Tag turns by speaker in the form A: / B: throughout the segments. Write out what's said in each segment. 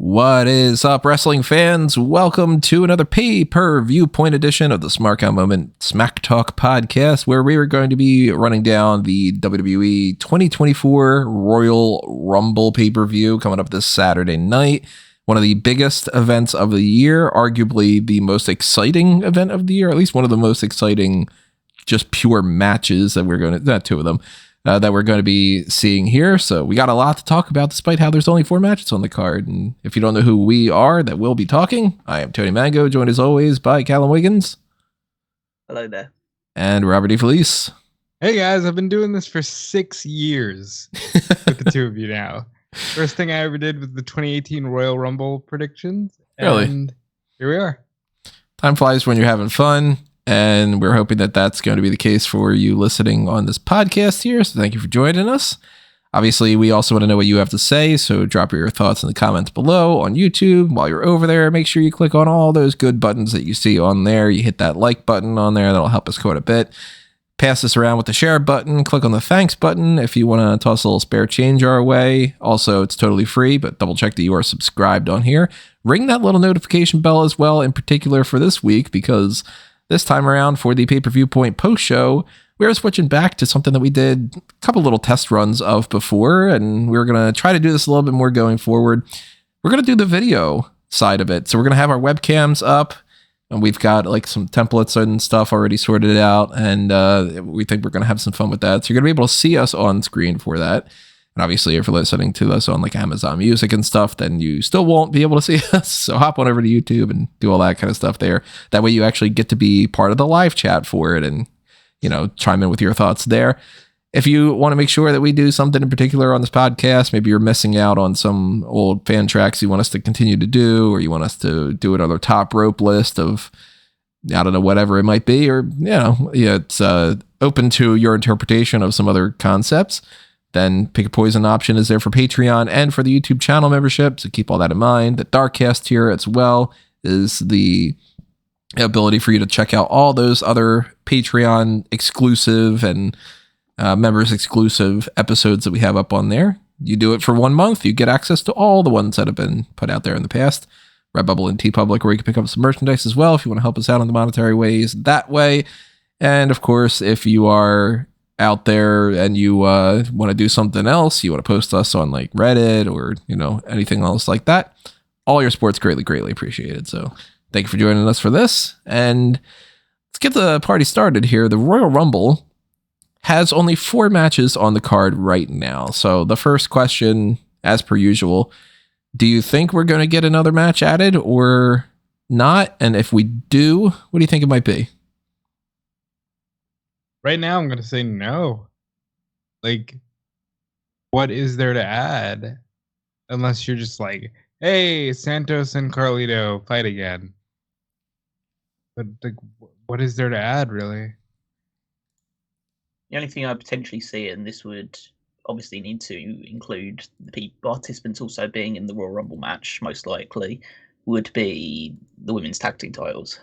A: What is up, wrestling fans? Welcome to another Pay-Per-Viewpoint edition of the Smark Moment Smack Talk podcast, where we are going to be running down the WWE 2024 Royal Rumble pay-per-view coming up this Saturday night. One of the biggest events of the year, arguably the most exciting event of the year, at least one of the most exciting just pure matches that we're going to, not two of them, that we're going to be seeing here. So we got a lot to talk about, despite how there's only 4 matches on the card. And if you don't know who we are that will be talking, I am Tony Mango, joined as always by Callum Wiggins.
B: Hello there.
A: And Robert DeFelice.
C: Hey guys, I've been doing this for 6 years with the two of you now. First thing I ever did was the 2018 Royal Rumble predictions.
A: Really?
C: And here we are.
A: Time flies when you're having fun. And we're hoping that that's going to be the case for you listening on this podcast here. So thank you for joining us. Obviously, we also want to know what you have to say. So drop your thoughts in the comments below on YouTube. While you're over there, make sure you click on all those good buttons that you see on there. You hit that like button on there. That'll help us quite a bit. Pass this around with the share button. Click on the thanks button if you want to toss a little spare change our way. Also, it's totally free, but double check that you are subscribed on here. Ring that little notification bell as well, in particular for this week, because this time around for the Pay-Per-Viewpoint post show, we're switching back to something that we did a couple little test runs of before, and we're going to try to do this a little bit more going forward. We're going to do the video side of it. So we're going to have our webcams up, and we've got like some templates and stuff already sorted out, and we think we're going to have some fun with that. So you're going to be able to see us on screen for that. And obviously, if you're listening to us on like Amazon Music and stuff, then you still won't be able to see us. So hop on over to YouTube and do all that kind of stuff there. That way you actually get to be part of the live chat for it and, you know, chime in with your thoughts there. If you want to make sure that we do something in particular on this podcast, maybe you're missing out on some old fan tracks you want us to continue to do, or you want us to do another top rope list of, I don't know, whatever it might be, or, you know, it's open to your interpretation of some other concepts. Then Pick a Poison option is there for Patreon and for the YouTube channel membership. So keep all that in mind. The Darkcast tier as well is the ability for you to check out all those other Patreon exclusive and members exclusive episodes that we have up on there. You do it for 1 month, you get access to all the ones that have been put out there in the past. Redbubble and TeePublic, where you can pick up some merchandise as well if you want to help us out on the monetary ways that way. And of course, if you are out there and you want to do something else, you want to post us on like Reddit or, you know, anything else like that, all your support's greatly appreciated. So thank you for joining us for this, and let's get the party started here. The Royal Rumble has only 4 matches on the card right now. So the first question, as per usual, do you think we're going to get another match added or not? And if we do, what do you think it might be?
C: Right now, I'm going to say no. Like, what is there to add? Unless you're just like, hey, Santos and Carlito fight again. But like, what is there to add, really?
B: The only thing I potentially see, and this would obviously need to include the participants also being in the Royal Rumble match, most likely, would be the women's tag team titles.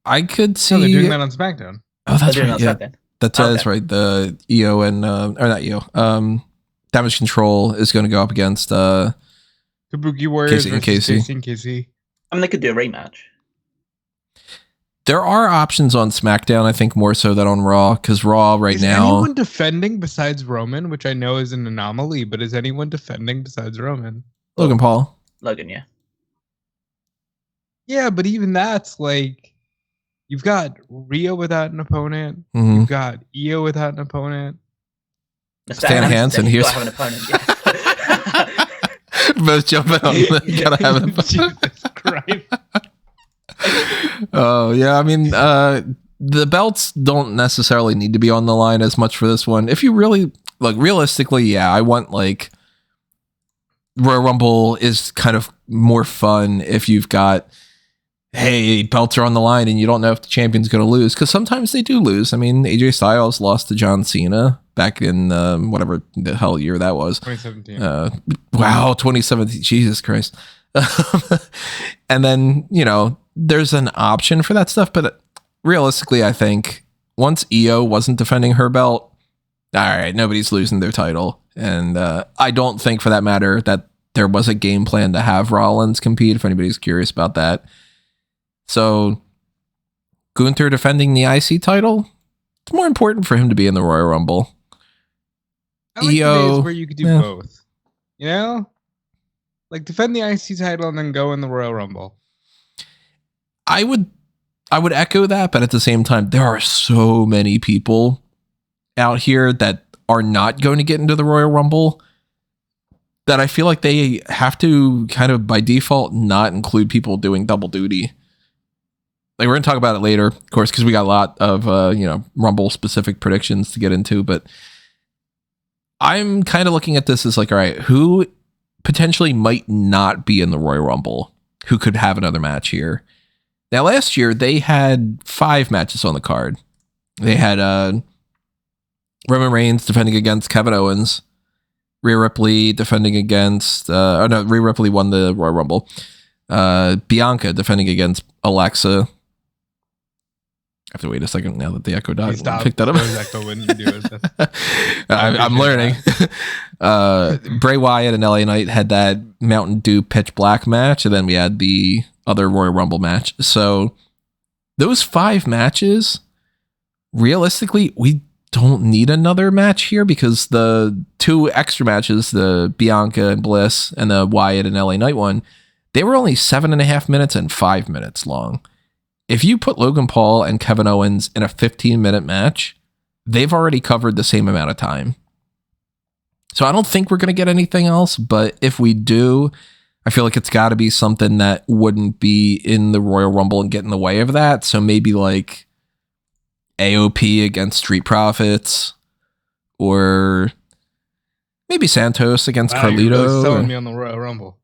A: I could see.
C: No, they're doing that on SmackDown.
A: Oh, that's right. Yeah, that's right. The EO and or not EO. Damage Control is going to go up against
C: Kabuki Warriors
A: Casey and
C: Casey.
B: I mean, they could do a rematch.
A: There are options on SmackDown, I think, more so than on Raw, because Raw right now.
C: Is anyone defending besides Roman, which I know is an anomaly, but is anyone defending besides Roman?
A: Logan Paul.
B: Logan, yeah.
C: Yeah, but even that's like, you've got Rio without an opponent.
A: Mm-hmm.
C: You've got Io without an opponent.
A: Stan Hansen, here's
B: have an opponent. Yeah.
A: Both jumping on. Gotta have an opponent.
C: Jesus Christ.
A: Oh yeah, I mean, the belts don't necessarily need to be on the line as much for this one. If you really like, realistically, yeah, I want like Royal Rumble is kind of more fun if you've got, hey, belts are on the line and you don't know if the champion's going to lose, because sometimes they do lose. I mean, AJ Styles lost to John Cena back in whatever the hell year that was.
C: 2017.
A: Wow, 2017. Jesus Christ. And then, you know, there's an option for that stuff, but realistically, I think once Io wasn't defending her belt, all right, nobody's losing their title. And I don't think, for that matter, that there was a game plan to have Rollins compete, if anybody's curious about that. So Gunther defending the IC title, it's more important for him to be in the Royal Rumble.
C: I like the days where you could do both. You know? Like defend the IC title and then go in the Royal Rumble.
A: I would echo that, but at the same time, there are so many people out here that are not going to get into the Royal Rumble that I feel like they have to kind of by default not include people doing double duty. Like we're going to talk about it later, of course, because we got a lot of Rumble specific predictions to get into, but I'm kind of looking at this as like, all right, who potentially might not be in the Royal Rumble, who could have another match here. Now, last year, they had 5 matches on the card. They had Roman Reigns defending against Kevin Owens, Rhea Ripley defending against... Rhea Ripley won the Royal Rumble. Bianca defending against Alexa. I have to wait a second now that the Echo Dot picked that up. I'm learning. Bray Wyatt and LA Knight had that Mountain Dew Pitch Black match, and then we had the other Royal Rumble match. So those 5 matches, realistically, we don't need another match here because the 2 extra matches, the Bianca and Bliss and the Wyatt and LA Knight one, they were only 7.5 minutes and 5 minutes long. If you put Logan Paul and Kevin Owens in a 15-minute match, they've already covered the same amount of time. So I don't think we're going to get anything else, but if we do, I feel like it's got to be something that wouldn't be in the Royal Rumble and get in the way of that. So maybe like AOP against Street Profits, or maybe Santos against Carlito.
C: You're really selling me on the Royal Rumble.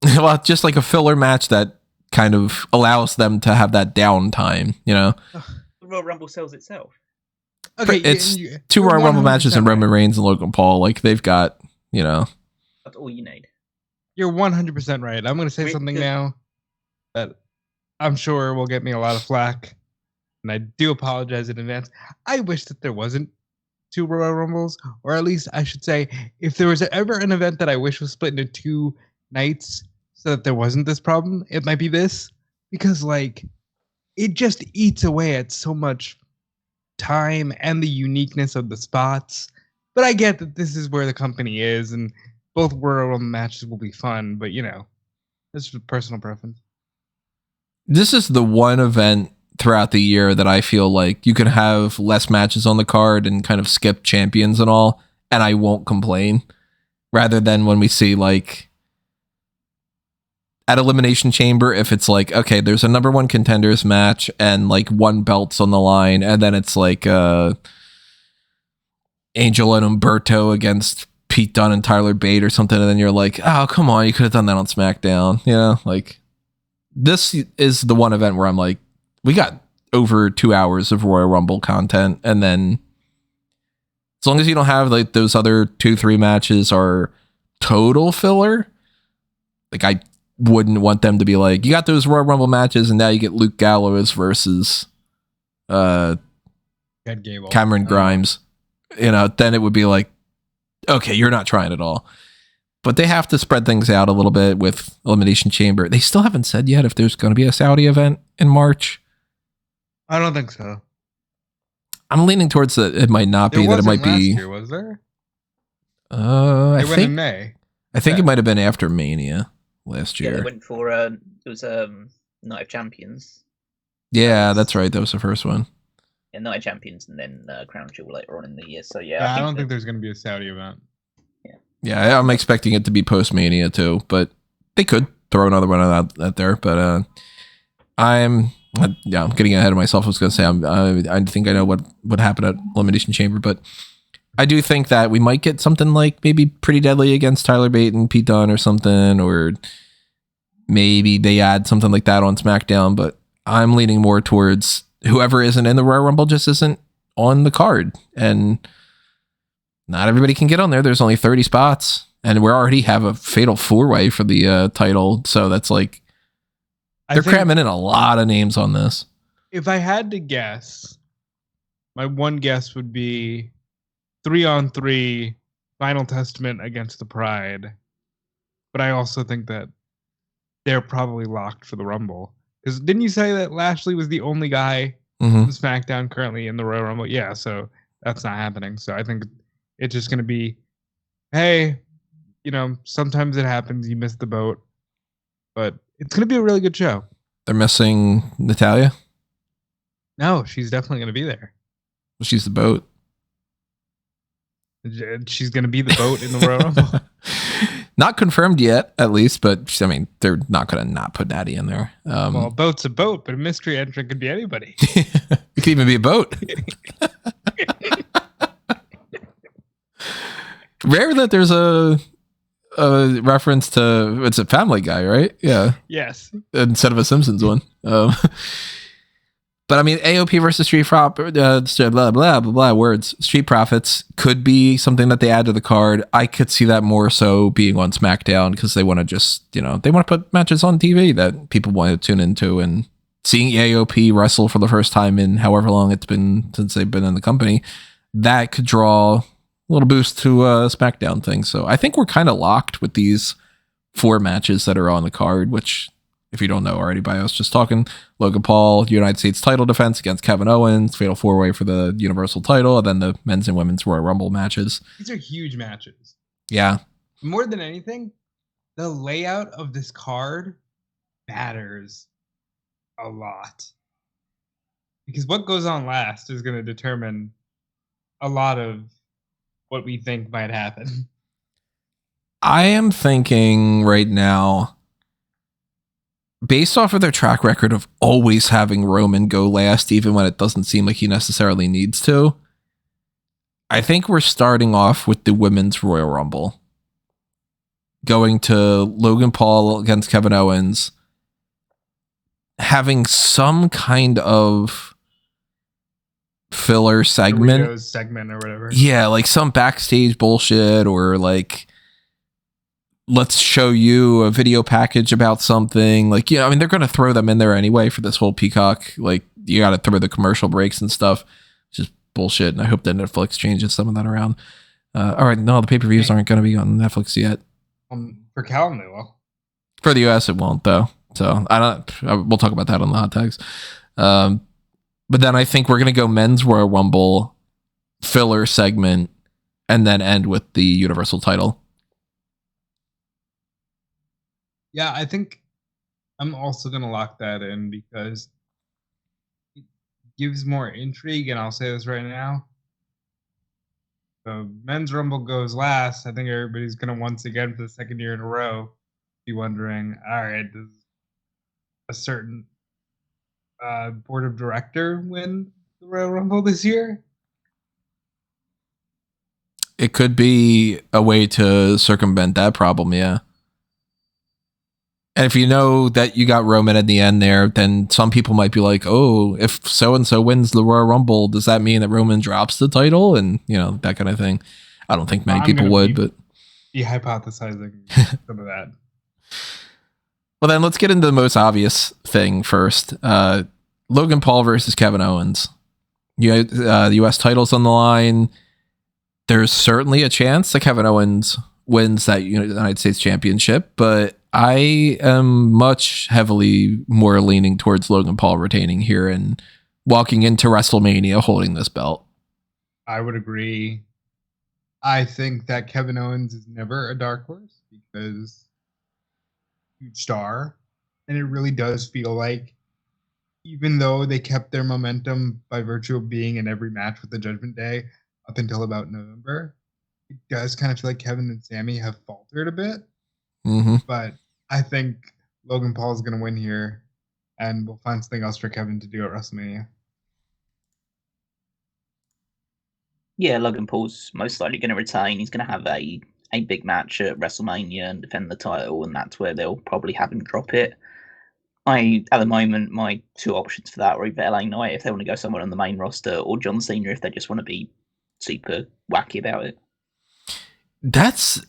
A: Well, just like a filler match that kind of allows them to have that downtime, you know?
B: The Royal Rumble sells itself.
A: Okay, it's 2 Royal Rumble matches and Roman Reigns and Logan Paul. Like they've got,
B: That's all you need.
C: You're 100% right. I'm going to say something now that I'm sure will get me a lot of flack, and I do apologize in advance. I wish that there wasn't 2 Royal Rumbles, or at least I should say, if there was ever an event that I wish was split into 2 nights so that there wasn't this problem, it might be this, because like it just eats away at so much time and the uniqueness of the spots. But I get that this is where the company is, and both Royal Rumble matches will be fun, but this is personal preference.
A: This is the one event throughout the year that I feel like you can have less matches on the card and kind of skip champions and all, and I won't complain, rather than when we see like at Elimination Chamber, if it's like, okay, there's a number 1 contenders match and like 1 belt's on the line, and then it's like Angel and Umberto against Pete Dunne and Tyler Bate or something, and then you're like, oh, come on, you could have done that on SmackDown. Like this is the one event where I'm like, we got over 2 hours of Royal Rumble content, and then as long as you don't have like those other 2-3 matches are total filler, like I wouldn't want them to be like, you got those Royal Rumble matches and now you get Luke Gallows versus Cameron Grimes. Then it would be like, okay, you're not trying at all. But they have to spread things out a little bit with Elimination Chamber. They still haven't said yet if there's going to be a Saudi event in March.
C: I don't think so.
A: I'm leaning towards that it might not be, that it might be.
C: Year, was there?
A: I
C: think in May.
A: I think it might have been after Mania last year.
B: Yeah, they went for it was Night of Champions.
A: Yeah, that's right. That was the first one.
B: Yeah, Night of Champions, and then Crown Jewel later on in the year. So yeah,
C: I don't think there's going to be a Saudi event.
A: Yeah, I'm expecting it to be post Mania too, but they could throw another one out there. But I'm getting ahead of myself. I was going to say I think I know what would happen at Elimination Chamber, but I do think that we might get something like maybe Pretty Deadly against Tyler Bate and Pete Dunne or something, or maybe they add something like that on SmackDown. But I'm leaning more towards whoever isn't in the Royal Rumble just isn't on the card, and not everybody can get on there. There's only 30 spots, and we already have a fatal 4-way for the title. So that's like, they're cramming in a lot of names on this.
C: If I had to guess, my one guess would be 3-on-3 Final Testament against the Pride. but I also think that they're probably locked for the Rumble. Because didn't you say that Lashley was the only guy
A: Mhm.
C: on SmackDown currently in the Royal Rumble? Yeah, so that's not happening. So I think it's just going to be, hey, sometimes it happens. You miss the boat. But it's going to be a really good show.
A: They're missing Natalya.
C: No, she's definitely going to be there.
A: She's the boat.
C: She's going to be the boat in the Royal Rumble.
A: Not confirmed yet, at least, but I mean, they're not going to not put Natty in there.
C: Well, a boat's a boat, but a mystery entrant could be anybody.
A: It could even be a boat. Rare that there's a reference to, it's a Family Guy, right? Yeah.
C: Yes.
A: Instead of a Simpsons one. But I mean, AOP versus Street blah, blah, blah, blah, words. Street Profits could be something that they add to the card. I could see that more so being on SmackDown because they want to just, they want to put matches on TV that people want to tune into, and seeing AOP wrestle for the first time in however long it's been since they've been in the company, that could draw a little boost to SmackDown thing. So I think we're kind of locked with these 4 matches that are on the card, which, if you don't know already by us just talking, Logan Paul, United States title defense against Kevin Owens, fatal 4-way for the Universal title, and then the men's and women's Royal Rumble matches.
C: These are huge matches.
A: Yeah.
C: More than anything, the layout of this card matters a lot. Because what goes on last is going to determine a lot of what we think might happen.
A: I am thinking right now, based off of their track record of always having Roman go last, even when it doesn't seem like he necessarily needs to, I think we're starting off with the women's Royal Rumble. Going to Logan Paul against Kevin Owens. Having some kind of filler segment.
C: Doritos segment or whatever.
A: Yeah, like some backstage bullshit, or like, let's show you a video package about something. Like, I mean, they're going to throw them in there anyway for this whole Peacock. Like, you got to throw the commercial breaks and stuff. It's just bullshit. And I hope that Netflix changes some of that around. All right. No, the pay-per-views aren't going to be on Netflix yet.
C: For Callum, they will.
A: For the US, it won't, though. So we'll talk about that on the hot tags. But then I think we're going to go men's Royal Rumble filler segment and then end with the Universal title.
C: Yeah, I think I'm also going to lock that in because it gives more intrigue, and I'll say this right now. The men's Rumble goes last. I think everybody's going to, once again, for the second year in a row, be wondering, all right, does a certain board of director win the Royal Rumble this year?
A: It could be a way to circumvent that problem, yeah. And if you know that you got Roman at the end there, then some people might be like, oh, if so-and-so wins the Royal Rumble, does that mean that Roman drops the title? And, that kind of thing. I don't think many people would, but...
C: be hypothesizing some of that.
A: Well, then let's get into the most obvious thing first. Logan Paul versus Kevin Owens. The U.S. title's on the line. There's certainly a chance that Kevin Owens wins that United States Championship, but I am much heavily more leaning towards Logan Paul retaining here and walking into WrestleMania holding this belt.
C: I would agree. I think that Kevin Owens is never a dark horse because huge star, and it really does feel like, even though they kept their momentum by virtue of being in every match with the Judgment Day up until about November, it does kind of feel like Kevin and Sami have faltered a bit.
A: Mm-hmm.
C: But I think Logan Paul is going to win here, and we'll find something else for Kevin to do at WrestleMania.
B: Yeah, Logan Paul's most likely going to retain. He's going to have a big match at WrestleMania and defend the title, and that's where they'll probably have him drop it. At the moment, my 2 options for that are either LA Knight if they want to go somewhere on the main roster, or John Cena if they just want to be super wacky about it.
A: That's,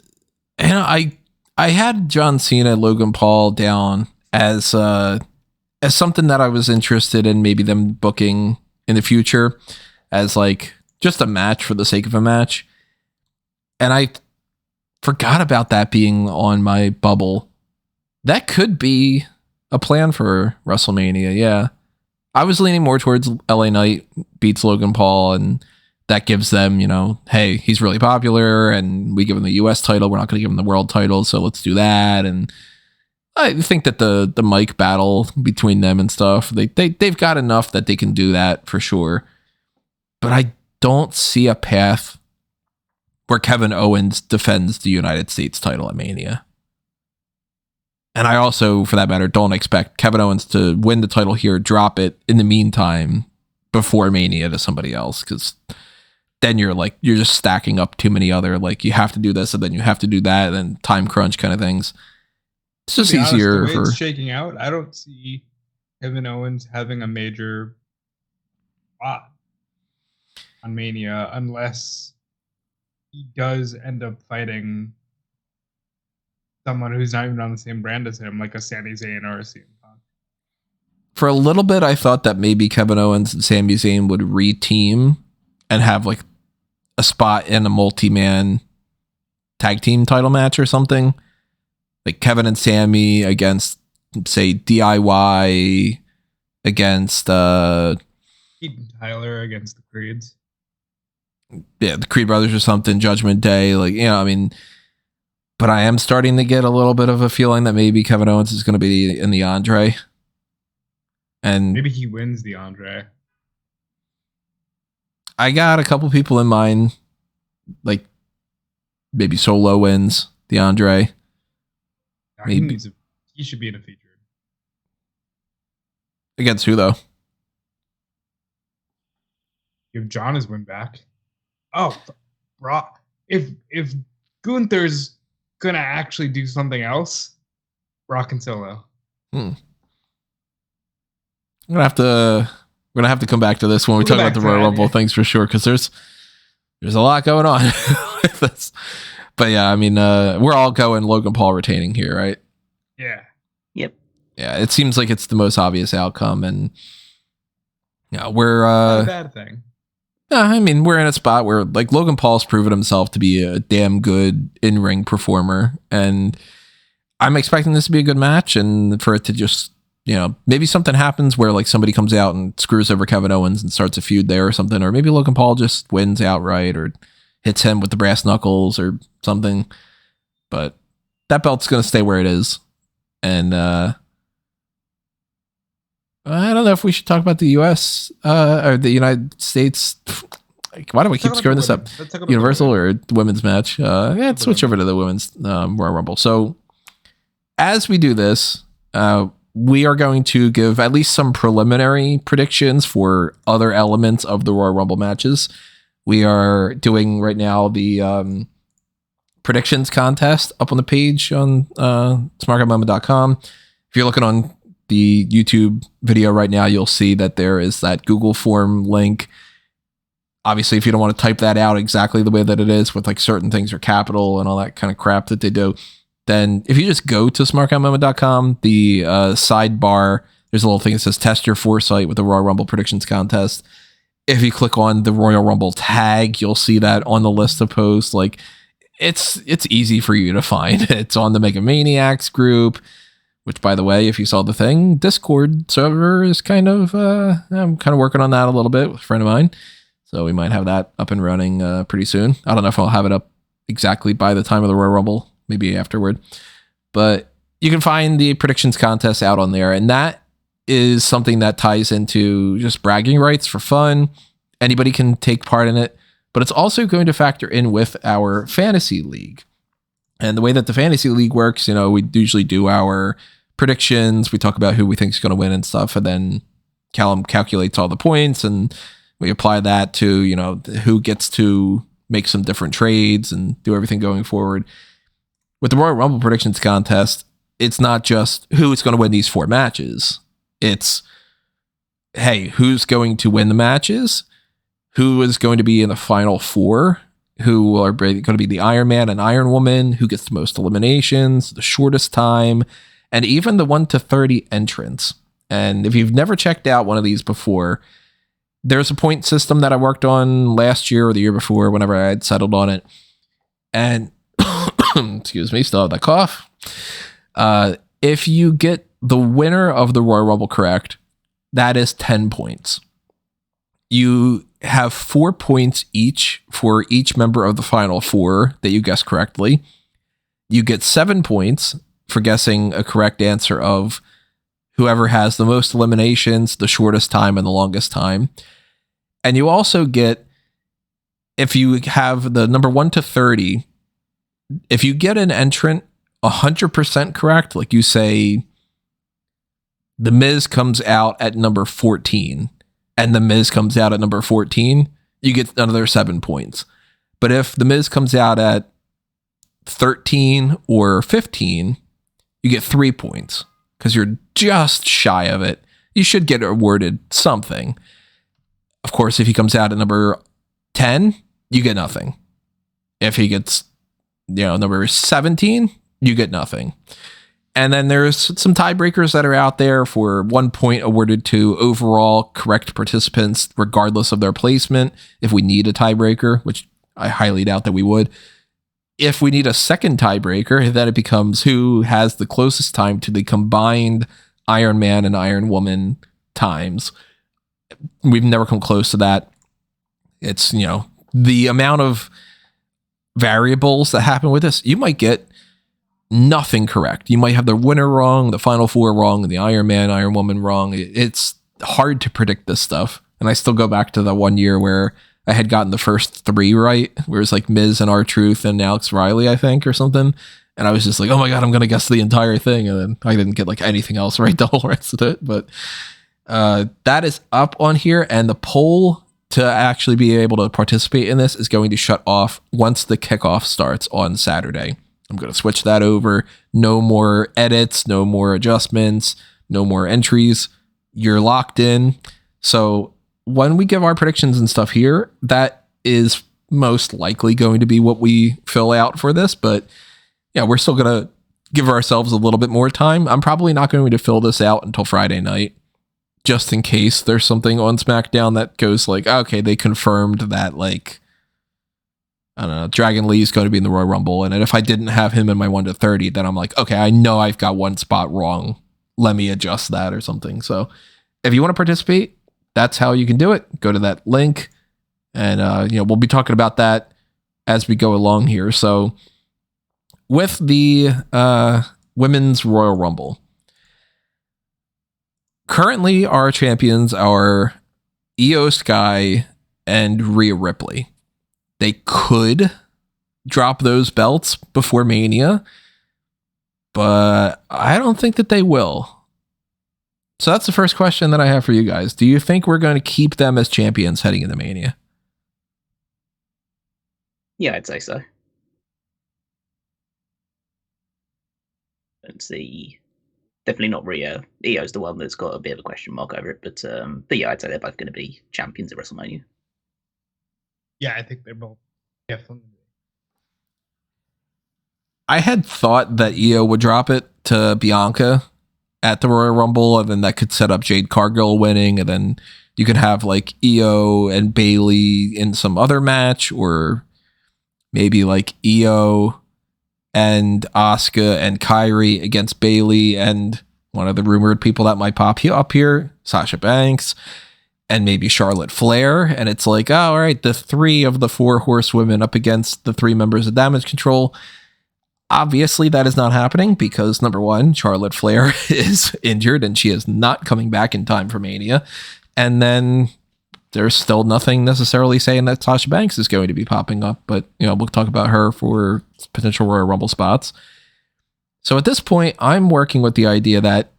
A: I had John Cena, Logan Paul down as something that I was interested in, maybe them booking in the future as like just a match for the sake of a match. And forgot about that being on my bubble. That could be a plan for WrestleMania. Yeah. I was leaning more towards LA Knight beats Logan Paul, and that gives them, hey, he's really popular, and we give him the US title. We're not going to give him the world title, so let's do that. And I think that the mic battle between them and stuff, they've got enough that they can do that for sure. But I don't see a path where Kevin Owens defends the United States title at Mania. And I also, for that matter, don't expect Kevin Owens to win the title here, drop it in the meantime before Mania to somebody else, because then you're just stacking up too many other, you have to do this and then you have to do that, and then time crunch kind of things. It's just easier
C: the way it's shaking out. I don't see Kevin Owens having a major spot on Mania unless he does end up fighting someone who's not even on the same brand as him, like a Sami Zayn or a CM Punk.
A: For a little bit, I thought that maybe Kevin Owens and Sami Zayn would re-team and have a spot in a multi-man tag team title match or something. Like Kevin and Sami against, say, DIY against
C: Keaton Tyler against the Creeds.
A: Yeah, the Creed Brothers or something, Judgment Day, but I am starting to get a little bit of a feeling that maybe Kevin Owens is going to be in the Andre. And
C: maybe he wins the Andre.
A: I got a couple people in mind, maybe Solo wins the Andre.
C: He should be in a featured.
A: Against who, though?
C: Give John his win back. Oh, bro. If Gunther's gonna actually do something else, Brock and Solo.
A: We're gonna have to come back to this when we talk about the Royal Rumble things for sure, because there's a lot going on with this. But yeah, we're all going Logan Paul retaining here, right?
C: Yeah.
B: Yep.
A: Yeah, it seems like it's the most obvious outcome, and we're
C: not a bad thing.
A: We're in a spot where Logan Paul's proven himself to be a damn good in-ring performer, and I'm expecting this to be a good match, and for it to just, maybe something happens where somebody comes out and screws over Kevin Owens and starts a feud there or something, or maybe Logan Paul just wins outright or hits him with the brass knuckles or something. But that belt's going to stay where it is. And I don't know if we should talk about the US or the United States. Why do we keep screwing this up? Universal or the women's match? Let's switch over to the women's Royal Rumble. So as we do this, we are going to give at least some preliminary predictions for other elements of the Royal Rumble matches. We are doing right now the predictions contest up on the page on smark.moment.com. If you're looking on the YouTube video right now, you'll see that there is that Google form link. Obviously, if you don't want to type that out exactly the way that it is with certain things are capital and all that kind of crap that they do, then if you just go to smark.moment.com, the sidebar, there's a little thing that says test your foresight with the Royal Rumble predictions contest. If you click on the Royal Rumble tag, you'll see that on the list of posts. It's easy for you to find. It's on the Mega Maniacs group, which, by the way, if you saw the thing, Discord server is I'm kind of working on that a little bit with a friend of mine. So we might have that up and running pretty soon. I don't know if I'll have it up exactly by the time of the Royal Rumble, maybe afterward. But you can find the predictions contest out on there. And that is something that ties into just bragging rights for fun. Anybody can take part in it. But it's also going to factor in with our fantasy league. And the way that the fantasy league works, we usually do our predictions. We talk about who we think is going to win and stuff. And then Callum calculates all the points and we apply that to, who gets to make some different trades and do everything going forward. With the Royal Rumble predictions contest, it's not just who is going to win these 4 matches. It's, hey, who's going to win the matches? Who is going to be in the final 4? Who are going to be the Iron Man and Iron Woman? Who gets the most eliminations, the shortest time, and even the 1 to 30 entrants. And if you've never checked out one of these before, there's a point system that I worked on last year or the year before, whenever I had settled on it. And excuse me, still have that cough. If you get the winner of the Royal Rumble correct, that is 10 points. You have 4 points each for each member of the final four that you guess correctly. You get 7 points for guessing a correct answer of whoever has the most eliminations, the shortest time, and the longest time. And you also get, if you have the number 1 to 30, if you get an entrant 100% correct, like you say, The Miz comes out at number 14, and The Miz comes out at number 14, you get another 7 points. But if The Miz comes out at 13 or 15, you get 3 points because you're just shy of it. You should get awarded something. Of course, if he comes out at number 10, you get nothing. If he gets, number 17, you get nothing. And then there's some tiebreakers that are out there for 1 point awarded to overall correct participants, regardless of their placement. If we need a tiebreaker, which I highly doubt that we would. If we need a second tiebreaker, then it becomes who has the closest time to the combined Iron Man and Iron Woman times. We've never come close to that. It's, the amount of variables that happen with this. You might get nothing correct. You might have the winner wrong, the final four wrong, and the Iron Man, Iron Woman wrong. It's hard to predict this stuff. And I still go back to the 1 year where I had gotten the first 3 right, where it's like Miz and R-Truth and Alex Riley, I think, or something. And I was just like, oh my God, I'm going to guess the entire thing. And then I didn't get like anything else right the whole rest of it. But that is up on here. And the poll to actually be able to participate in this is going to shut off once the kickoff starts on Saturday. I'm going to switch that over. No more edits, no more adjustments, no more entries. You're locked in. So when we give our predictions and stuff here, that is most likely going to be what we fill out for this. But yeah, we're still going to give ourselves a little bit more time. I'm probably not going to fill this out until Friday night, just in case there's something on SmackDown that goes like, okay, they confirmed that, like, I don't know, Dragon Lee is going to be in the Royal Rumble. And if I didn't have him in my 1 to 30, then I'm like, okay, I know I've got one spot wrong. Let me adjust that or something. So if you want to participate, that's how you can do it. Go to that link and, we'll be talking about that as we go along here. So with the Women's Royal Rumble, currently our champions are Io Sky and Rhea Ripley. They could drop those belts before Mania, but I don't think that they will. So that's the first question that I have for you guys. Do you think we're going to keep them as champions heading into Mania?
B: Yeah, I'd say so. Let's see. Definitely not Rhea. Io's the one that's got a bit of a question mark over it, but yeah, I'd say they're both going to be champions at WrestleMania.
C: Yeah, I think they're both definitely.
A: I had thought that Io would drop it to Bianca at the Royal Rumble, and then that could set up Jade Cargill winning, and then you could have like Io and Bayley in some other match, or maybe like Io and Asuka and Kairi against Bayley and one of the rumored people that might pop up here, Sasha Banks, and maybe Charlotte Flair. And it's like, oh, all right, the 3 of the 4 horsewomen up against the 3 members of Damage Control. Obviously, that is not happening because, number one, Charlotte Flair is injured and she is not coming back in time for Mania. And then there's still nothing necessarily saying that Sasha Banks is going to be popping up. But, we'll talk about her for potential Royal Rumble spots. So at this point, I'm working with the idea that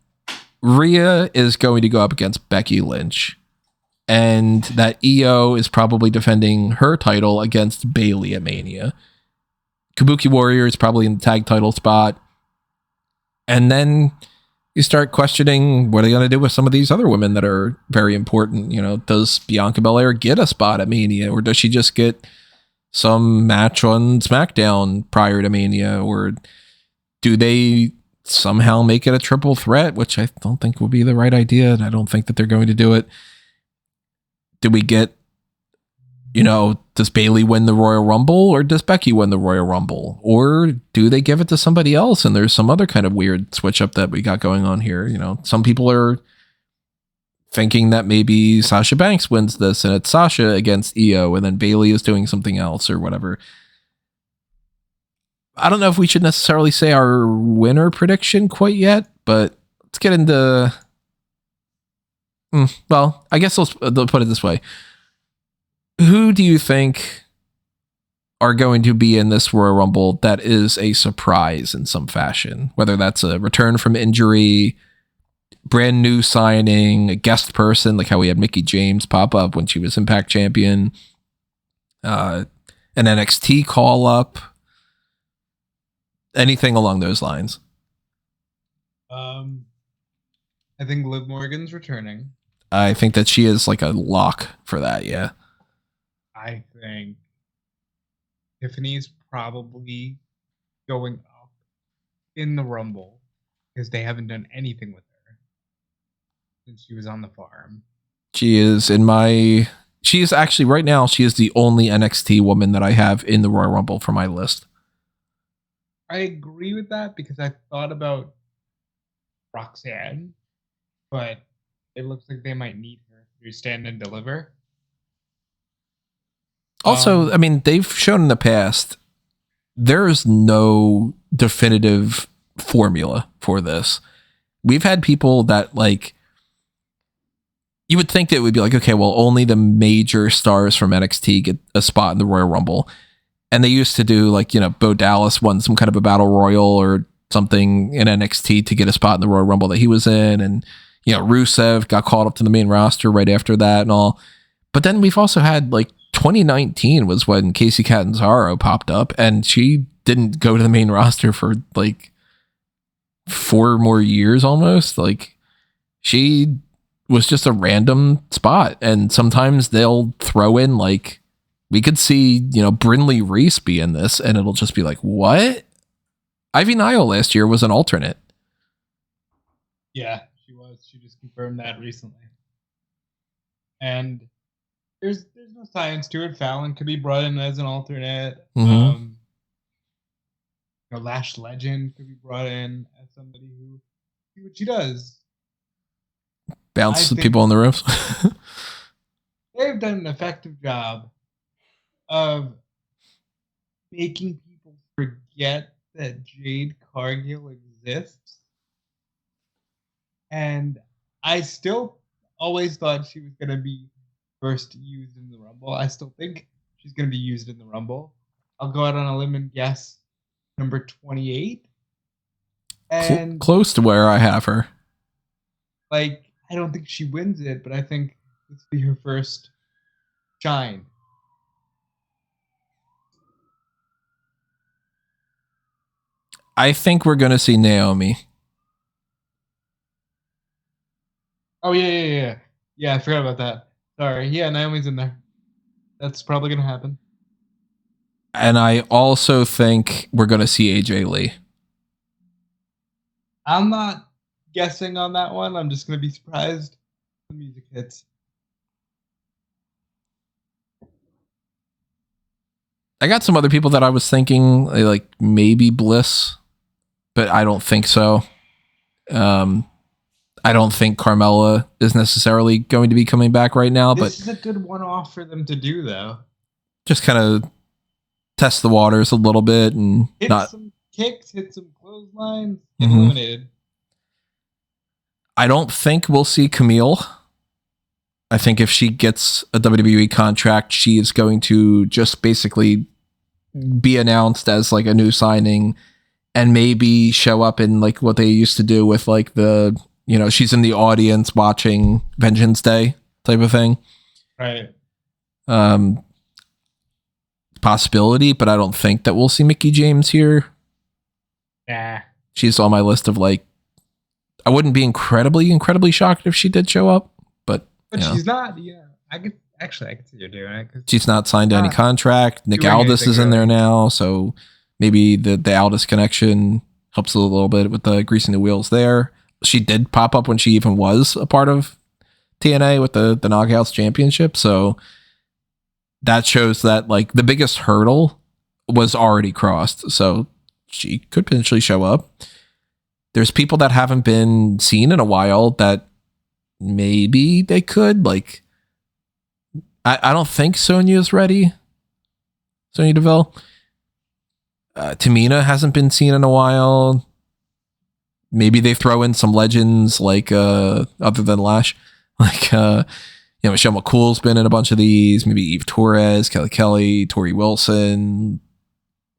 A: Rhea is going to go up against Becky Lynch, and that Io is probably defending her title against Bayley at Mania. Kabuki Warrior is probably in the tag title spot. And then you start questioning what are they going to do with some of these other women that are very important. Does Bianca Belair get a spot at Mania, or does she just get some match on SmackDown prior to Mania, or do they somehow make it a triple threat, which I don't think would be the right idea, and I don't think that they're going to do it. Do we get does Bailey win the Royal Rumble or does Becky win the Royal Rumble? Or do they give it to somebody else? And there's some other kind of weird switch up that we got going on here. Some people are thinking that maybe Sasha Banks wins this and it's Sasha against Io and then Bailey is doing something else or whatever. I don't know if we should necessarily say our winner prediction quite yet, but let's get into... Well, I guess they'll put it this way. Who do you think are going to be in this Royal Rumble that is a surprise in some fashion? Whether that's a return from injury, brand new signing, a guest person, like how we had Mickie James pop up when she was Impact Champion, an NXT call up, anything along those lines.
C: I think Liv Morgan's returning.
A: I think that she is like a lock for that. Yeah.
C: I think Tiffany's probably going up in the Rumble because they haven't done anything with her since she was on the farm. She is actually right now, she is the only NXT woman that I have in the Royal Rumble for my list. I agree with that because I thought about Roxanne, but it looks like they might need her to stand and deliver.
A: Also, I mean, they've shown in the past, there is no definitive formula for this. We've had people that, like, you would think that it would be like, okay, well, only the major stars from NXT get a spot in the Royal Rumble. And they used to do, like, Bo Dallas won some kind of a battle royal or something in NXT to get a spot in the Royal Rumble that he was in. And, Rusev got called up to the main roster right after that and all. But then we've also had, like, 2019 was when Kacy Catanzaro popped up and she didn't go to the main roster for like 4 more years almost. Like, she was just a random spot. And sometimes they'll throw in, like, we could see, Brindley Reese be in this and it'll just be like, what? Ivy Nile last year was an alternate.
C: Yeah, she was. She just confirmed that recently. And there's no science to it. Fallon could be brought in as an alternate.
A: Mm-hmm.
C: Lash Legend could be brought in as somebody who see what she does.
A: Bounce the people on the ropes.
C: They've done an effective job of making people forget that Jade Cargill exists. And I still always thought she was going to be first used in the Rumble. I still think she's going to be used in the Rumble. I'll go out on a limb and guess number 28. And
A: close to where I have her.
C: Like, I don't think she wins it, but I think this will be her first shine.
A: I think we're going to see Naomi.
C: Oh, yeah. Yeah, I forgot about that. Sorry. Yeah, Naomi's in there. That's probably going to happen.
A: And I also think we're going to see AJ Lee.
C: I'm not guessing on that one. I'm just going to be surprised when the music hits.
A: I got some other people that I was thinking, like maybe Bliss, but I don't think so. I don't think Carmella is necessarily going to be coming back right now.
C: This is a good one-off for them to do, though.
A: Just kind of test the waters a little bit and
C: hit
A: not
C: some kicks, hit some clotheslines, get eliminated.
A: I don't think we'll see Camille. I think if she gets a WWE contract, she is going to just basically be announced as like a new signing and maybe show up in like what they used to do with like the, she's in the audience watching Vengeance Day type of thing.
C: Right.
A: Possibility, but I don't think that we'll see Mickie James here.
C: Nah.
A: She's on my list of like, I wouldn't be incredibly shocked if she did show up, but
C: she's not. Yeah, I could see her doing it.
A: She's not signed to any contract. Nick Aldis is in there now, so maybe the Aldis connection helps a little bit with the greasing the wheels there. She did pop up when she even was a part of TNA with the Knockouts Championship, so that shows that like the biggest hurdle was already crossed. So she could potentially show up. There's people that haven't been seen in a while that maybe they could. Like, I don't think Sonya's ready. Sonya Deville. Tamina hasn't been seen in a while. Maybe they throw in some legends like other than Lash. Like Michelle McCool's been in a bunch of these. Maybe Eve Torres, Kelly, Tori Wilson,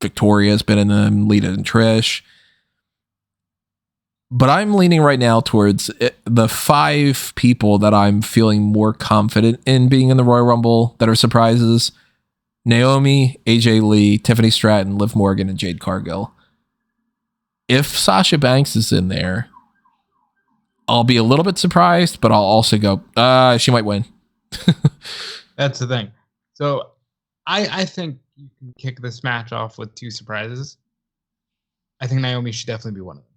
A: Victoria's been in them, Lita and Trish. But I'm leaning right now towards the 5 people that I'm feeling more confident in being in the Royal Rumble that are surprises. Naomi, AJ Lee, Tiffany Stratton, Liv Morgan, and Jade Cargill. If Sasha Banks is in there, I'll be a little bit surprised, but I'll also go, she might win.
C: That's the thing. So I think you can kick this match off with 2 surprises. I think Naomi should definitely be one of them.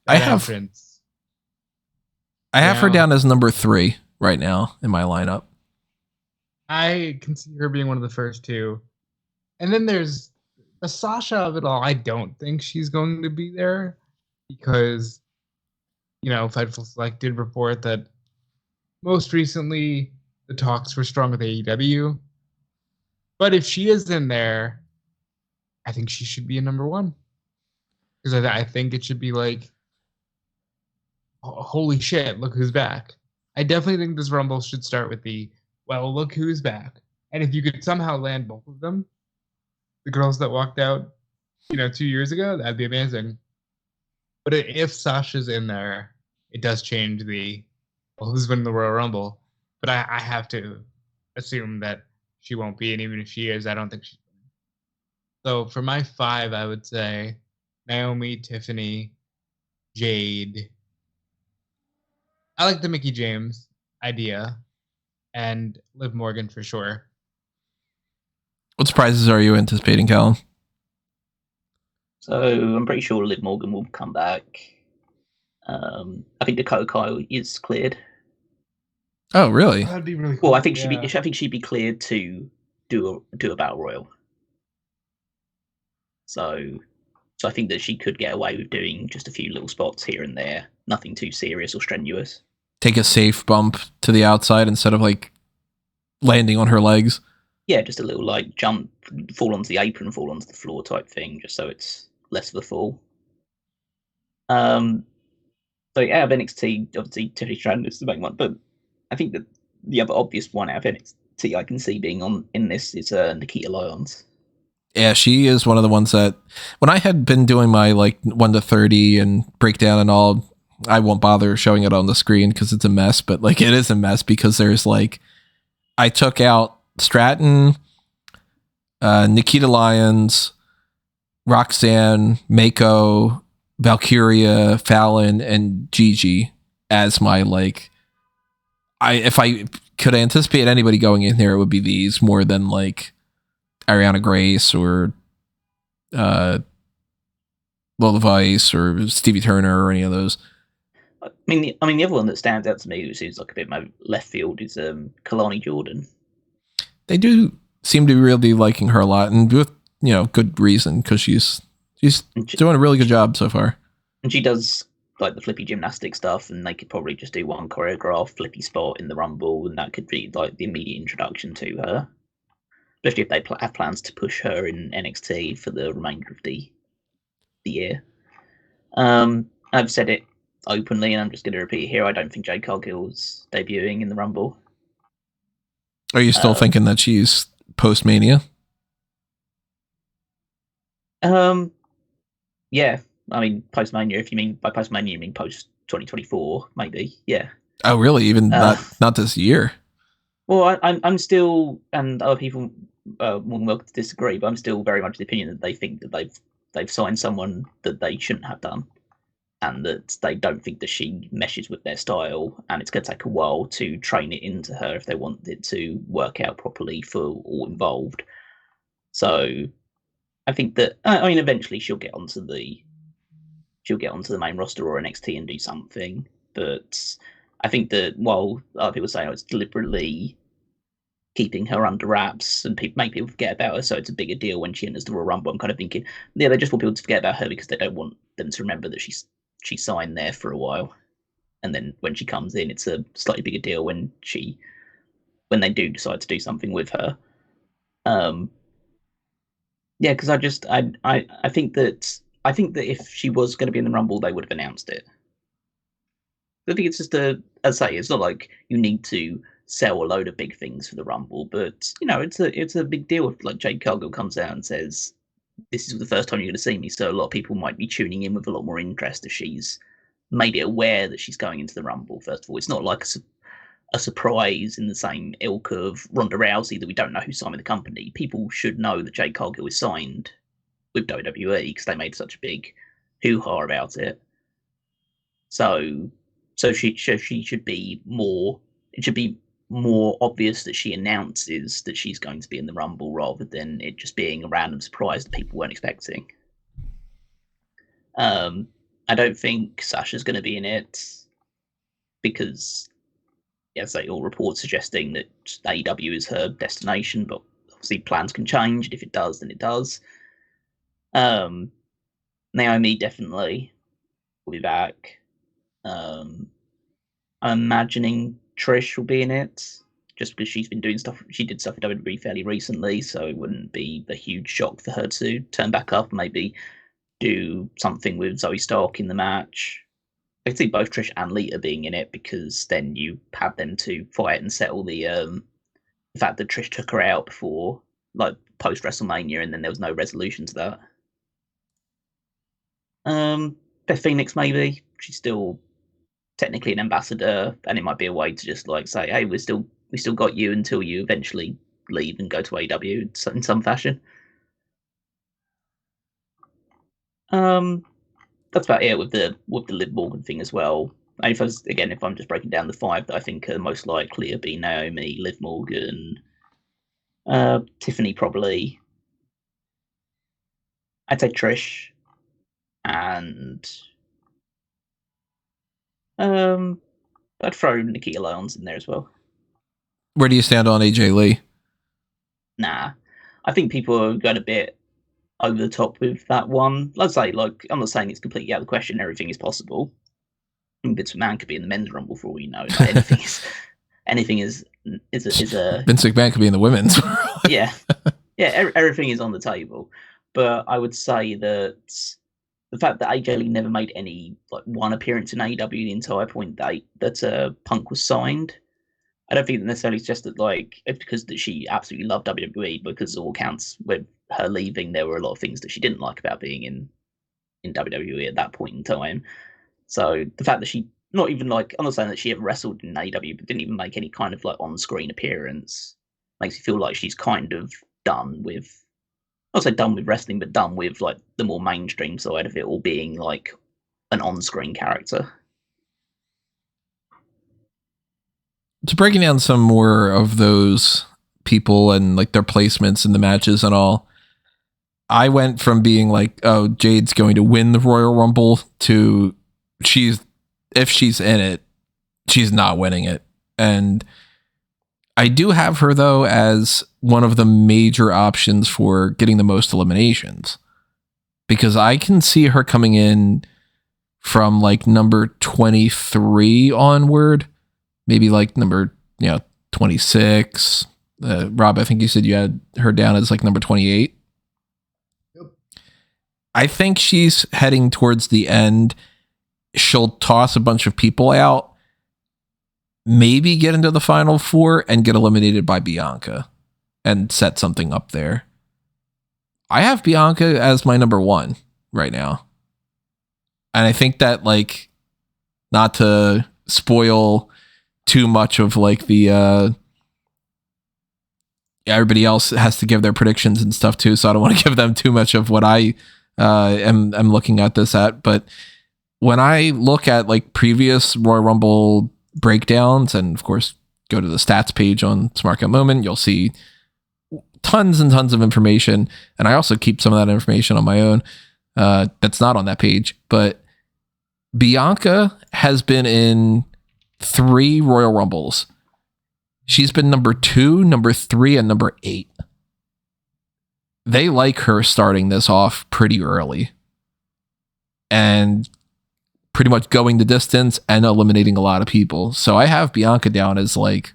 A: I have her down as number 3 right now in my lineup.
C: I can see her being one of the first 2. And then there's the Sasha of it all. I don't think she's going to be there because, Fightful Select did report that most recently the talks were strong with AEW. But if she is in there, I think she should be a number 1. Because I think it should be like, holy shit, look who's back. I definitely think this Rumble should start with well, look who's back. And if you could somehow land both of them, the girls that walked out, 2 years ago, that'd be amazing. But if Sasha's in there, it does change who's winning the Royal Rumble. But I have to assume that she won't be, and even if she is, I don't think she's winning. So for my 5, I would say Naomi, Tiffany, Jade. I like the Mickie James idea, and Liv Morgan for sure.
A: What surprises are you anticipating, Callum?
B: So I'm pretty sure Liv Morgan will come back. I think Dakota Kai is cleared.
A: Oh, really?
C: That'd be really cool.
B: Well, I think she'd be cleared to do a battle royal. So I think that she could get away with doing just a few little spots here and there, nothing too serious or strenuous.
A: Take a safe bump to the outside instead of like landing on her legs.
B: Yeah, just a little like jump, fall onto the apron, fall onto the floor type thing, just so it's less of a fall. So out of NXT, obviously Tiffany Stratton is the main one, but I think that the other obvious one out of NXT I can see being in this is Nikita Lyons.
A: Yeah, she is one of the ones that when I had been doing my like 1 to 30 and breakdown and all, I won't bother showing it on the screen because it's a mess, but like it is a mess because there's like, I took out Stratton, Nikita Lyons, Roxanne, Mako, Valkyria, Fallon, and Gigi as my like, if I could anticipate anybody going in there, it would be these more than like Ariana Grace or Lola Vice or Stevie Turner or any of those.
B: I mean, the other one that stands out to me, which is like a bit more left field, is Kalani Jordan.
A: They do seem to be really liking her a lot, and with good reason because she's doing a really good job so far.
B: And she does like the flippy gymnastic stuff, and they could probably just do one choreographed flippy spot in the Rumble, and that could be like the immediate introduction to her. Especially if they have plans to push her in NXT for the remainder of the year. I've said it openly, and I'm just going to repeat it here. I don't think Jade Cargill's debuting in the Rumble.
A: Are you still thinking that she's post-Mania?
B: Yeah. I mean, post-Mania, if you mean by post-Mania, you mean post-2024, maybe. Yeah.
A: Oh, really? Even not this year?
B: Well, I'm still, and other people more than welcome to disagree, but I'm still very much the opinion that they think that they've signed someone that they shouldn't have done, and that they don't think that she meshes with their style, and it's going to take a while to train it into her if they want it to work out properly for all involved. So I think that eventually she'll get onto the main roster or NXT and do something, but I think that while other people say it's deliberately keeping her under wraps and make people forget about her, so it's a bigger deal when she enters the Royal Rumble. I'm kind of thinking, yeah, they just want people to forget about her because they don't want them to remember that she signed there for a while, and then when she comes in, it's a slightly bigger deal when they do decide to do something with her. Yeah, because I think that if she was going to be in the Rumble, they would have announced it. I think it's just as I say, it's not like you need to sell a load of big things for the Rumble, but it's a big deal if like Jade Cargill comes out and says, "This is the first time you're going to see me," so a lot of people might be tuning in with a lot more interest if she's made it aware that she's going into the Rumble. First of all, it's not like a surprise in the same ilk of Ronda Rousey that we don't know who's signing the company. People should know that Jade Cargill is signed with WWE because they made such a big hoo-ha about it. So she should be more. It should be more obvious that she announces that she's going to be in the Rumble rather than it just being a random surprise that people weren't expecting. I don't think Sasha's going to be in it because, as they all report suggesting that AEW is her destination, but obviously plans can change. And if it does, then it does. Naomi definitely will be back. I'm imagining Trish will be in it just because she's been doing stuff. She did stuff with WWE fairly recently, so it wouldn't be a huge shock for her to turn back up and maybe do something with Zoe Stark in the match. I see both Trish and Lita being in it because then you have them to fight and settle the fact that Trish took her out before, like post WrestleMania, and then there was no resolution to that. Beth Phoenix maybe. She's still technically an ambassador, and it might be a way to just like say, hey, we still got you until you eventually leave and go to AEW in some fashion. That's about it with the Liv Morgan thing as well. And if I'm just breaking down the five that I think are most likely, it'd be Naomi, Liv Morgan, Tiffany probably. I'd say Trish, and I'd throw Nikita Lyons in there as well.
A: Where do you stand on AJ Lee?
B: Nah, I think people are going a bit over the top with that one. Let's say, like, I'm not saying it's completely out of the question. Everything is possible. Vince McMahon could be in the men's rumble for all you know. Like, anything is a
A: Vince McMahon could be in the women's.
B: yeah. Everything is on the table. But I would say that the fact that AJ Lee never made any one appearance in AEW the entire point that Punk was signed, I don't think that necessarily suggests that it's because that she absolutely loved WWE, because all accounts with her leaving, there were a lot of things that she didn't like about being in WWE at that point in time. So the fact that she not even I'm not saying that she ever wrestled in AEW, but didn't even make any kind of on-screen appearance, makes me feel like she's kind of done with, not say done with wrestling, but done with the more mainstream side of it, all being an on-screen character.
A: So breaking down some more of those people and their placements in the matches and all, I went from being oh, Jade's going to win the Royal Rumble to if she's in it, she's not winning it. And I do have her though as one of the major options for getting the most eliminations, because I can see her coming in from number 23 onward. Maybe number 26. Rob, I think you said you had her down as number 28. Yep. I think she's heading towards the end. She'll toss a bunch of people out, maybe get into the final four and get eliminated by Bianca and set something up there. I have Bianca as my number one right now. And I think that not to spoil too much of the everybody else has to give their predictions and stuff too, so I don't want to give them too much of what I am looking at this at. But when I look at previous Royal Rumble breakdowns, and of course go to the stats page on Smark at Moment, you'll see tons and tons of information, and I also keep some of that information on my own that's not on that page. But Bianca has been in 3 Royal Rumbles. She's been number 2, number 3, and number 8. They like her starting this off pretty early and pretty much going the distance and eliminating a lot of people. So I have Bianca down as like,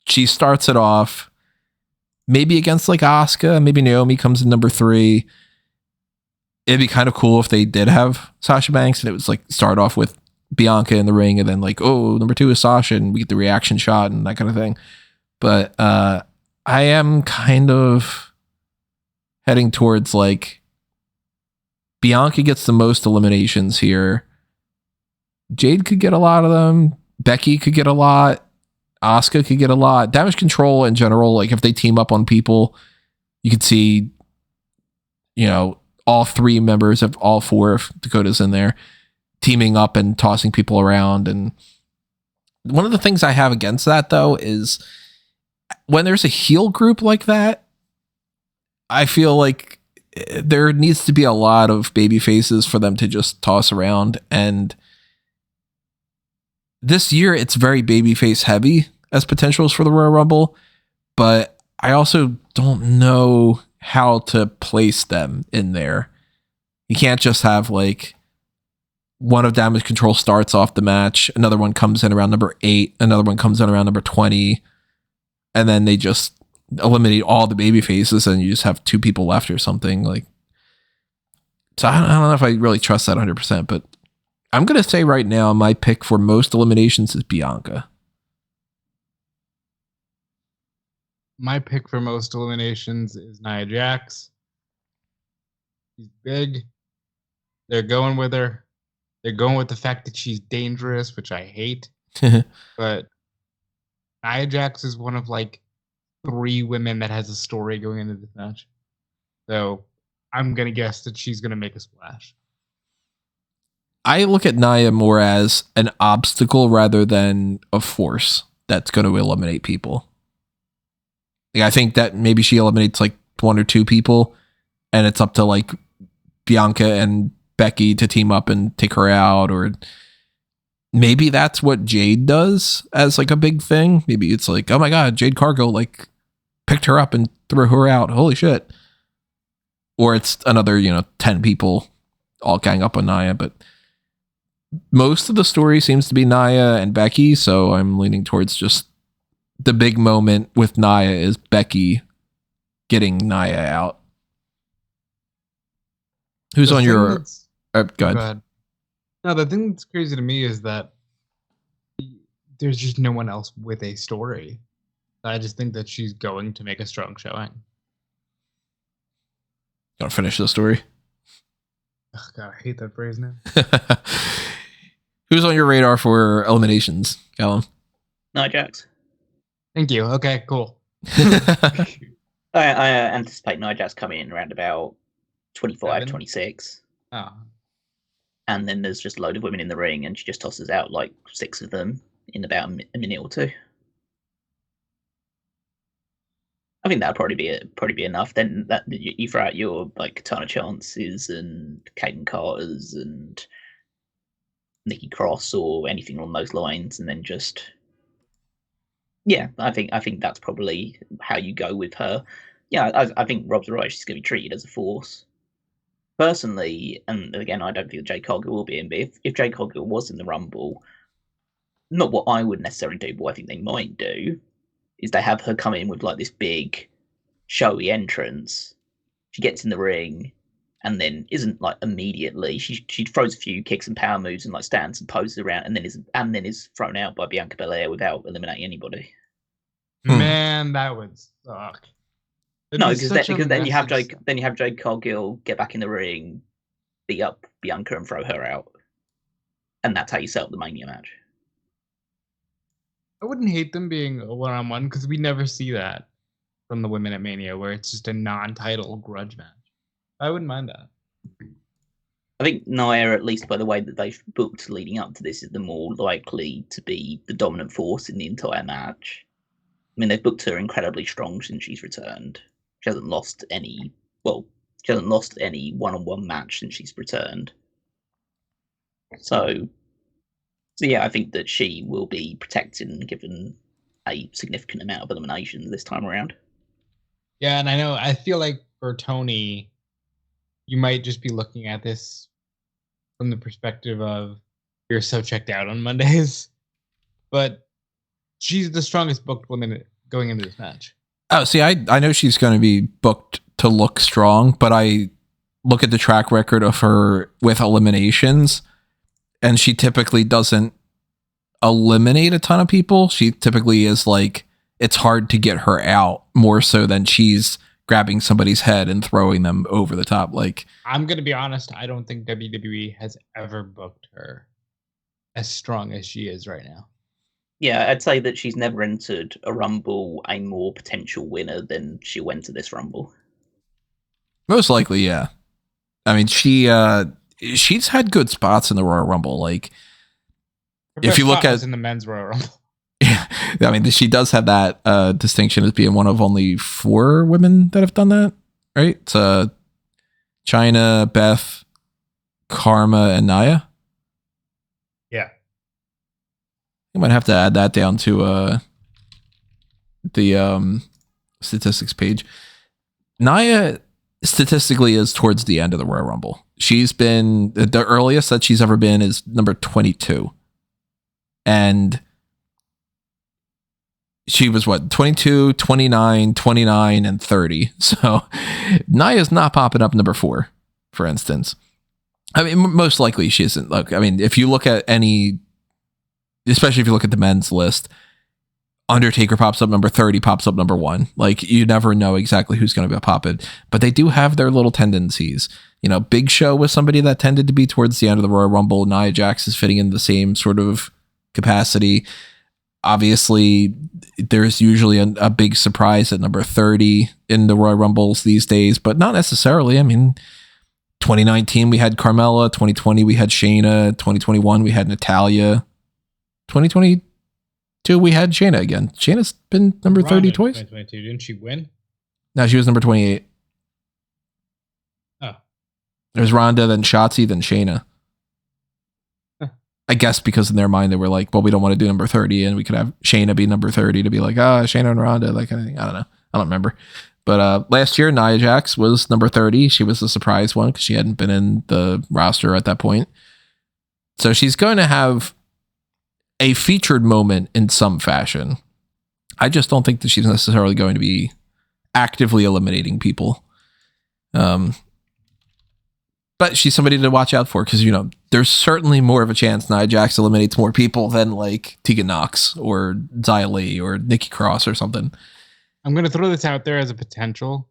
A: she starts it off maybe against like Asuka, maybe Naomi comes in number 3. It'd be kind of cool if they did have Sasha Banks and it was like start off with Bianca in the ring and then like, oh, number 2 is Sasha and we get the reaction shot and that kind of thing. But I am kind of heading towards like Bianca gets the most eliminations here. Jade could get a lot of them. Becky could get a lot. Asuka could get a lot. Damage Control in general, like if they team up on people, you could see, you know, all 3 members of all 4 of Dakota's in there teaming up and tossing people around. And one of the things I have against that though is when there's a heel group like that, I feel like there needs to be a lot of baby faces for them to just toss around. And this year it's very babyface heavy as potentials for the Royal Rumble, but I also don't know how to place them in there. You can't just have like one of Damage Control starts off the match, another one comes in around number 8, another one comes in around number 20, and then they just eliminate all the baby faces and you just have 2 people left or something. Like, so I don't know if I really trust that 100%, but I'm going to say right now my pick for most eliminations is Bianca.
C: My pick for most eliminations is Nia Jax. She's big. They're going with her. They're going with the fact that she's dangerous, which I hate. But Nia Jax is one of like 3 women that has a story going into this match. So I'm going to guess that she's going to make a splash.
A: I look at Nia more as an obstacle rather than a force that's going to eliminate people. Like, I think that maybe she eliminates like 1 or 2 people and it's up to like Bianca and Becky to team up and take her out, or maybe that's what Jade does as like a big thing. Maybe it's like, oh my God, Jade Cargill like picked her up and threw her out. Holy shit. Or it's another, 10 people all gang up on Nia, but most of the story seems to be Nia and Becky. So I'm leaning towards just the big moment with Nia is Becky getting Nia out. Who's on your... go ahead.
C: No, the thing that's crazy to me is that there's just no one else with a story. I just think that she's going to make a strong showing.
A: You want to finish the story?
C: Oh, God, I hate that phrase now.
A: Who's on your radar for eliminations, Callum?
B: Nia Jax.
C: Thank you. Okay, cool.
B: I anticipate Nia Jax coming in around about 25,
C: 7?
B: 26.
C: Oh.
B: And then there's just a load of women in the ring and she just tosses out like 6 of them in about a minute or 2. I think that'd probably be enough. Then that you throw out your like Katana Chances and Kaden Carter's and Nikki Cross or anything along those lines, and then just I think that's probably how you go with her. Yeah, I think Rob's right. She's going to be treated as a force. Personally, and again, I don't think that Jade Cargill will be in, but if Jade Cargill was in the Rumble, not what I would necessarily do, but what I think they might do is they have her come in with like this big showy entrance. She gets in the ring and then isn't like immediately. She throws a few kicks and power moves and like stands and poses around and then is thrown out by Bianca Belair without eliminating anybody.
C: Man, that would suck.
B: No, because then you have Jade Cargill get back in the ring, beat up Bianca and throw her out, and that's how you set up the Mania match.
C: I wouldn't hate them being a one-on-one because we never see that from the women at Mania, where it's just a non-title grudge match. I wouldn't mind that.
B: I think Nia, at least by the way that they've booked leading up to this, is the more likely to be the dominant force in the entire match. I mean, they've booked her incredibly strong since she's returned. She hasn't lost any one-on-one match since she's returned. So yeah, I think that she will be protected and given a significant amount of eliminations this time around.
C: Yeah, and I feel like for Tony, you might just be looking at this from the perspective of you're so checked out on Mondays, but she's the strongest booked woman going into this match.
A: Oh, see, I know she's going to be booked to look strong, but I look at the track record of her with eliminations, and she typically doesn't eliminate a ton of people. She typically is like, it's hard to get her out more so than she's grabbing somebody's head and throwing them over the top. Like,
C: I'm going to be honest, I don't think WWE has ever booked her as strong as she is right now.
B: Yeah, I'd say that she's never entered a Rumble a more potential winner than she'll enter this Rumble.
A: Most likely, yeah. I mean, she's had good spots in the Royal Rumble. Like, if you look at
C: in the men's Royal Rumble.
A: Yeah, I mean, she does have that distinction as being one of only 4 women that have done that, right? It's China, Beth, Karma, and Nia.
C: Yeah.
A: You might have to add that down to the statistics page. Nia statistically is towards the end of the Royal Rumble. She's been, the earliest that she's ever been is number 22. And she was 22, 29, 29, and 30. So Nia's not popping up number 4, for instance. I mean, most likely she isn't. Look, I mean, if you look at any, especially if you look at the men's list, Undertaker pops up number 30, pops up number 1. Like, you never know exactly who's going to be popping, but they do have their little tendencies. You know, Big Show was somebody that tended to be towards the end of the Royal Rumble. Nia Jax is fitting in the same sort of capacity. Obviously, there's usually a big surprise at number 30 in the Royal Rumbles these days, but not necessarily. I mean, 2019, we had Carmella. 2020, we had Shayna. 2021, we had Natalya. 2022, we had Shayna again. Shayna's been number 30 twice.
C: 2022, didn't she win?
A: No, she was number 28.
C: Oh.
A: There's Ronda, then Shotzi, then Shayna. I guess because in their mind they were like, well, we don't want to do number 30, and we could have Shayna be number 30 to be like, Shayna and Ronda, like kind of thing. I don't know. I don't remember. But last year, Nia Jax was number 30. She was the surprise one because she hadn't been in the roster at that point. So she's going to have a featured moment in some fashion. I just don't think that she's necessarily going to be actively eliminating people. But she's somebody to watch out for because, you know, there's certainly more of a chance Nia Jax eliminates more people than like Tegan Nox or Xia Li or Nikki Cross or something.
C: I'm going to throw this out there as a potential.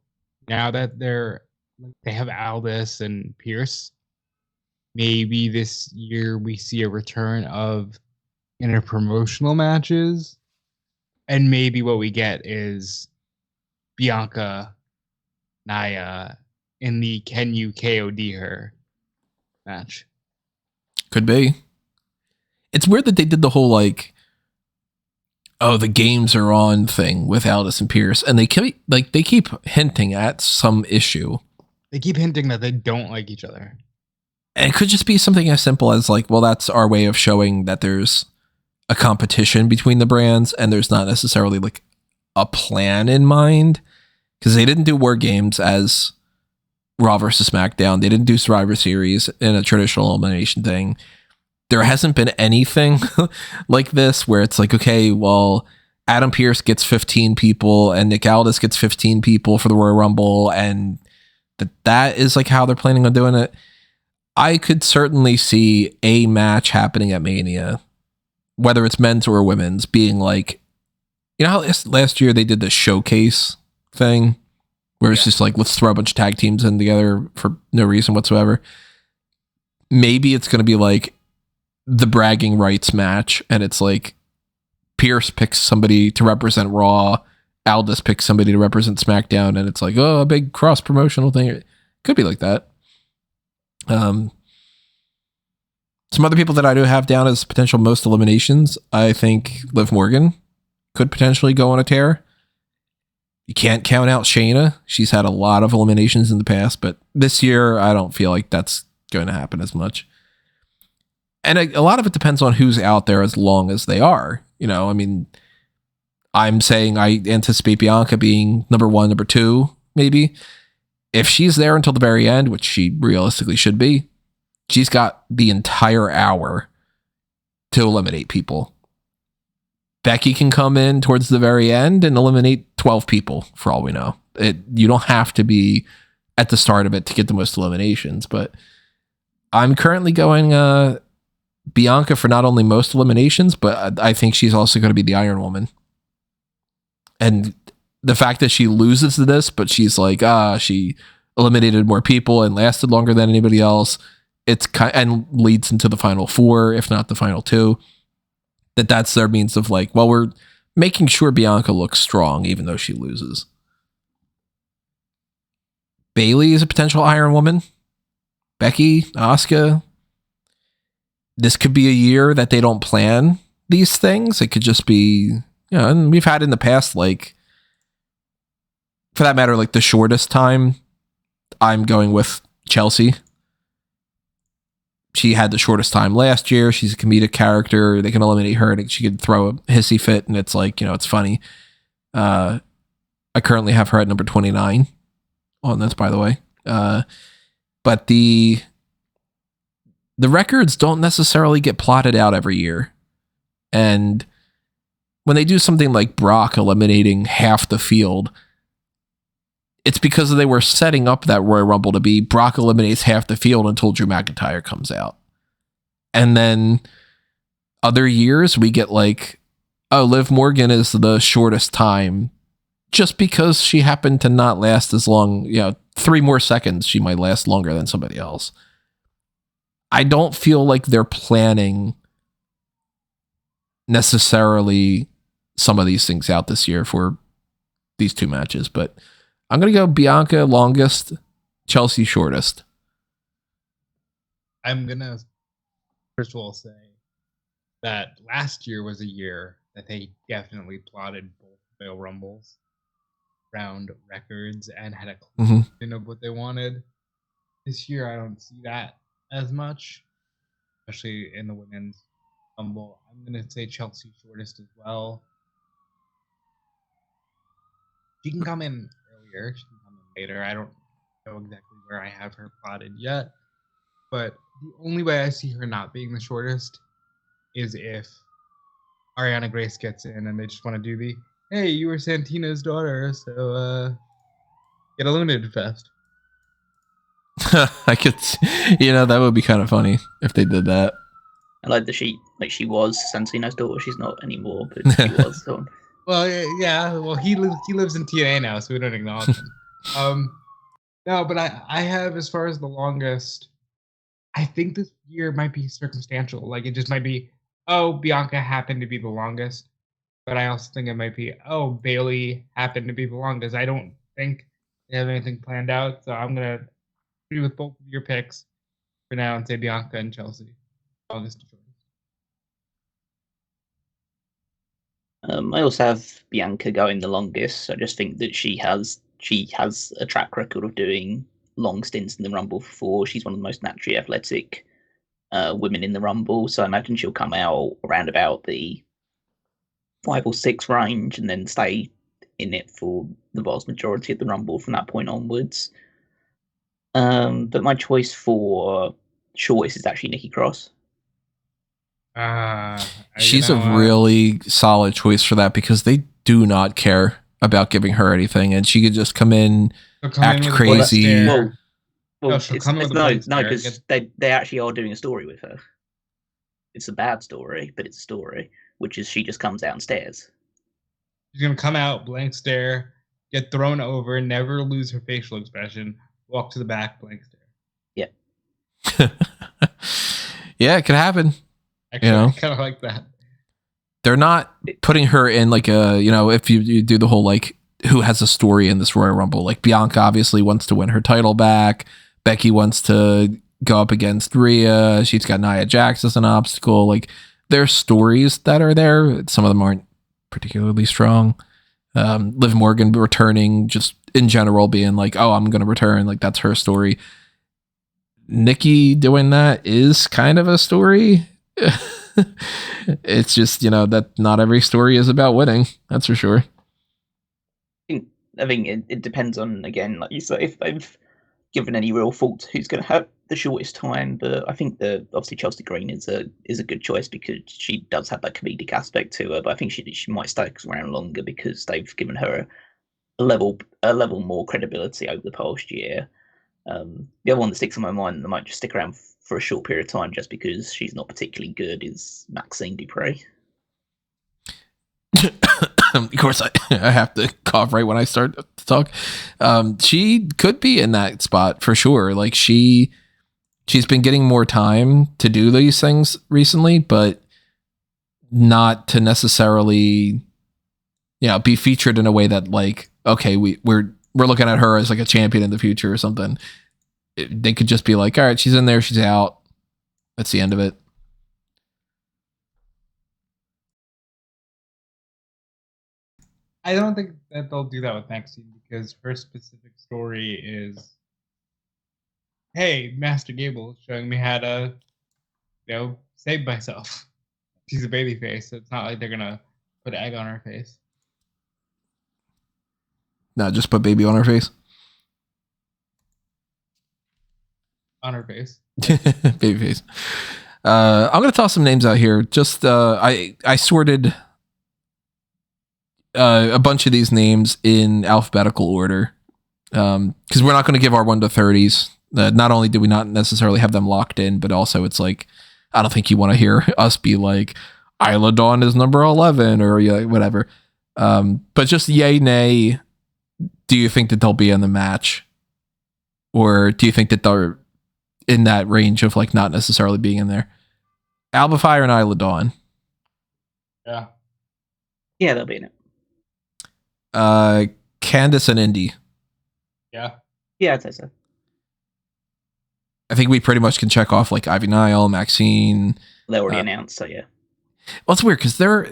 C: Now that they have Aldis and Pierce, maybe this year we see a return of interpromotional matches, and maybe what we get is Bianca, Nia in the Can You KOD Her match.
A: Could be. It's weird that they did the whole like, oh, the games are on thing with Aldis and Pierce, and they keep hinting at some issue.
C: They keep hinting that they don't like each other.
A: And it could just be something as simple as like, well, that's our way of showing that there's a competition between the brands and there's not necessarily like a plan in mind, because they didn't do War Games as Raw versus SmackDown. They didn't do Survivor Series in a traditional elimination thing. There hasn't been anything like this where it's like, okay, well, Adam Pearce gets 15 people and Nick Aldis gets 15 people for the Royal Rumble, and that is like how they're planning on doing it. I could certainly see a match happening at Mania, whether it's men's or women's, being like, you know how last year they did the showcase thing where it's just like, let's throw a bunch of tag teams in together for no reason whatsoever. Maybe it's going to be like the bragging rights match, and it's like Pierce picks somebody to represent Raw, Aldis picks somebody to represent SmackDown, and it's like, oh, a big cross promotional thing. It could be like that. Some other people that I do have down as potential most eliminations, I think Liv Morgan could potentially go on a tear. You can't count out Shayna. She's had a lot of eliminations in the past, but this year I don't feel like that's going to happen as much. And a lot of it depends on who's out there as long as they are. You know, I mean, I'm saying I anticipate Bianca being number 1, number 2, maybe. If she's there until the very end, which she realistically should be, she's got the entire hour to eliminate people. Becky can come in towards the very end and eliminate 12 people, for all we know. You don't have to be at the start of it to get the most eliminations, but I'm currently going Bianca for not only most eliminations, but I think she's also going to be the Iron Woman. And the fact that she loses to this, but she's like, she eliminated more people and lasted longer than anybody else. It's and leads into the final 4, if not the final 2. That's their means of like, well, we're making sure Bianca looks strong, even though she loses. Bayley is a potential Iron Woman. Becky, Asuka. This could be a year that they don't plan these things. It could just be, and we've had in the past, like, for that matter, like the shortest time, I'm going with Chelsea. She had the shortest time last year. She's a comedic character. They can eliminate her and she could throw a hissy fit and it's like, it's funny. I currently have her at number 29 on this, by the way. But the records don't necessarily get plotted out every year. And when they do something like Brock eliminating half the field, it's because they were setting up that Royal Rumble to be Brock eliminates half the field until Drew McIntyre comes out. And then other years we get like, Liv Morgan is the shortest time just because she happened to not last as long, 3 more seconds. She might last longer than somebody else. I don't feel like they're planning necessarily some of these things out this year for these 2 matches, but I'm going to go Bianca longest, Chelsea shortest.
C: I'm going to first of all say that last year was a year that they definitely plotted both Royal Rumbles around records and had a clue of what they wanted. This year, I don't see that as much, especially in the women's Rumble. I'm going to say Chelsea shortest as well. She can come in earlier. She can come in later. I don't know exactly where I have her plotted yet. But the only way I see her not being the shortest is if Ariana Grace gets in and they just want to do the, hey, you were Santina's daughter, so get eliminated fast.
A: I could, that would be kind of funny if they did that.
B: I like that she was Santino's daughter. She's not anymore, but she was. So.
C: Well, yeah. Well, he lives in TNA now, so we don't acknowledge him. No, but I have, as far as the longest, I think this year might be circumstantial. Like, it just might be, Bianca happened to be the longest. But I also think it might be, Bayley happened to be the longest. I don't think they have anything planned out, so I'm going to agree with both of your picks for now and say Bianca and Chelsea. Longest to shortest.
B: I also have Bianca going the longest. I just think that she has a track record of doing long stints in the Rumble before. She's one of the most naturally athletic women in the Rumble, so I imagine she'll come out around about the 5 or 6 range and then stay in it for the vast majority of the Rumble from that point onwards. But my choice for shortest is actually Nikki Cross.
A: She's a really solid choice for that because they do not care about giving her anything, and she could just come in, act crazy.
B: Because they actually are doing a story with her. It's a bad story, but it's a story, which is she just comes downstairs.
C: She's gonna come out, blank stare, get thrown over, never lose her facial expression, walk to the back, blank stare.
B: Yeah.
A: Yeah, it could happen.
C: Actually, I kind of like that.
A: They're not putting her in like a, if you do the whole like who has a story in this Royal Rumble. Like Bianca obviously wants to win her title back. Becky wants to go up against Rhea. She's got Nia Jax as an obstacle. Like there's stories that are there. Some of them aren't particularly strong. Liv Morgan returning, just in general being like, I'm going to return. Like that's her story. Nikki doing that is kind of a story. It's just, that not every story is about winning. That's for sure.
B: I think it depends on, again, like you say, if they've given any real thought to who's going to have the shortest time. But I think obviously Chelsea Green is a good choice because she does have that comedic aspect to her. But I think she might stay around longer because they've given her a level more credibility over the past year. The other one that sticks in my mind that might just stick around for a short period of time just because she's not particularly good is Maxine Dupre.
A: Of course, I have to cough right when I start to talk. She could be in that spot for sure. Like she's been getting more time to do these things recently, but not to necessarily, be featured in a way that like, okay, we're looking at her as like a champion in the future or something. They could just be like, all right, she's in there, she's out. That's the end of it.
C: I don't think that they'll do that with Maxine because her specific story is, hey, Master Gable showing me how to, save myself. She's a baby face, so it's not like they're gonna put egg on her face.
A: No, just put baby on her face.
C: On her face.
A: Baby face. I'm gonna toss some names out here. Just I sorted a bunch of these names in alphabetical order because we're not going to give our 1 to 30s. Not only do we not necessarily have them locked in, but also it's like I don't think you want to hear us be like Isla Dawn is number 11 or whatever. But just yay nay. Do you think that they'll be in the match, or do you think that they're in that range of like not necessarily being in there? Alba Fire and Isla Dawn.
C: Yeah.
B: Yeah, they'll be in it.
A: Candice and Indy.
C: Yeah.
B: Yeah, I'd say so.
A: I think we pretty much can check off like Ivy Nile, Maxine.
B: They're already announced, so yeah.
A: Well, it's weird because they're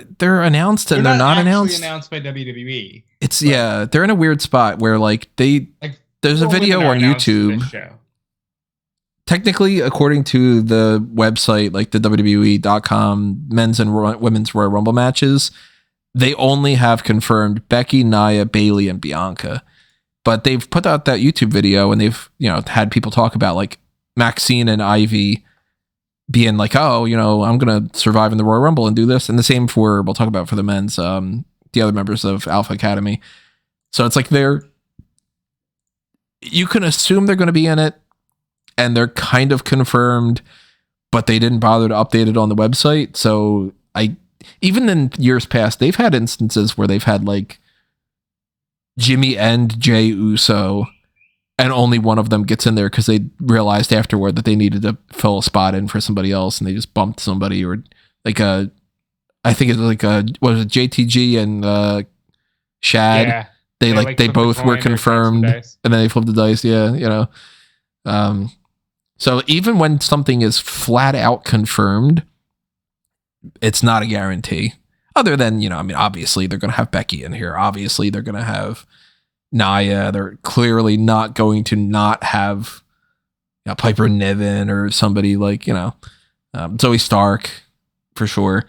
A: announced and they're not announced.
C: Announced by WWE.
A: It's they're in a weird spot where like there's a video on YouTube. Technically, according to the website, like the WWE.com men's and women's Royal Rumble matches, they only have confirmed Becky, Nia, Bayley, and Bianca. But they've put out that YouTube video and they've, had people talk about like Maxine and Ivy being like, oh, I'm going to survive in the Royal Rumble and do this. And the same we'll talk about for the men's, the other members of Alpha Academy. So it's like you can assume they're going to be in it and they're kind of confirmed, but they didn't bother to update it on the website. So even in years past, they've had instances where they've had like Jimmy and Jay Uso, and only one of them gets in there because they realized afterward that they needed to fill a spot in for somebody else, and they just bumped somebody, or like I think it was like what was it, JTG and Shad. Yeah, they both were confirmed, and then they flipped the dice. Yeah, so even when something is flat out confirmed, it's not a guarantee. Other than, obviously they're going to have Becky in here. Obviously they're going to have Nia. They're clearly not going to not have Piper Niven or somebody like, Zoe Stark for sure.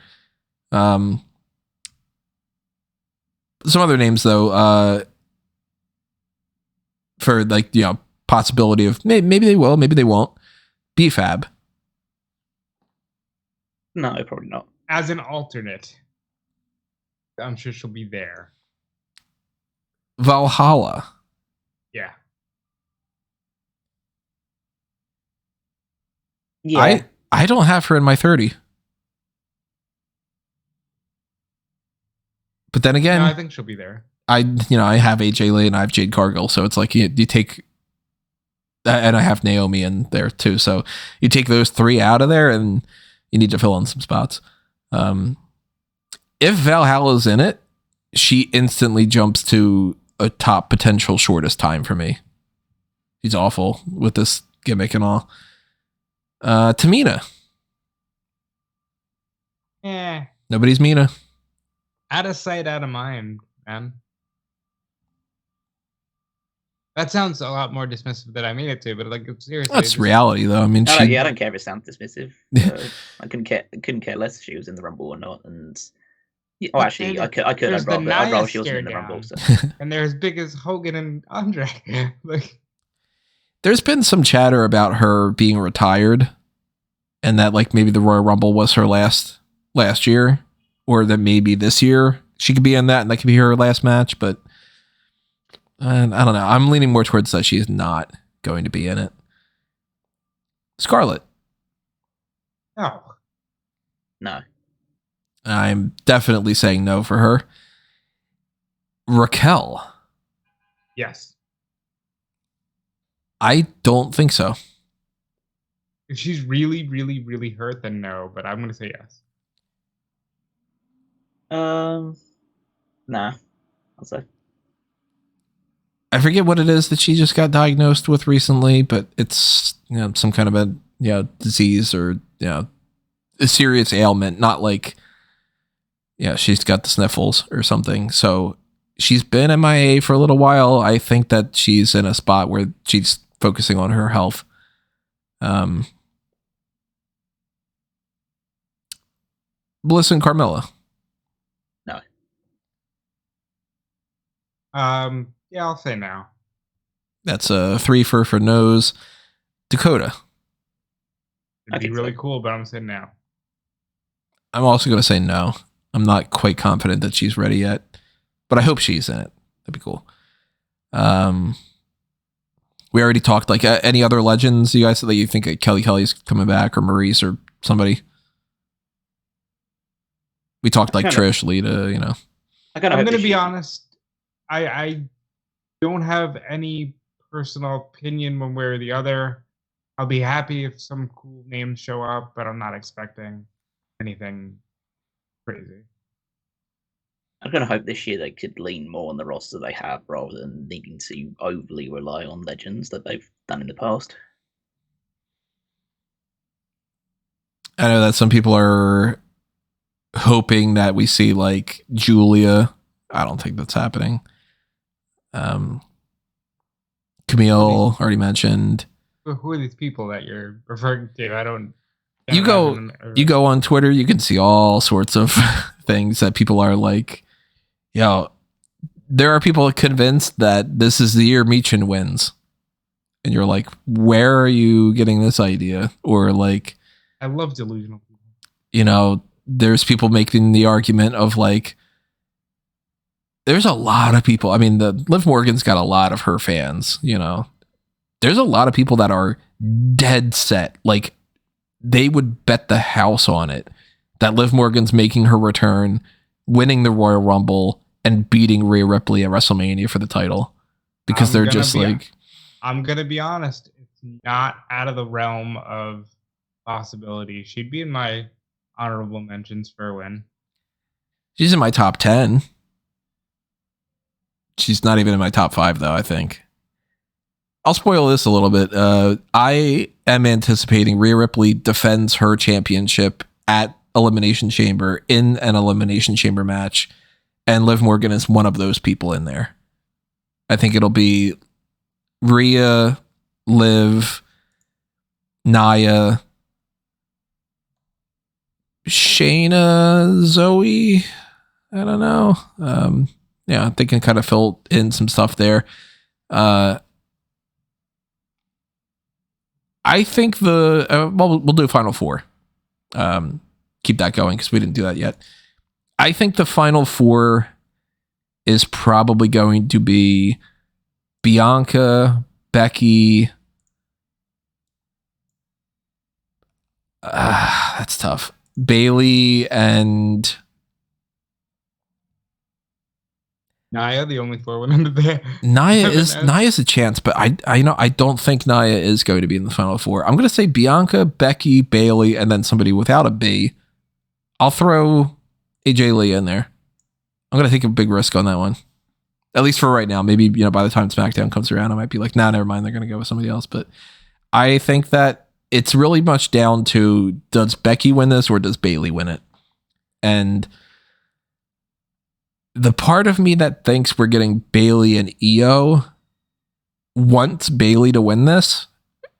A: Some other names though, for like, possibility of maybe they will, maybe they won't. BFAB.
B: No, probably not.
C: As an alternate, I'm sure she'll be there.
A: Valhalla.
C: Yeah.
B: Yeah.
A: I don't have her in my 30. But then again,
C: no, I think she'll be there.
A: I have AJ Lee and I have Jade Cargill, so it's like you take, and I have Naomi in there too. So you take those 3 out of there, and you need to fill in some spots. If Valhalla's in it, she instantly jumps to a top potential shortest time for me. She's awful with this gimmick and all. Tamina.
C: Yeah.
A: Nobody's Mina.
C: Out of sight, out of mind, man. That sounds a lot more dismissive than I mean it to, but like seriously,
A: That's reality, though. I mean,
B: I
A: she.
B: don't care if it sounds dismissive. I couldn't care less if she was in the Rumble or not. And actually, I could.
C: There's the
B: I'd
C: Nia
B: rather she wasn't in the
C: stare
B: Rumble.
C: down.
B: So.
C: And they're as big as Hogan and Andre. Like,
A: There's been some chatter about her being retired, and that like maybe the Royal Rumble was her last year, or that maybe this year she could be in that, and that could be her last match. But I don't know. I'm leaning more towards that she's not going to be in it. Scarlett.
B: No.
A: I'm definitely saying no for her. Raquel.
C: yes.
A: I don't think so.
C: If she's really, really, really hurt, then no. But I'm gonna say yes.
B: Nah. I'll say.
A: I forget what it is that she just got diagnosed with recently, but it's some kind of a disease or a serious ailment, not like she's got the sniffles or something. So she's been MIA for a little while. I think that she's in a spot where she's focusing on her health. Bliss and Carmella.
B: No.
C: Yeah, I'll say no.
A: That's a 3 for no's. Dakota.
C: It'd be really cool, but I'm saying no.
A: I'm also going to say no. I'm not quite confident that she's ready yet, but I hope she's in it. That'd be cool. We already talked, like, any other legends you guys that you think Kelly's coming back, or Maurice or somebody? We talked like Trish, Lita,
C: I'm going to be honest. I don't have any personal opinion one way or the other. I'll be happy if some cool names show up, but I'm not expecting anything crazy.
B: I'm going to hope this year they could lean more on the roster they have rather than needing to overly rely on legends that they've done in the past.
A: I know that some people are hoping that we see like Julia. I don't think that's happening. Camille already mentioned.
C: Who are these people that you're referring to? I don't.
A: You go on Twitter, you can see all sorts of things that people are like, there are people convinced that this is the year Michin wins. And you're like, where are you getting this idea? Or like,
C: I love delusional people.
A: There's people making the argument of like, there's a lot of people. I mean, Liv Morgan's got a lot of her fans, There's a lot of people that are dead set. Like, they would bet the house on it that Liv Morgan's making her return, winning the Royal Rumble, and beating Rhea Ripley at WrestleMania for the title. Because they're just like...
C: I'm going to be honest. It's not out of the realm of possibility. She'd be in my honorable mentions for a win.
A: She's in my top 10. She's not even in my top 5, though, I think. I'll spoil this a little bit. I am anticipating Rhea Ripley defends her championship at Elimination Chamber in an Elimination Chamber match, and Liv Morgan is one of those people in there. I think it'll be Rhea, Liv, Nia, Shayna, Zoe. I don't know. They can kind of fill in some stuff there. I think we'll do Final Four. Keep that going because we didn't do that yet. I think the Final Four is probably going to be Bianca, Becky. That's tough. Bailey and
C: Nia, the only 4 women there.
A: Nia's a chance, but I don't think Nia is going to be in the Final Four. I'm going to say Bianca, Becky, Bailey, and then somebody without a B. I'll throw AJ Lee in there. I'm going to take a big risk on that one. At least for right now. Maybe, by the time SmackDown comes around, I might be like, nah, never mind. They're going to go with somebody else. But I think that it's really much down to, does Becky win this or does Bailey win it? And the part of me that thinks we're getting Bailey and Io want Bailey to win this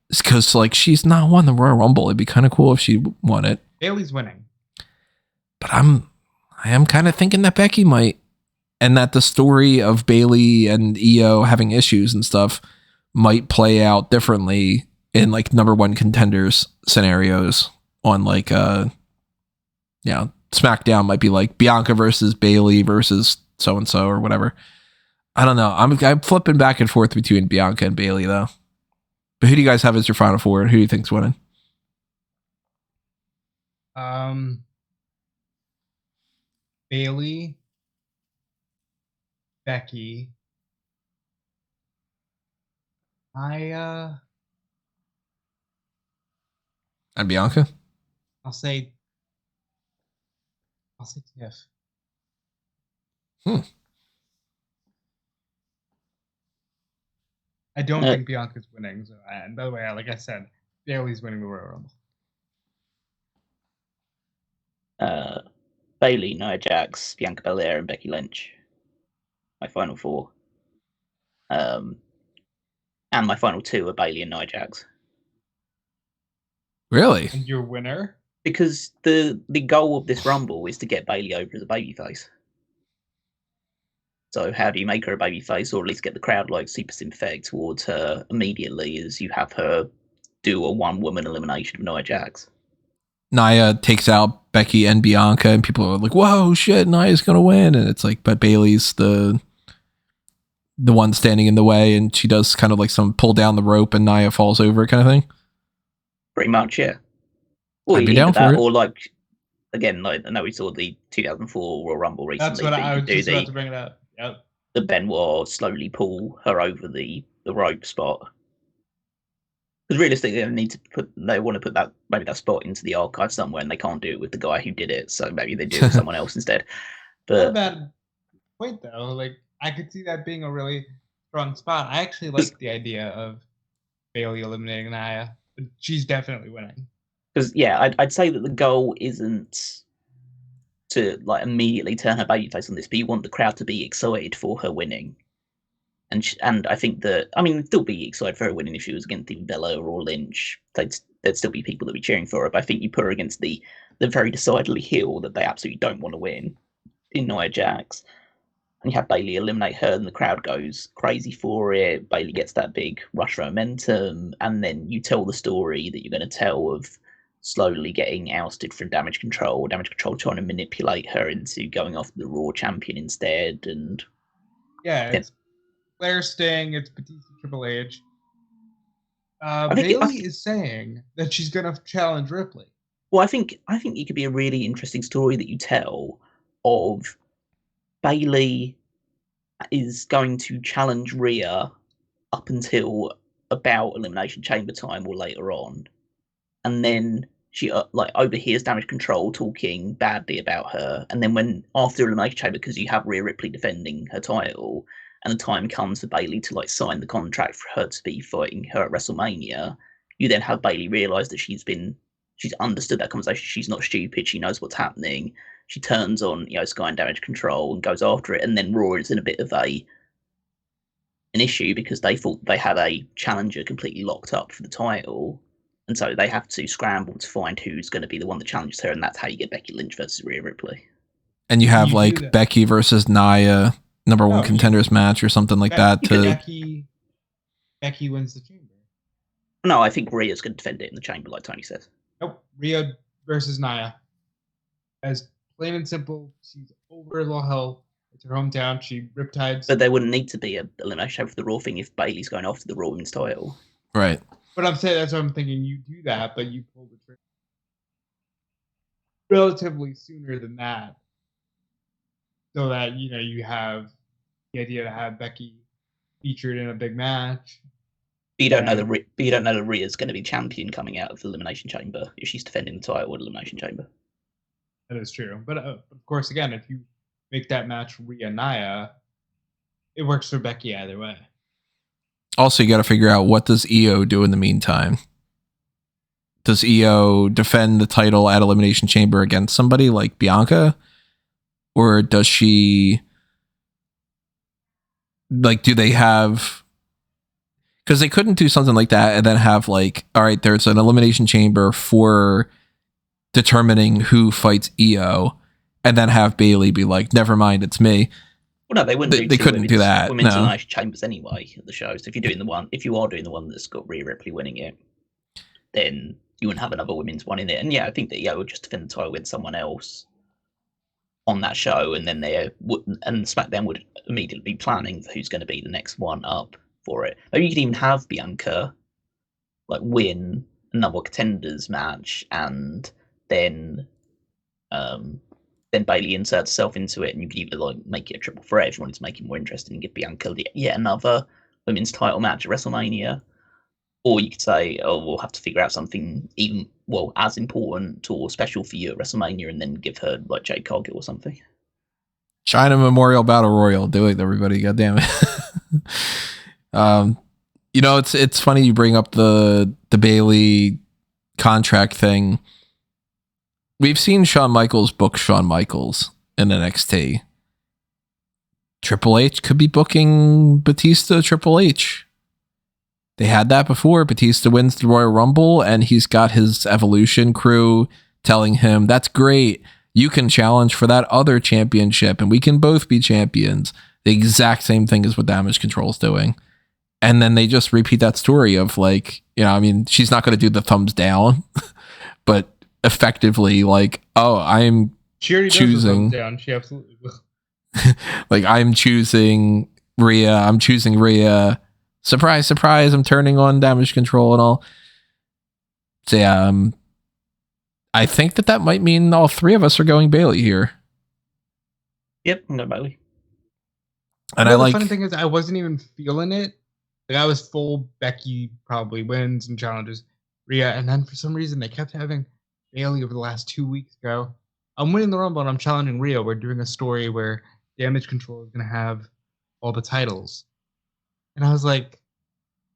A: because like she's not won the Royal Rumble. It'd be kind of cool if she won it.
C: Bailey's winning.
A: But I am kind of thinking that Becky might, and that the story of Bailey and Io having issues and stuff might play out differently in like number one contenders scenarios on like SmackDown might be like Bianca versus Bailey versus so and so or whatever. I don't know. I'm flipping back and forth between Bianca and Bailey though. But who do you guys have as your final four, and who do you think's winning?
C: Bailey, Becky, and
A: Bianca?
C: I'll say Tiff. I don't think Bianca's winning. So, and by the way, like I said, Bailey's winning the Royal
B: Rumble. Bailey, Nia Jax, Bianca Belair, and Becky Lynch. My final four. And my final two are Bailey and Nia Jax.
A: Really?
C: And your winner?
B: Because the goal of this Rumble is to get Bailey over as a babyface. So how do you make her a babyface, or at least get the crowd like super sympathetic towards her immediately as you have her do a one-woman elimination of Nia Jax?
A: Nia takes out Becky and Bianca, and people are like, whoa, shit, Nia's going to win. And it's like, but Bailey's the one standing in the way, and she does kind of like some pull down the rope and Nia falls over kind of thing.
B: Pretty much, yeah. Or
A: I'd be down for it.
B: Or like, again, like I know we saw the 2004 Royal Rumble recently.
C: That's what I was just about to bring it up. Yep.
B: The Benoit slowly pull her over the rope spot. Because realistically, they want to put that spot into the archive somewhere, and they can't do it with the guy who did it. So maybe they do it with someone else instead. But
C: not a bad point though. Like I could see that being a really strong spot. I actually like the idea of Bailey eliminating Nia, but she's definitely winning.
B: Because I'd say that the goal isn't to like immediately turn her babyface on this, but you want the crowd to be excited for her winning. And I think that, I mean, they'd still be excited for her winning if she was against either Bella or Lynch. There'd still be people that would be cheering for her. But I think you put her against the very decidedly heel that they absolutely don't want to win in Nia Jax. And you have Bailey eliminate her, and the crowd goes crazy for it. Bailey gets that big rush of momentum, and then you tell the story that you're going to tell of slowly getting ousted from Damage Control. Damage Control trying to manipulate her into going after the Raw champion instead, and
C: it's Flair Sting, it's Batista Triple H. Bailey is saying that she's going to challenge Ripley.
B: Well, I think it could be a really interesting story that you tell of Bailey is going to challenge Rhea up until about Elimination Chamber time or later on, and then she overhears Damage Control talking badly about her, and then when after Elimination Chamber, because you have Rhea Ripley defending her title, and the time comes for Bailey to sign the contract for her to be fighting her at WrestleMania, you then have Bailey realise that she's understood that conversation. She's not stupid. She knows what's happening. She turns on Sky and Damage Control and goes after it, and then Raw is in a bit of an issue because they thought they had a challenger completely locked up for the title, and so they have to scramble to find who's going to be the one that challenges her, and that's how you get Becky Lynch versus Rhea Ripley.
A: And you have Becky versus Nia, number one contenders match or something like that.
C: Becky wins the chamber.
B: No, I think Rhea's going to defend it in the chamber, like Tony says.
C: Nope, Rhea versus Nia. As plain and simple, she's over as all hell. It's her hometown. She riptides.
B: But there wouldn't need to be a elimination for the Raw thing if Bailey's going after the Raw Women's title.
A: Right.
C: But I'm saying that's what I'm thinking. You do that, but you pull the trigger relatively sooner than that, so that you have the idea to have Becky featured in a big match.
B: But you don't know that Rhea's going to be champion coming out of the Elimination Chamber if she's defending the title at Elimination Chamber.
C: That is true. But of course, again, if you make that match Rhea-Nia, it works for Becky either way.
A: Also, you got to figure out, what does Io do in the meantime? Does Io defend the title at Elimination Chamber against somebody like Bianca? Or does she... do they have... Because they couldn't do something like that and then have like, all right, there's an elimination chamber for determining who fights EO, and then have Bailey be like, never mind, it's me.
B: Well, no, they wouldn't.
A: They couldn't do that.
B: Women's
A: No.
B: elimination chambers anyway at the show. So if you are doing the one that's got Rhea Ripley winning it, then you wouldn't have another women's one in it. And yeah, I think that EO would just defend the title with someone else on that show, and then SmackDown would immediately be planning for who's going to be the next one up for it. Maybe you could even have Bianca like win a number of contenders match, and then Bailey inserts herself into it, and you could either like make it a triple threat if you wanted to make it more interesting and give Bianca yet another women's title match at WrestleMania. Or you could say, oh, we'll have to figure out something even, as important or special for you at WrestleMania, and then give her like Jade Cargill or something.
A: China Memorial Battle Royal. Do it, everybody. God damn it. It's funny you bring up the Bailey contract thing. We've seen Shawn Michaels book Shawn Michaels in NXT. Triple H could be booking Batista Triple H. They had that before. Batista wins the Royal Rumble, and he's got his Evolution crew telling him, that's great. You can challenge for that other championship, and we can both be champions. The exact same thing as what Damage Control's doing. And then they just repeat that story of like, she's not going to do the thumbs down, but effectively like,
C: she already
A: choosing
C: does the thumbs down. She absolutely will.
A: like, I'm choosing Rhea. Surprise, surprise, I'm turning on Damage Control and all. So yeah, I think that might mean all three of us are going Bailey here.
B: Yep, I'm going Bailey.
A: And
C: the funny thing is, I wasn't even feeling it. Like, I was full Becky probably wins and challenges Rhea, and then for some reason they kept having Bailey over the last 2 weeks ago. I'm winning the Rumble and I'm challenging Rhea. We're doing a story where Damage Control is going to have all the titles. And I was like,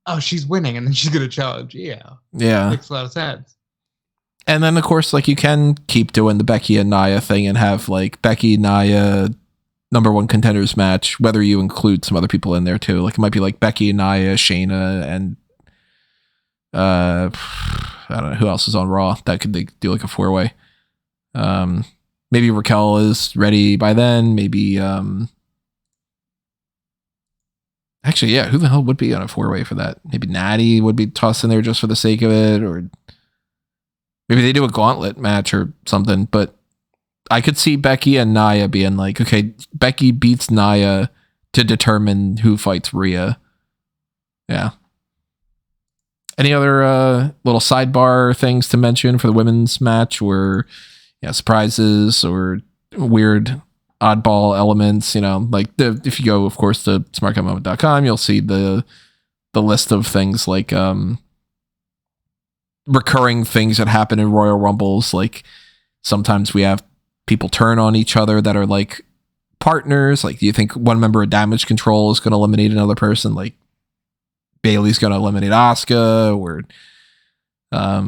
C: oh, she's winning, and then she's going to challenge. Yeah. Makes a lot of sense.
A: And then, of course, like, you can keep doing the Becky and Nia thing and have, like, Becky, Nia, number one contenders match, whether you include some other people in there, too. Like, it might be, like, Becky, Nia, Shayna, and I don't know who else is on Raw. That could do, like, a four-way. Maybe Raquel is ready by then. Maybe... Actually, yeah, who the hell would be on a four-way for that? Maybe Natty would be tossed in there just for the sake of it, or maybe they do a gauntlet match or something, but I could see Becky and Nia being like, okay, Becky beats Nia to determine who fights Rhea. Yeah. Any other little sidebar things to mention for the women's match, or surprises or weird oddball elements, like if you go, of course, to smarkmoment.com, you'll see the list of things like recurring things that happen in Royal Rumbles. Like sometimes we have people turn on each other that are like partners. Like, do you think one member of Damage Control is going to eliminate another person? Like Bailey's going to eliminate Asuka, or are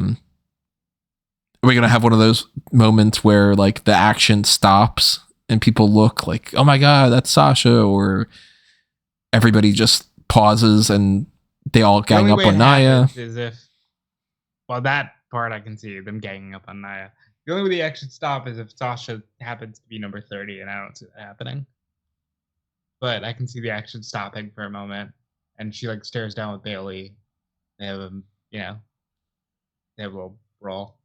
A: we going to have one of those moments where like the action stops and people look like, oh my God, that's Sasha, or everybody just pauses and they all gang up on Nia?
C: Is if, that part I can see them ganging up on Nia. The only way the action stop is if Sasha happens to be number 30, and I don't see that happening. But I can see the action stopping for a moment, and she like stares down with Bailey. They have a little brawl.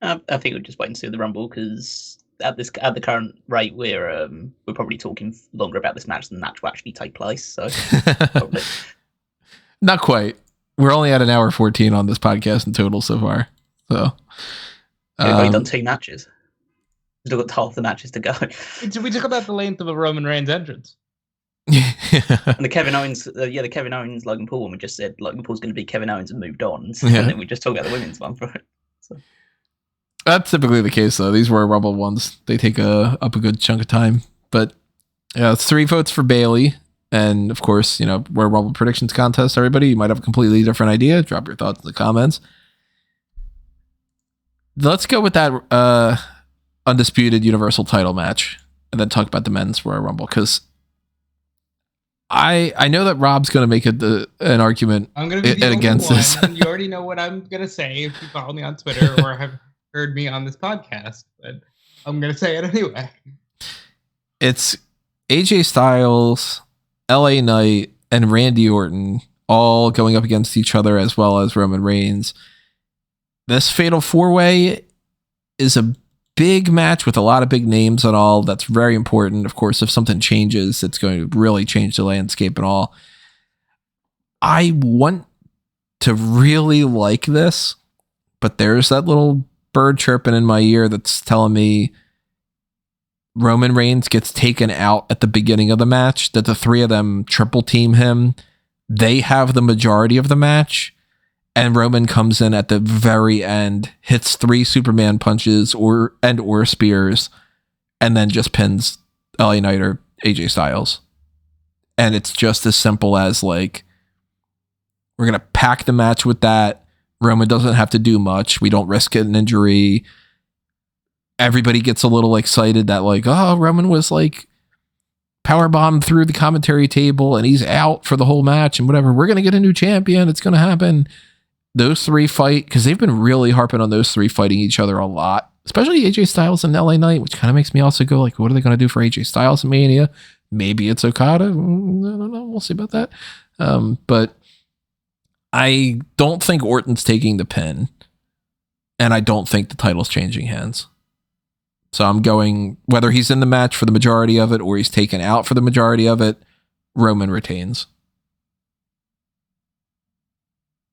B: I think we'll just wait and see the Rumble, because at the current rate, we're probably talking longer about this match than the match will actually take place. So probably.
A: Not quite. We're only at an hour 14 on this podcast in total so far. So
B: we've only done 2 matches. We've still got half the matches to go.
C: We talk about the length of a Roman Reigns entrance.
B: And the Kevin Owens, Logan Paul one, we just said Logan Paul's going to be Kevin Owens and moved on. So, and then we just talk about the women's one for it. So.
A: That's typically the case, though. These Royal Rumble ones, they take up a good chunk of time. But it's 3 votes for Bailey. And of course, Royal Rumble predictions contest, everybody. You might have a completely different idea. Drop your thoughts in the comments. Let's go with that Undisputed Universal title match and then talk about the men's Royal Rumble. Because I know that Rob's going to make an argument
C: I'm going to be the
A: against
C: only
A: this.
C: one, and you already know what I'm going to say if you follow me on Twitter or have heard me on this podcast, but I'm going to say it anyway.
A: It's AJ Styles, LA Knight, and Randy Orton all going up against each other, as well as Roman Reigns. This Fatal 4-Way is a big match with a lot of big names and all. That's very important. Of course, if something changes, it's going to really change the landscape and all. I want to really like this, but there's that little bird chirping in my ear that's telling me Roman Reigns gets taken out at the beginning of the match, that the three of them triple team him. They have the majority of the match, and Roman comes in at the very end, hits 3 Superman punches or spears, and then just pins LA Knight or AJ Styles. And it's just as simple as, like, we're going to pack the match with that. Roman doesn't have to do much. We don't risk an injury. Everybody gets a little excited that, like, oh, Roman was, like, powerbombed through the commentary table and he's out for the whole match and whatever. We're going to get a new champion. It's going to happen. Those three fight, because they've been really harping on those three fighting each other a lot, especially AJ Styles and LA Knight, which kind of makes me also go, like, what are they going to do for AJ Styles in Mania? Maybe it's Okada. I don't know. We'll see about that. But I don't think Orton's taking the pin, and I don't think the title's changing hands. So I'm going, whether he's in the match for the majority of it or he's taken out for the majority of it, Roman retains.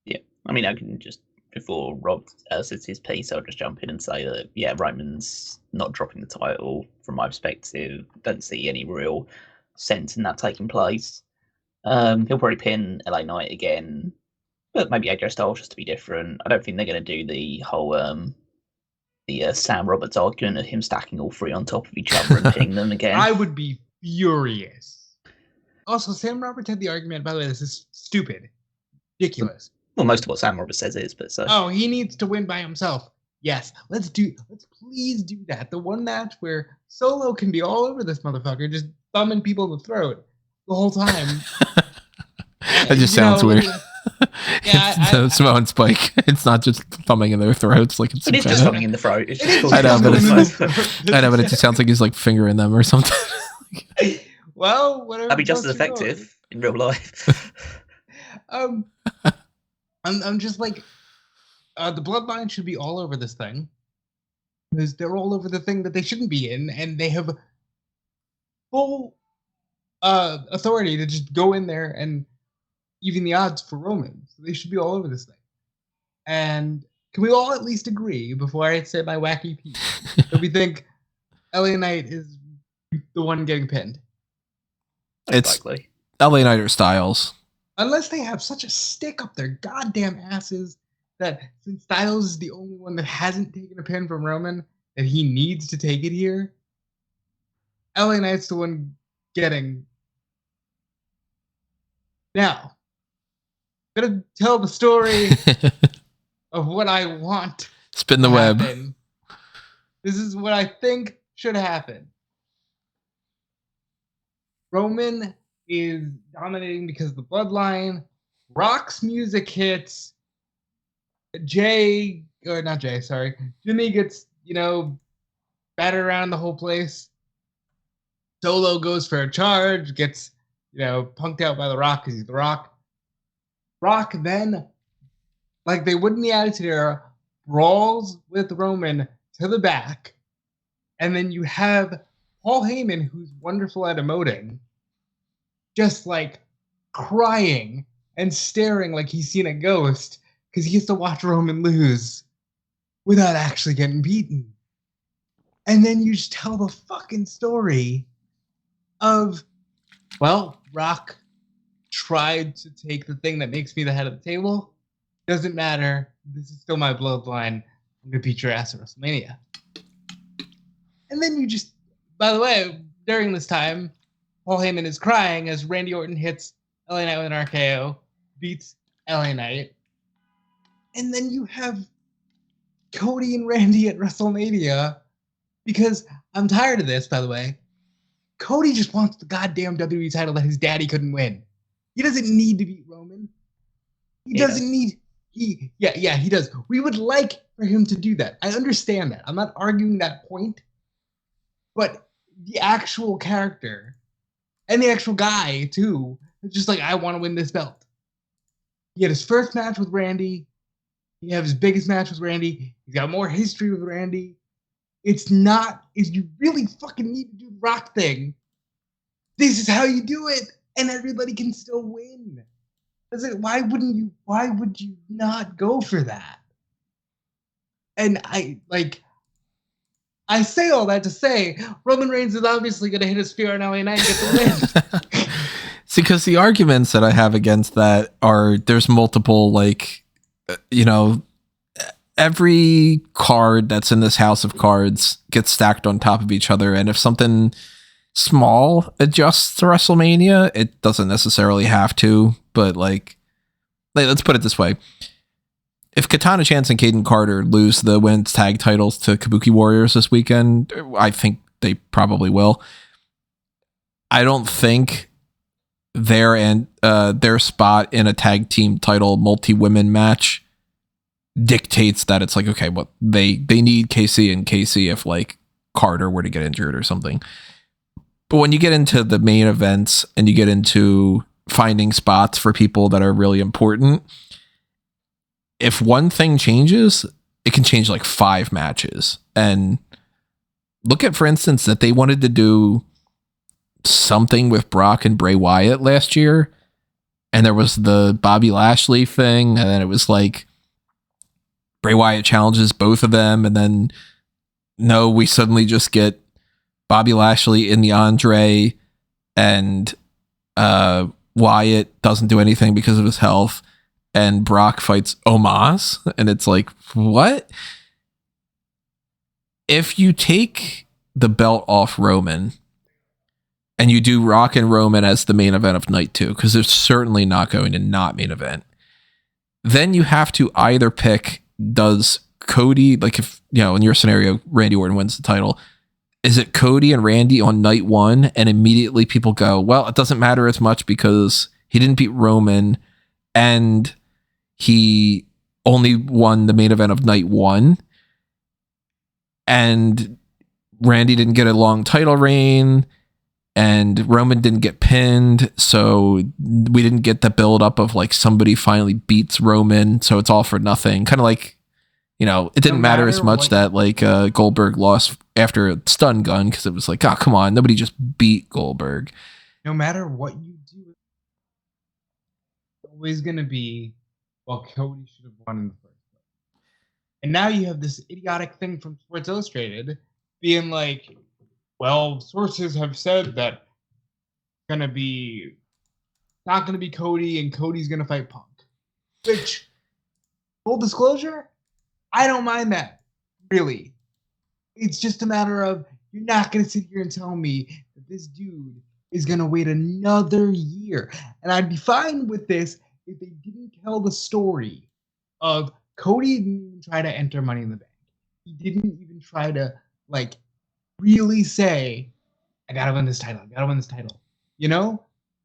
B: Yeah, I mean, I can just, before Rob says his piece, I'll just jump in and say that, yeah, Roman's not dropping the title from my perspective. Don't see any real sense in that taking place. He'll probably pin LA Knight again, but maybe AJ Styles just to be different. I don't think they're going to do the whole Sam Roberts argument of him stacking all three on top of each other and pinning them again.
C: I would be furious. Also, Sam Roberts had the argument, by the way, this is stupid. Ridiculous.
B: Well, most of what Sam Roberts says is, but so.
C: Oh, he needs to win by himself. Yes, let's please do that. The one match where Solo can be all over this motherfucker, just thumbing people in the throat the whole time.
A: That just sounds weird. Yeah, Samoa and Spike. It's not just thumbing in their throats like it's.
B: It is just thumbing in the throat. It's just
A: I know, but it just sounds like he's like fingering them or something.
C: Well, whatever.
B: That'd be just as effective in real life.
C: I'm just like, the Bloodline should be all over this thing, because they're all over the thing that they shouldn't be in, and they have full authority to just go in there and even the odds for Roman. So they should be all over this thing. And can we all at least agree, before I say my wacky piece, that we think LA Knight is the one getting pinned?
A: It's likely LA Knight or Styles.
C: Unless they have such a stick up their goddamn asses that since Styles is the only one that hasn't taken a pin from Roman, that he needs to take it here, LA Knight's the one getting. Now, I'm going to tell the story of what I want.
A: Spin the web.
C: This is what I think should happen. Roman is dominating because of the Bloodline. Rock's music hits. Jimmy gets, battered around the whole place. Solo goes for a charge, gets, punked out by The Rock because he's The Rock. Rock then, like they would in the Attitude Era, brawls with Roman to the back. And then you have Paul Heyman, who's wonderful at emoting, just like crying and staring like he's seen a ghost because he gets to watch Roman lose without actually getting beaten. And then you just tell the fucking story of, well, Rock tried to take the thing that makes me the head of the table. Doesn't matter. This is still my bloodline. I'm going to beat your ass at WrestleMania. And then you just, by the way, during this time, Paul Heyman is crying as Randy Orton hits LA Knight with an RKO, beats LA Knight. And then you have Cody and Randy at WrestleMania, because I'm tired of this, by the way. Cody just wants the goddamn WWE title that his daddy couldn't win. He doesn't need to beat Roman. He doesn't need. He does. We would like for him to do that. I understand that. I'm not arguing that point. But the actual character and the actual guy too, it's just like, I want to win this belt. He had his first match with Randy. He had his biggest match with Randy. He's got more history with Randy. It's not, if you really fucking need to do the Rock thing, this is how you do it, and everybody can still win. Why would you not go for that? And I say all that to say Roman Reigns is obviously going to hit a spear on LA Knight and get the win.
A: See, because the arguments that I have against that are there's multiple, like, every card that's in this house of cards gets stacked on top of each other. And if something small adjusts to WrestleMania, it doesn't necessarily have to. But like let's put it this way. If Katana Chance and Caden Carter lose the women's tag titles to Kabuki Warriors this weekend, I think they probably will. I don't think their spot in a tag team title multi-women match dictates that it's like, okay, well, they need KC and KC if like Carter were to get injured or something. But when you get into the main events and you get into finding spots for people that are really important, if one thing changes, it can change like 5 matches. And look at, for instance, that they wanted to do something with Brock and Bray Wyatt last year. And there was the Bobby Lashley thing. And then it was like Bray Wyatt challenges both of them. And then no, we suddenly just get Bobby Lashley in the Andre, and Wyatt doesn't do anything because of his health, and Brock fights Omos, and it's like, what? If you take the belt off Roman and you do Rock and Roman as the main event of night 2, because they're certainly not going to not main event, then you have to either pick, does Cody, like if, in your scenario, Randy Orton wins the title, is it Cody and Randy on night 1? And immediately people go, well, it doesn't matter as much because he didn't beat Roman and he only won the main event of night 1. And Randy didn't get a long title reign and Roman didn't get pinned. So we didn't get the build up of like somebody finally beats Roman. So it's all for nothing. Kind of like, it didn't matter as much that like Goldberg lost after a stun gun, because it was like, oh, come on, nobody just beat Goldberg.
C: No matter what you do, it's always going to be, well, Cody should have won in the first place. And now you have this idiotic thing from Sports Illustrated being like, well, sources have said that it's not going to be Cody, and Cody's going to fight Punk. Which, full disclosure, I don't mind that, really. It's just a matter of, you're not going to sit here and tell me that this dude is going to wait another year. And I'd be fine with this if they didn't tell the story of Cody didn't even try to enter Money in the Bank. He didn't even try to, like, really say, I got to win this title.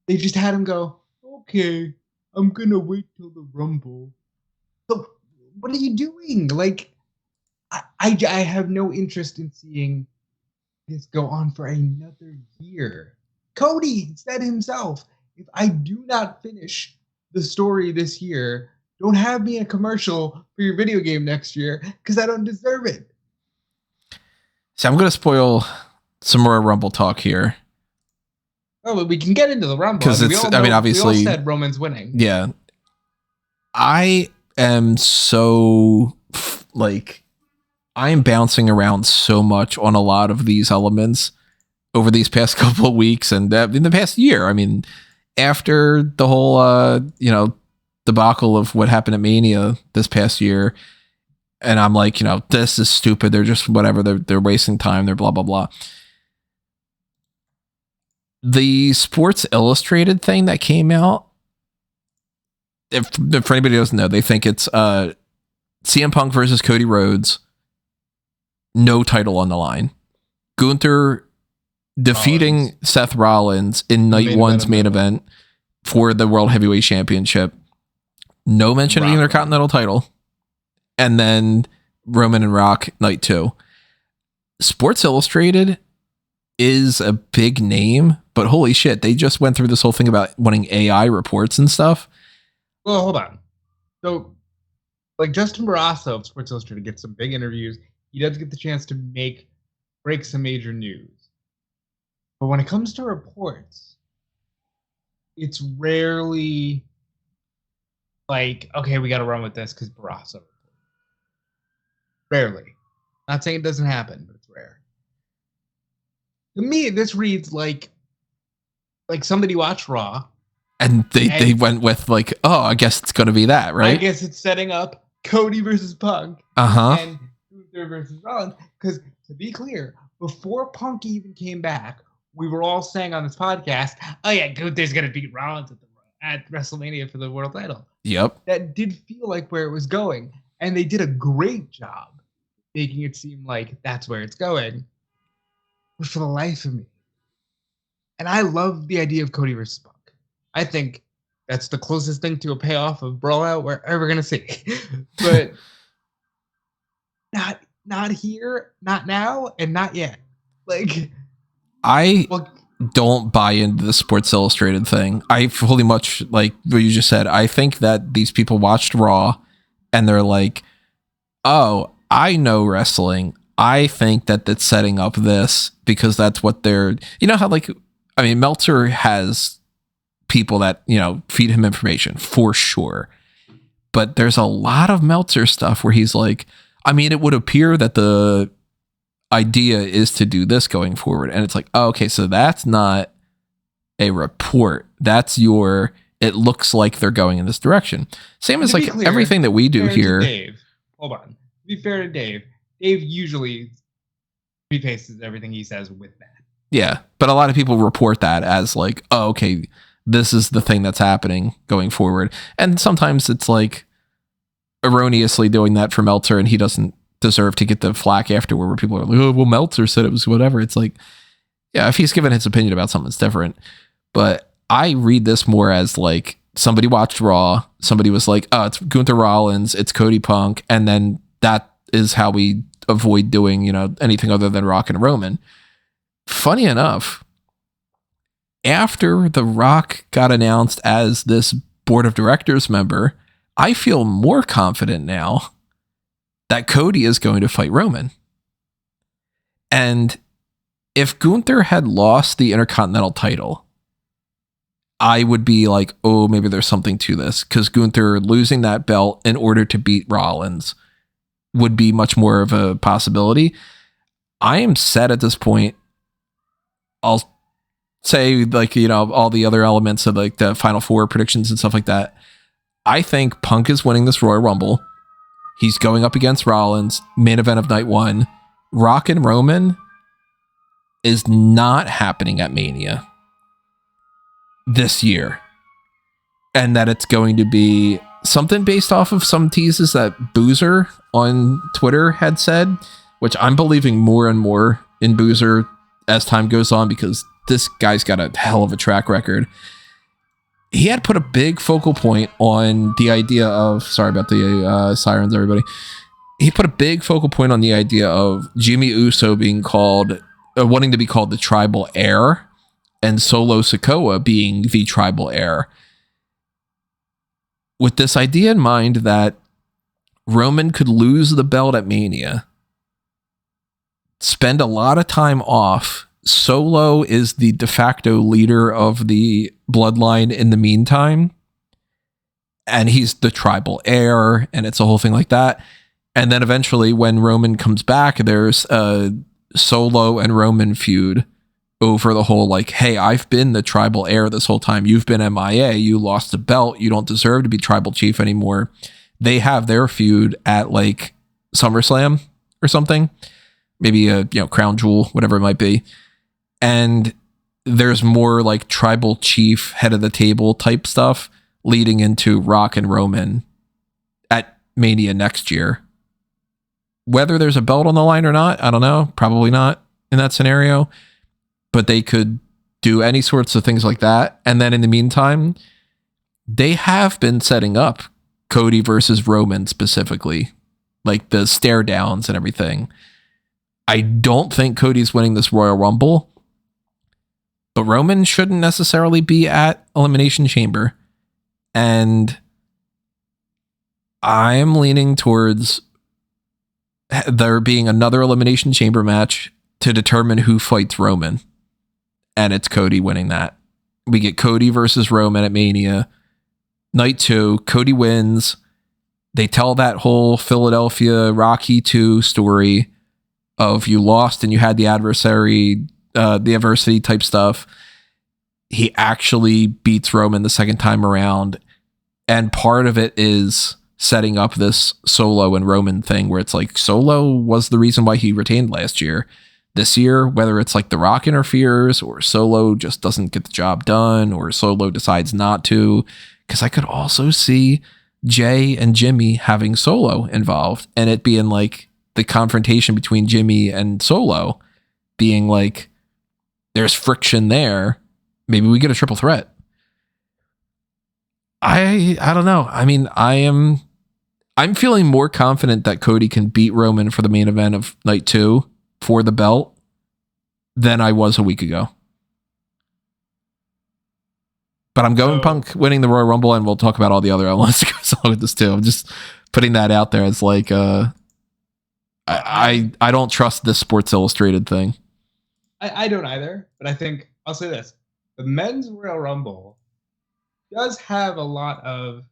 C: They just had him go, okay, I'm going to wait till the Rumble. So, what are you doing? Like, I have no interest in seeing this go on for another year. Cody said himself, if I do not finish the story this year, don't have me in a commercial for your video game next year, because I don't deserve it.
A: So I'm going to spoil some more Rumble talk here.
C: Oh, but we can get into the Rumble.
A: Because obviously,
C: we all said Roman's winning.
A: Yeah. I am so, like, I am bouncing around so much on a lot of these elements over these past couple of weeks and in the past year. I mean, after the whole, debacle of what happened at Mania this past year, and I'm like, this is stupid. They're just whatever. They're wasting time. They're blah, blah, blah. The Sports Illustrated thing that came out, if anybody doesn't know, they think it's CM Punk versus Cody Rhodes. No title on the line. Gunther defeating Seth Rollins in night one's main event for the World Heavyweight Championship. No mention of the Intercontinental title. And then Roman and Rock night 2. Sports Illustrated is a big name, but holy shit, they just went through this whole thing about wanting AI reports and stuff.
C: Well, hold on. So, like, Justin Barrasso of Sports Illustrated gets some big interviews. He does get the chance to break some major news. But when it comes to reports, it's rarely like, okay, we got to run with this because Barrasso. Rarely. Not saying it doesn't happen, but it's rare. To me, this reads like somebody watched Raw.
A: And they went with like, oh, I guess it's going to be that, right?
C: I guess it's setting up Cody versus Punk.
A: Uh-huh.
C: And Gunther versus Rollins. Because to be clear, before Punk even came back, we were all saying on this podcast, oh yeah, Gunther's going to beat Rollins at WrestleMania for the world title.
A: Yep.
C: That did feel like where it was going. And they did a great job making it seem like that's where it's going. But for the life of me, and I love the idea of Cody versus Punk. I think that's the closest thing to a payoff of Brawlout we're ever going to see. But not here, not now, and not yet. Like,
A: don't buy into the Sports Illustrated thing. I fully much like what you just said. I think that these people watched Raw and they're like, oh, I know wrestling. I think that that's setting up this because that's what they're, you know how like, I mean, Meltzer has people that, you know, feed him information for sure. But there's a lot of Meltzer stuff where he's like, I mean, it would appear that the idea is to do this going forward. And it's like, oh, okay, so that's not a report. That's it looks like they're going in this direction. Same as like clear, everything that we do here.
C: Dave, hold on. To be fair to Dave usually repaces everything he says with that.
A: Yeah, but a lot of people report that as like, oh, okay, this is the thing that's happening going forward. And sometimes it's like erroneously doing that for Meltzer and he doesn't deserve to get the flack afterward where people are like, oh, well, Meltzer said it was whatever. It's like, yeah, if he's given his opinion about something, it's different. But I read this more as like somebody watched Raw, somebody was like, oh, it's Gunther Rollins, it's Cody Punk, and then that is how we avoid doing, you know, anything other than Rock and Roman. Funny enough, after The Rock got announced as this board of directors member, I feel more confident now that Cody is going to fight Roman. And if Gunther had lost the Intercontinental title, I would be like, oh, maybe there's something to this, because Gunther losing that belt in order to beat Rollins would be much more of a possibility. I am set at this point. I'll say, like, you know, all the other elements of like the Final Four predictions and stuff like that. I think Punk is winning this Royal Rumble. He's going up against Rollins, main event of night 1. Rock and Roman is not happening at Mania this year. And that it's going to be something based off of some teases that Boozer on Twitter had said, which I'm believing more and more in Boozer as time goes on, because this guy's got a hell of a track record. He had put a big focal point on the idea of, sorry about the sirens, everybody. He put a big focal point on the idea of Jimmy Uso being called, wanting to be called the tribal heir, and Solo Sikoa being the tribal heir. With this idea in mind that Roman could lose the belt at Mania, spend a lot of time off. Solo is the de facto leader of the bloodline in the meantime, and he's the tribal heir, and it's a whole thing like that. And then eventually when Roman comes back, there's a Solo and Roman feud over the whole, like, hey, I've been the tribal heir this whole time. You've been MIA. You lost the belt. You don't deserve to be tribal chief anymore. They have their feud at like SummerSlam or something. Maybe a, you know, Crown Jewel, whatever it might be. And there's more like tribal chief, head of the table type stuff leading into Rock and Roman at Mania next year. Whether there's a belt on the line or not, I don't know. Probably not in that scenario. but they could do any sorts of things like that. And then in the meantime, they have been setting up Cody versus Roman specifically, like the stare downs and everything. I don't think Cody's winning this Royal Rumble, but Roman shouldn't necessarily be at Elimination Chamber. And I'm leaning towards there being another Elimination Chamber match to determine who fights Roman. And it's Cody winning that. We get Cody versus Roman at Mania. Night 2, Cody wins. They tell that whole Philadelphia Rocky 2 story of you lost and you had the adversary, the adversity type stuff. He actually beats Roman the second time around. And part of it is setting up this Solo and Roman thing where it's like Solo was the reason why he retained last year. This year, whether it's like The Rock interferes or Solo just doesn't get the job done or Solo decides not to, because I could also see Jay and Jimmy having Solo involved and it being like the confrontation between Jimmy and Solo being like, there's friction there. Maybe we get a triple threat. I don't know. I mean, I'm feeling more confident that Cody can beat Roman for the main event of night 2 for the belt than I was a week ago. But I'm going Punk winning the Royal Rumble, and we'll talk about all the other elements that goes along with this too. I'm just putting that out there as like I don't trust this Sports Illustrated thing.
C: I don't either, but I think I'll say this: the men's Royal Rumble does have a lot of,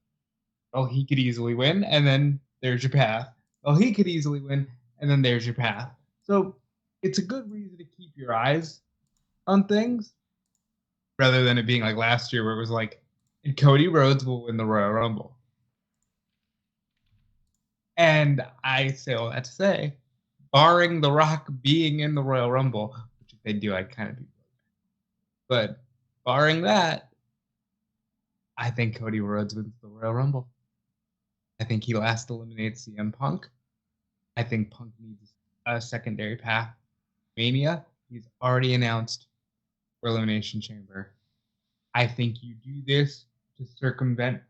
C: well, he could easily win, and then there's your path. Well, he could easily win, and then there's your path. So it's a good reason to keep your eyes on things, rather than it being like last year where it was like, and Cody Rhodes will win the Royal Rumble. And I say all that to say, barring The Rock being in the Royal Rumble, which if they do, I'd kind of be. But barring that, I think Cody Rhodes wins the Royal Rumble. I think he last eliminates CM Punk. I think Punk needs a secondary path. Mania, he's already announced for Elimination Chamber. I think you do this to circumvent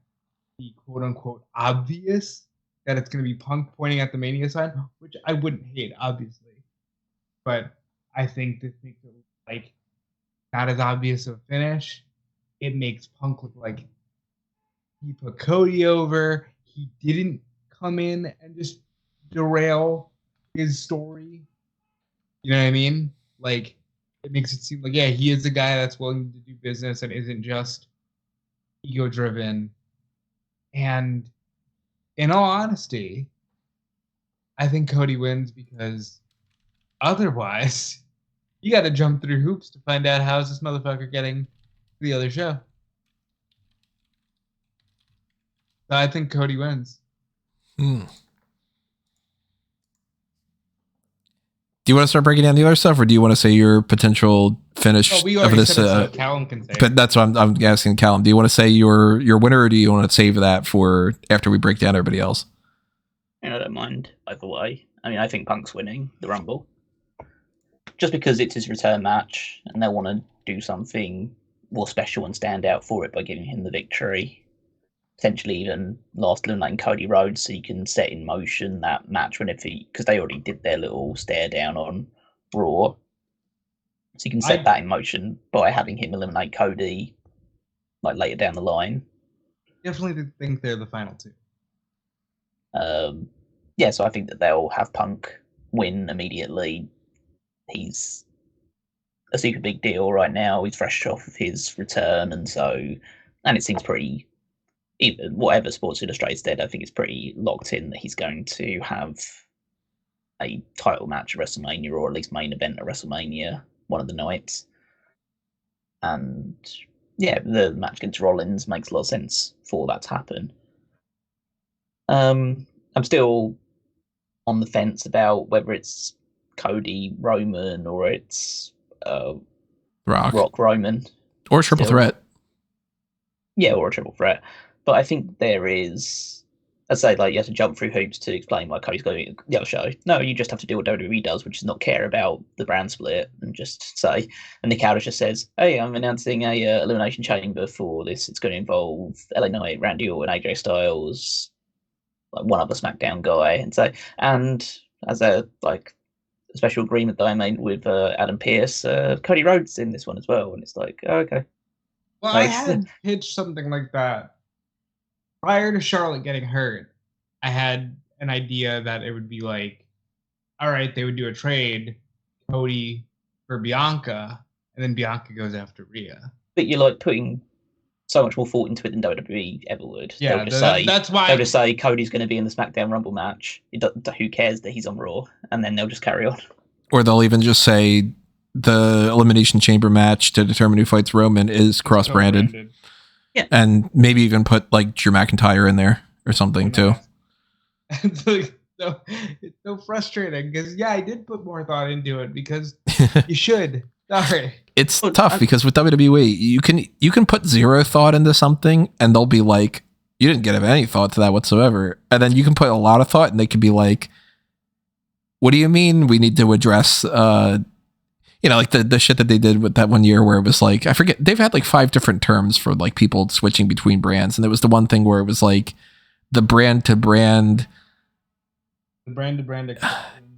C: the quote-unquote obvious that it's going to be Punk pointing at the Mania sign, which I wouldn't hate, obviously. But I think this makes it like not as obvious of a finish. It makes Punk look like he put Cody over. He didn't come in and just derail his story. You know what I mean? Like, it makes it seem like, yeah, he is a guy that's willing to do business and isn't just ego-driven. And in all honesty, I think Cody wins because otherwise, you got to jump through hoops to find out how is this motherfucker getting to the other show. So I think Cody wins.
A: Do you want to start breaking down the other stuff, or do you want to say your potential finish
C: Oh, we
A: of
C: already
A: this?
C: said it, so Callum can say
A: But
C: it.
A: that's what I'm asking Callum. Do you want to say your winner, or do you want to save that for after we break down everybody else?
B: I don't mind either way. I mean, I think Punk's winning the Rumble. Just because it's his return match, and they want to do something more special and stand out for it by giving him the victory. Potentially even last eliminating Cody Rhodes, so you can set in motion that match whenever, because they already did their little stare down on Raw. So you can set that in motion by having him eliminate Cody like later down the line.
C: Definitely think they're the final two.
B: Yeah, so I think that they'll have Punk win immediately. He's a super big deal right now. He's fresh off of his return, and it seems pretty, even whatever Sports Illustrated said, I think it's pretty locked in that he's going to have a title match at WrestleMania, or at least main event at WrestleMania one of the nights. And yeah, the match against Rollins makes a lot of sense for that to happen. I'm still on the fence about whether it's Cody Roman or it's Rock Roman.
A: Or triple threat.
B: Yeah, or a triple threat. But I think there is I say, like, you have to jump through hoops to explain why Cody's going to the other show. No, you just have to do what WWE does, which is not care about the brand split and just say. And Nick Aldis just says, "Hey, I'm announcing a elimination chamber for this. It's going to involve LA Knight, Randy Orton, AJ Styles, like one other SmackDown guy." And so, and as a special agreement that I made with Adam Pearce, Cody Rhodes in this one as well. And it's like, oh, okay.
C: Well, I had pitched something like that prior to Charlotte getting hurt. I had an idea that it would be like, all right, they would do a trade, Cody for Bianca, and then Bianca goes after Rhea.
B: But you're like putting so much more thought into it than WWE ever would.
C: Yeah,
B: that's why they'll just say Cody's going to be in the SmackDown Rumble match. Who cares that he's on Raw? And then they'll just carry on.
A: Or they'll even just say the Elimination Chamber match to determine who fights Roman is cross-branded.
B: Yeah.
A: And maybe even put like Drew McIntyre in there or something too.
C: It's so frustrating because I did put more thought into it because you should. Sorry.
A: It's tough because with WWE, you can put zero thought into something and they'll be like, you didn't give any thought to that whatsoever. And then you can put a lot of thought and they could be like, what do you mean we need to address like the shit that they did with that one year where it was like, I forget, they've had like 5 different terms for like people switching between brands. And there was the one thing where it was like the brand to brand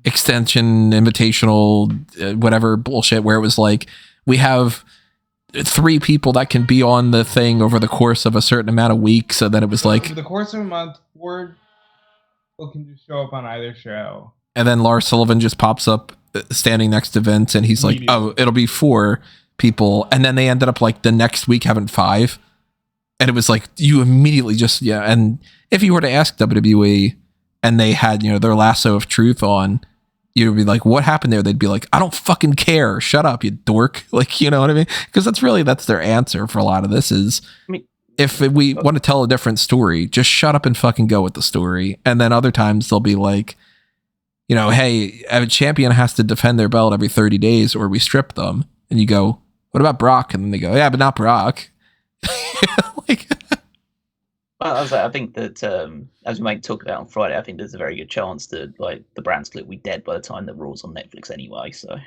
A: extension, invitational, whatever bullshit, where it was like, we have 3 people that can be on the thing over the course of a certain amount of weeks. So then it was like,
C: over the course of a month, 4 people can just show up on either show.
A: And then Lars Sullivan just pops up standing next to Vince and he's like, oh, it'll be 4 people. And then they ended up like the next week having 5. And it was like, you immediately just, And if you were to ask WWE and they had, their lasso of truth on, you'd be like, what happened there? They'd be like, I don't fucking care. Shut up, you dork. Like, you know what I mean? Because that's their answer for a lot of this is, if we want to tell a different story, just shut up and fucking go with the story. And then other times they'll be like, hey, a champion has to defend their belt every 30 days or we strip them. And you go, what about Brock? And then they go, yeah, but not Brock.
B: I think that, as we might talk about on Friday, I think there's a very good chance that the brand split will be dead by the time that Raw's on Netflix anyway. So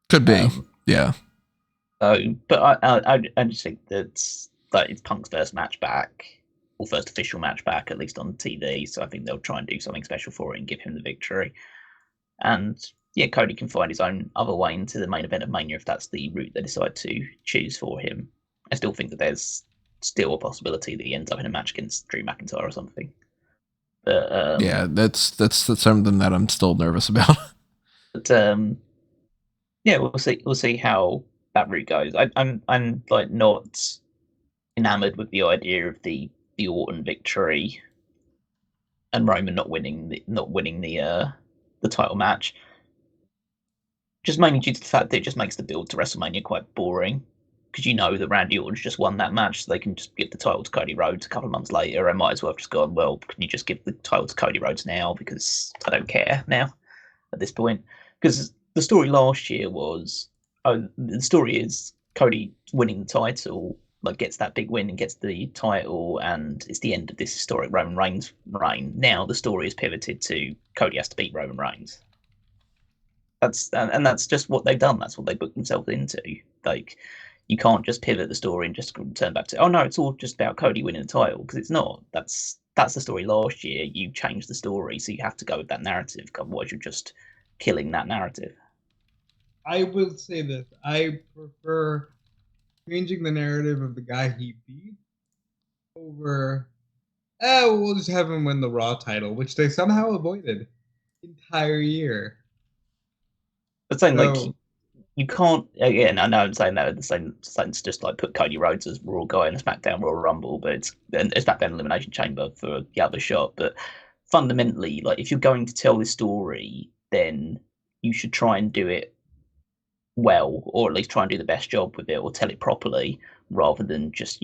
A: could be, yeah.
B: But I just think that it's Punk's first match back, or first official match back, at least on TV. So I think they'll try and do something special for it and give him the victory. And Cody can find his own other way into the main event of Mania if that's the route they decide to choose for him. I still think that there's still a possibility that he ends up in a match against Drew McIntyre or something. But
A: that's something that I'm still nervous about.
B: But we'll see how that route goes. I'm like not enamored with the idea of the Orton victory and Roman not winning the title match. Just mainly due to the fact that it just makes the build to WrestleMania quite boring. Because that Randy Orton's just won that match, so they can just give the title to Cody Rhodes a couple of months later. I might as well have just gone, well, can you just give the title to Cody Rhodes now? Because I don't care now at this point. Because the story last year was, the story is Cody winning the title, gets that big win and gets the title, and it's the end of this historic Roman Reigns reign. Now the story is pivoted to Cody has to beat Roman Reigns. That's just what they've done. That's what they booked themselves into. You can't just pivot the story and just turn back to, oh no, it's all just about Cody winning the title, because it's not. That's the story last year. You changed the story, so you have to go with that narrative. Otherwise, you're just killing that narrative.
C: I will say this: I prefer changing the narrative of the guy he beat over, we'll just have him win the Raw title, which they somehow avoided the entire year.
B: But saying you can't, again, I know I'm saying that in the same sense, just put Cody Rhodes as Raw guy in a SmackDown Royal Rumble, but it's a SmackDown Elimination Chamber for the other shot. But fundamentally, if you're going to tell this story, then you should try and do it well, or at least try and do the best job with it, or tell it properly, rather than just,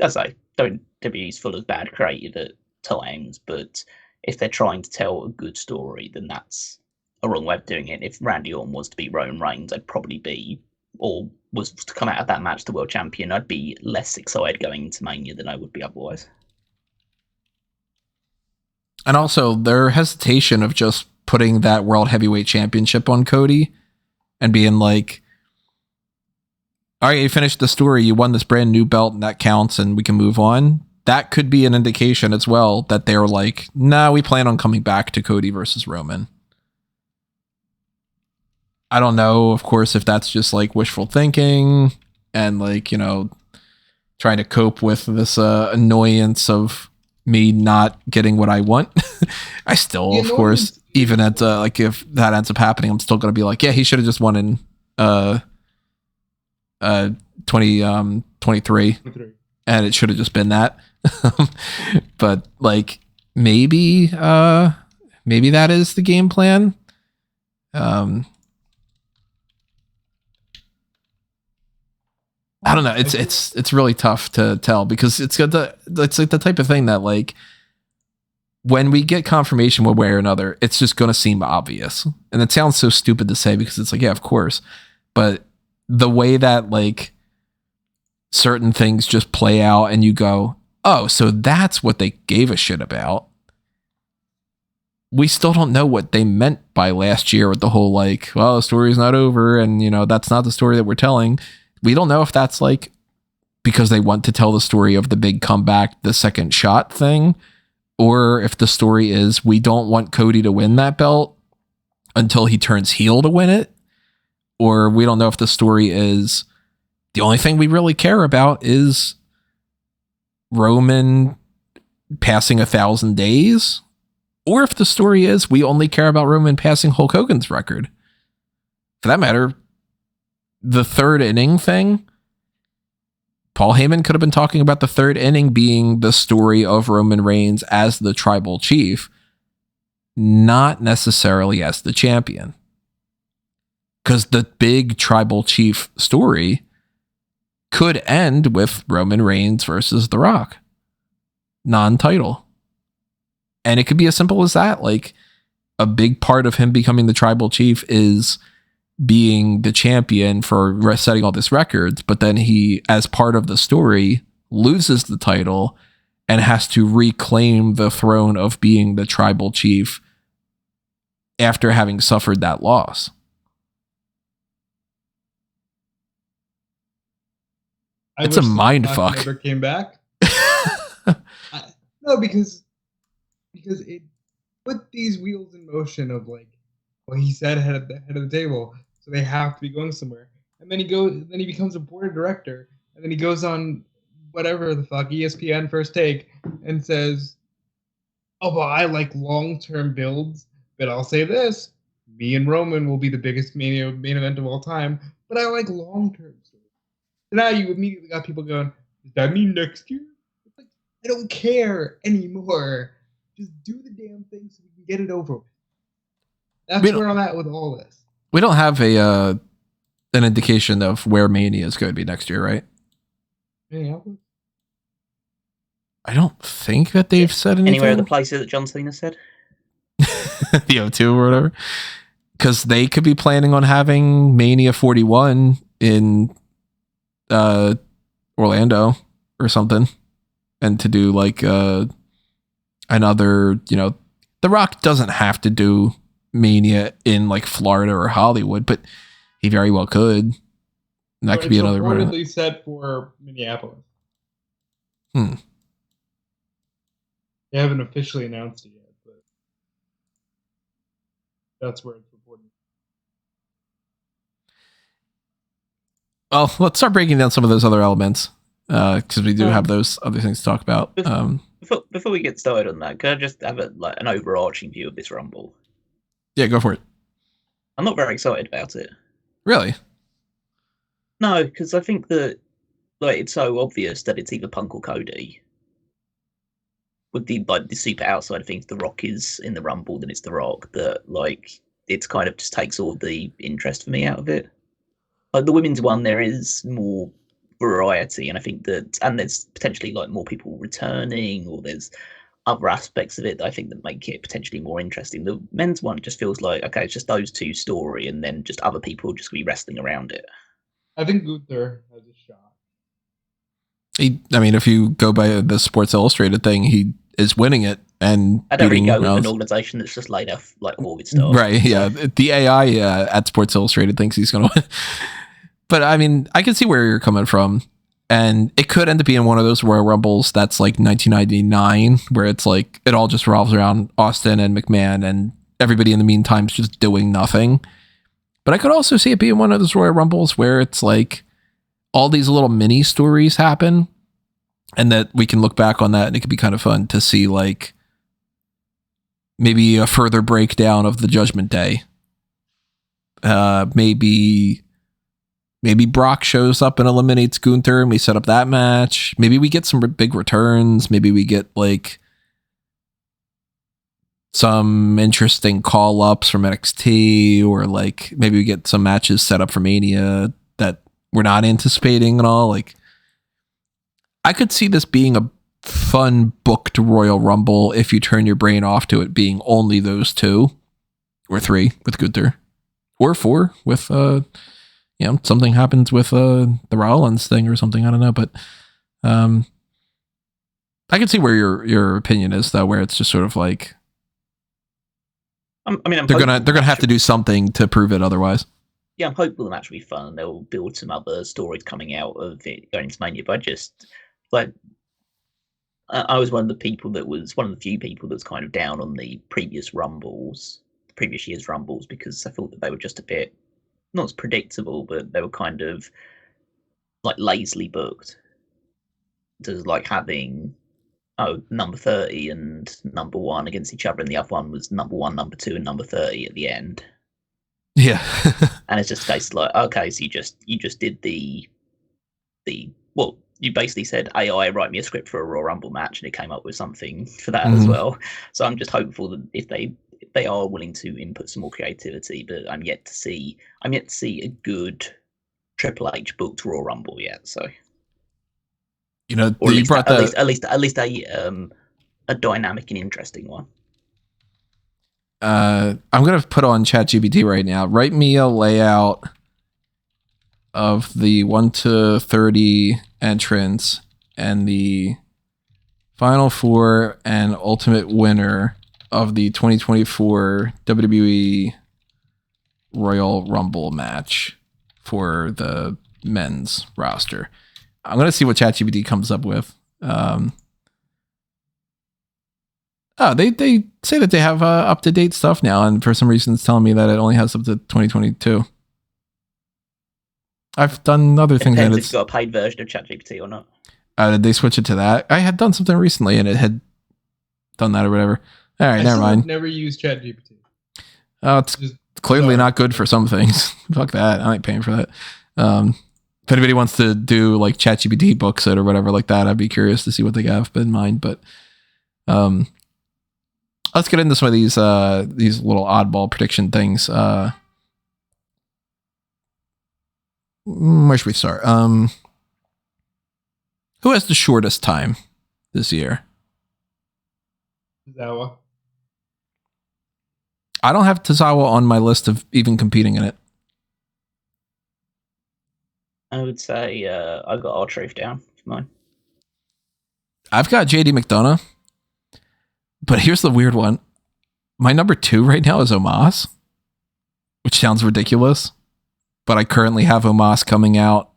B: as I don't, WWE's full of bad creative at times, but if they're trying to tell a good story, then that's a wrong way of doing it. If Randy Orton was to beat Roman Reigns, I'd probably be, or was to come out of that match the world champion, I'd be less excited going into Mania than I would be otherwise.
A: And also their hesitation of just putting that World Heavyweight Championship on Cody and being like, all right, you finished the story, you won this brand new belt and that counts and we can move on. That could be an indication as well that they're like, nah, we plan on coming back to Cody versus Roman. I don't know, of course, if that's just like wishful thinking and like, you know, trying to cope with this annoyance of me not getting what I want. I still, of course, even at like if that ends up happening, I'm still going to be like, yeah, he should have just won in 2023 and it should have just been that. But like maybe that is the game plan. I don't know. It's really tough to tell because it's like the type of thing that like when we get confirmation one way or another, it's just going to seem obvious. And it sounds so stupid to say because it's like, yeah, of course. But the way that like certain things just play out and you go, oh, so that's what they gave a shit about. We still don't know what they meant by last year with the whole like, well, the story's not over and, you know, that's not the story that we're telling. We don't know if that's like because they want to tell the story of the big comeback, the second shot thing, or if the story is we don't want Cody to win that belt until he turns heel to win it, or we don't know if the story is the only thing we really care about is Roman passing 1,000 days, or if the story is we only care about Roman passing Hulk Hogan's record. For that matter, the third inning thing, Paul Heyman could have been talking about the third inning being the story of Roman Reigns as the tribal chief, not necessarily as the champion. Because the big tribal chief story could end with Roman Reigns versus The Rock. Non-title. And it could be as simple as that. Like, a big part of him becoming the tribal chief is being the champion for setting all these records, but then he, as part of the story, loses the title and has to reclaim the throne of being the tribal chief after having suffered that loss. It's a mind fuck.
C: Never came back. No, because it put these wheels in motion of like, well, he said head of the table, so they have to be going somewhere. And then he becomes a board director, and then he goes on whatever the fuck ESPN First Take and says, "Oh, well, I like long-term builds, but I'll say this: me and Roman will be the biggest main event of all time. But I like long-term stories." So now you immediately got people going, "Does that mean next year?" It's like, I don't care anymore. Just do the damn thing so we can get it over with. That's where I'm at with all this.
A: We don't have an indication of where Mania is going to be next year, right?
C: Minneapolis?
A: I don't think that they've said anything.
B: Anywhere the places that John Cena said?
A: The O2 or whatever. Because they could be planning on having Mania 41 in Orlando or something. And to do like another, you know, The Rock doesn't have to do Mania in like Florida or Hollywood, but he very well could. And that could be another one.
C: It's reportedly set for Minneapolis. They haven't officially announced it yet, but that's where it's reported.
A: Well, let's start breaking down some of those other elements because we do have those other things to talk about.
B: Before we get started on that, can I just have an overarching view of this Rumble?
A: Yeah, go for it.
B: I'm not very excited about it.
A: Really?
B: No, because I think that it's so obvious that it's either Punk or Cody. With the super outside of things, The Rock is in the Rumble, then it's The Rock. That it's kind of just takes all the interest for me out of it. Like the women's one, there is more variety, and I think and there's potentially more people returning, or there's other aspects of it that I think that make it potentially more interesting. The men's one just feels like, okay, it's just those two story, and then just other people just be wrestling around it.
C: I think Gunther has a shot.
A: If you go by the Sports Illustrated thing, he is winning it and
B: I don't really
A: beating
B: go with
A: Owens.
B: an organization that's just laid off like all its staff.
A: Right, yeah. The AI at Sports Illustrated thinks he's going to win. But I mean, I can see where you're coming from. And it could end up being one of those Royal Rumbles that's like 1999, where it's like it all just revolves around Austin and McMahon, and everybody in the meantime is just doing nothing. But I could also see it being one of those Royal Rumbles where it's like all these little mini stories happen, and that we can look back on that, and it could be kind of fun to see like maybe a further breakdown of the Judgment Day. Maybe Brock shows up and eliminates Gunther and we set up that match. Maybe we get some big returns. Maybe we get like some interesting call ups from NXT, or like maybe we get some matches set up for Mania that we're not anticipating at all. Like, I could see this being a fun booked Royal Rumble if you turn your brain off to it being only those 2 or 3 with Gunther, or 4 with something happens with the Rollins thing or something. I don't know, but I can see where your opinion is though, where it's just sort of like they're gonna have to do something to prove it otherwise.
B: Yeah, I'm hopeful the match will be fun. They'll build some other stories coming out of it going to Mania, but just like I was one of the few people that was kind of down on the previous year's Rumbles, because I thought that they were just a bit not as predictable, but they were kind of like lazily booked. There's like having number 30 and number 1 against each other, and the other one was number 1, number 2, and number 30 at the end.
A: Yeah.
B: And it's just a case of like, okay, so you just did the you basically said, AI, write me a script for a Royal Rumble match, and it came up with something for that as well. So I'm just hopeful that if they are willing to input some more creativity, but I'm yet to see a good Triple H booked Royal Rumble yet. So, or at least a dynamic and interesting one.
A: I'm gonna put on ChatGPT right now. Write me a layout of the 1 to 30 entrants and the final 4 and ultimate winner of the 2024 WWE Royal Rumble match for the men's roster. I'm going to see what ChatGPT comes up with. They say that they have up-to-date stuff now, and for some reason it's telling me that it only has up to 2022. I've done other things.
B: Depends if you've got a paid version of ChatGPT or not.
A: Did they switch it to that? I had done something recently and it had done that or whatever. All right, never mind.
C: Never used ChatGPT.
A: Oh, it's clearly not good for some things. Fuck that. I ain't paying for that. If anybody wants to do like ChatGPT books it or whatever like that, I'd be curious to see what they have in mind. But let's get into some of these little oddball prediction things. Where should we start? Who has the shortest time this year?
C: Tozawa.
A: I don't have Tozawa on my list of even competing in it.
B: I would say I've got R-Truth down for mine.
A: I've got JD McDonough. But here's the weird one. My number 2 right now is Omos, which sounds ridiculous. But I currently have Omos coming out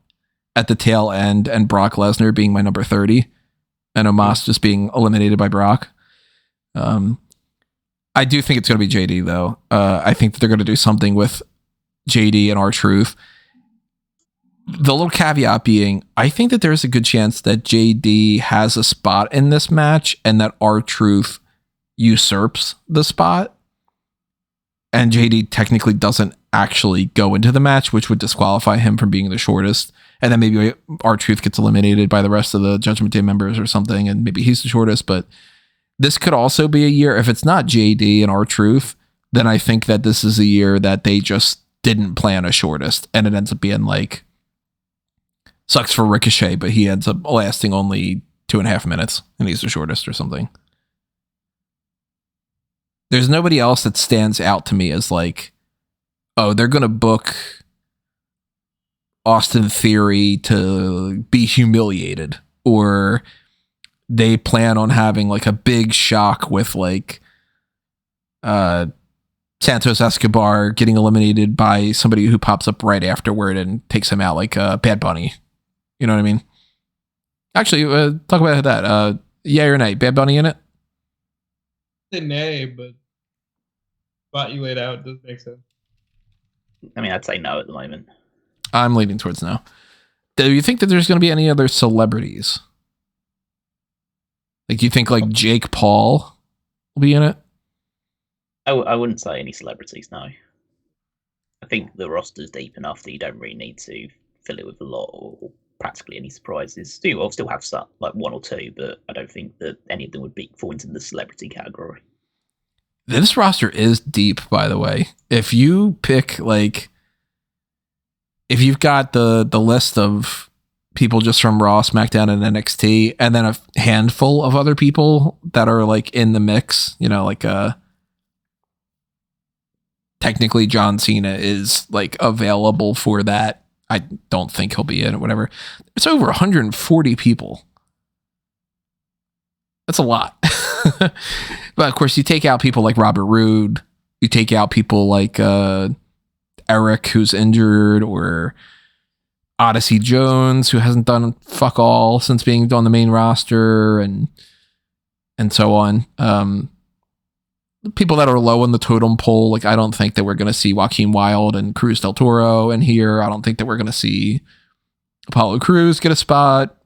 A: at the tail end and Brock Lesnar being my number 30 and Omos just being eliminated by Brock. I do think it's going to be JD though. I think that they're going to do something with JD and R-Truth. The little caveat being, I think that there's a good chance that JD has a spot in this match and that R-Truth usurps the spot. And JD technically doesn't actually go into the match, which would disqualify him from being the shortest. And then maybe R-Truth gets eliminated by the rest of the Judgment Day members or something, and maybe he's the shortest. But this could also be a year, if it's not JD and R-Truth, then I think that this is a year that they just didn't plan a shortest. And it ends up being like, sucks for Ricochet, but he ends up lasting only 2.5 minutes, and he's the shortest or something. There's nobody else that stands out to me as like, oh, they're going to book Austin Theory to be humiliated, or they plan on having like a big shock with like Santos Escobar getting eliminated by somebody who pops up right afterward and takes him out, like Bad Bunny. You know what I mean? Actually, talk about that. Yay or nay? Bad Bunny in it?
C: Say nay, but what you laid out does make sense.
B: I mean, I'd say no at the moment.
A: I'm leaning towards no. Do you think that there's going to be any other celebrities? Like, do you think like Jake Paul will be in it?
B: I wouldn't say any celebrities, no. I think the roster's deep enough that you don't really need to fill it with a lot or practically any surprises. I'll still have some, like one or two, but I don't think that any of them would fall into the celebrity category.
A: This roster is deep, by the way. If you pick like, if you've got the list of people just from Raw, SmackDown, and NXT, and then a handful of other people that are like in the mix, you know, like technically John Cena is like available for that. I don't think he'll be in it, whatever. It's over 140 people. That's a lot. But of course, you take out people like Robert Roode, you take out people like Eric, who's injured, or Odyssey Jones, who hasn't done fuck all since being on the main roster, and so on. People that are low on the totem pole, like I don't think that we're going to see Joaquin Wilde and Cruz del Toro in here. I don't think that we're going to see Apollo Crews get a spot.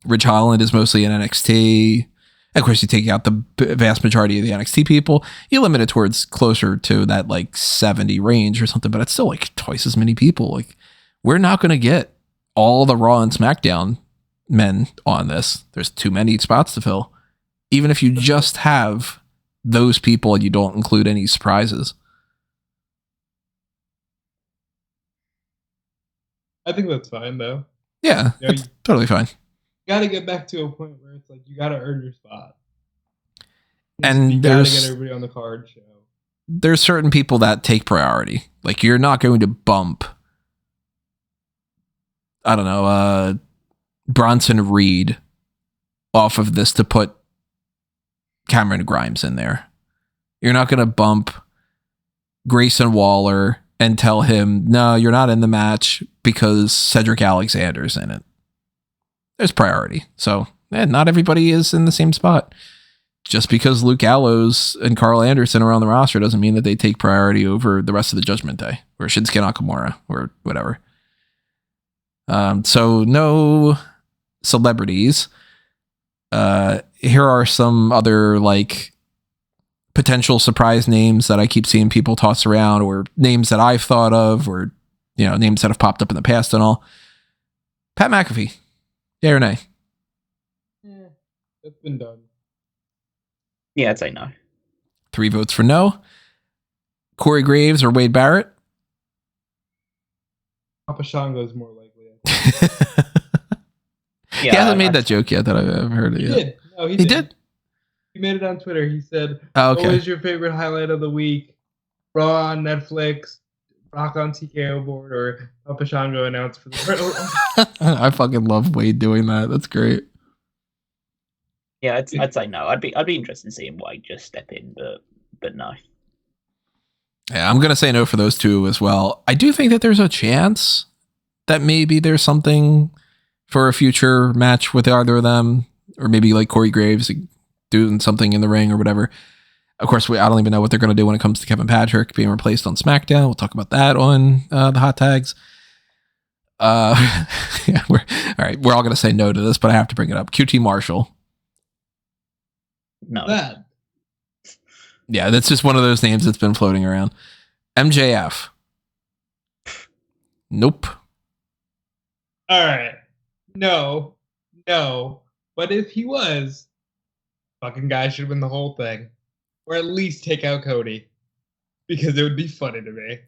A: Ridge Holland is mostly in NXT. Of course, you take out the vast majority of the NXT people. You limit it towards closer to that like 70 range or something, but it's still like twice as many people. Like, we're not going to get all the Raw and SmackDown men on this. There's too many spots to fill. Even if you just have those people and you don't include any surprises.
C: I think that's fine, though.
A: Yeah, that's totally fine.
C: You got to get back to a point where it's like you got to earn your spot.
A: And
C: you got to get everybody on the card show.
A: There's certain people that take priority. Like, you're not going to bump, I don't know, Bronson Reed off of this to put Cameron Grimes in there. You're not going to bump Grayson Waller and tell him, no, you're not in the match because Cedric Alexander's in it. There's priority. So, not everybody is in the same spot. Just because Luke Gallows and Carl Anderson are on the roster doesn't mean that they take priority over the rest of the Judgment Day or Shinsuke Nakamura or whatever. So no celebrities. Here are some other like potential surprise names that I keep seeing people toss around, or names that I've thought of, or, you know, names that have popped up in the past and all. Pat McAfee. Yeah or nay?
C: Yeah, it's been done.
B: Yeah, I'd say no.
A: 3 votes for no. Corey Graves or Wade Barrett?
C: Papa Shango's more likely.
A: He hasn't made that joke yet that I've heard it yet.
C: Did. No, he did. He made it on Twitter. He said, What was your favorite highlight of the week? Raw on Netflix, Rock on TKO board, or Papa Shango announced for the
A: I fucking love Wade doing that. That's great.
B: Yeah, I'd say no. I'd be interested in seeing Wade just step in, but no.
A: Yeah, I'm gonna say no for those two as well. I do think that there's a chance that maybe there's something for a future match with either of them, or maybe like Corey Graves doing something in the ring or whatever. Of course, I don't even know what they're going to do when it comes to Kevin Patrick being replaced on SmackDown. We'll talk about that on the hot tags. Yeah, we're all going to say no to this, but I have to bring it up. QT Marshall.
B: No.
C: That.
A: Yeah, that's just one of those names that's been floating around. MJF. Nope.
C: All right. No. But if he was, fucking guy should win the whole thing. Or at least take out Cody. Because it would be funny to me.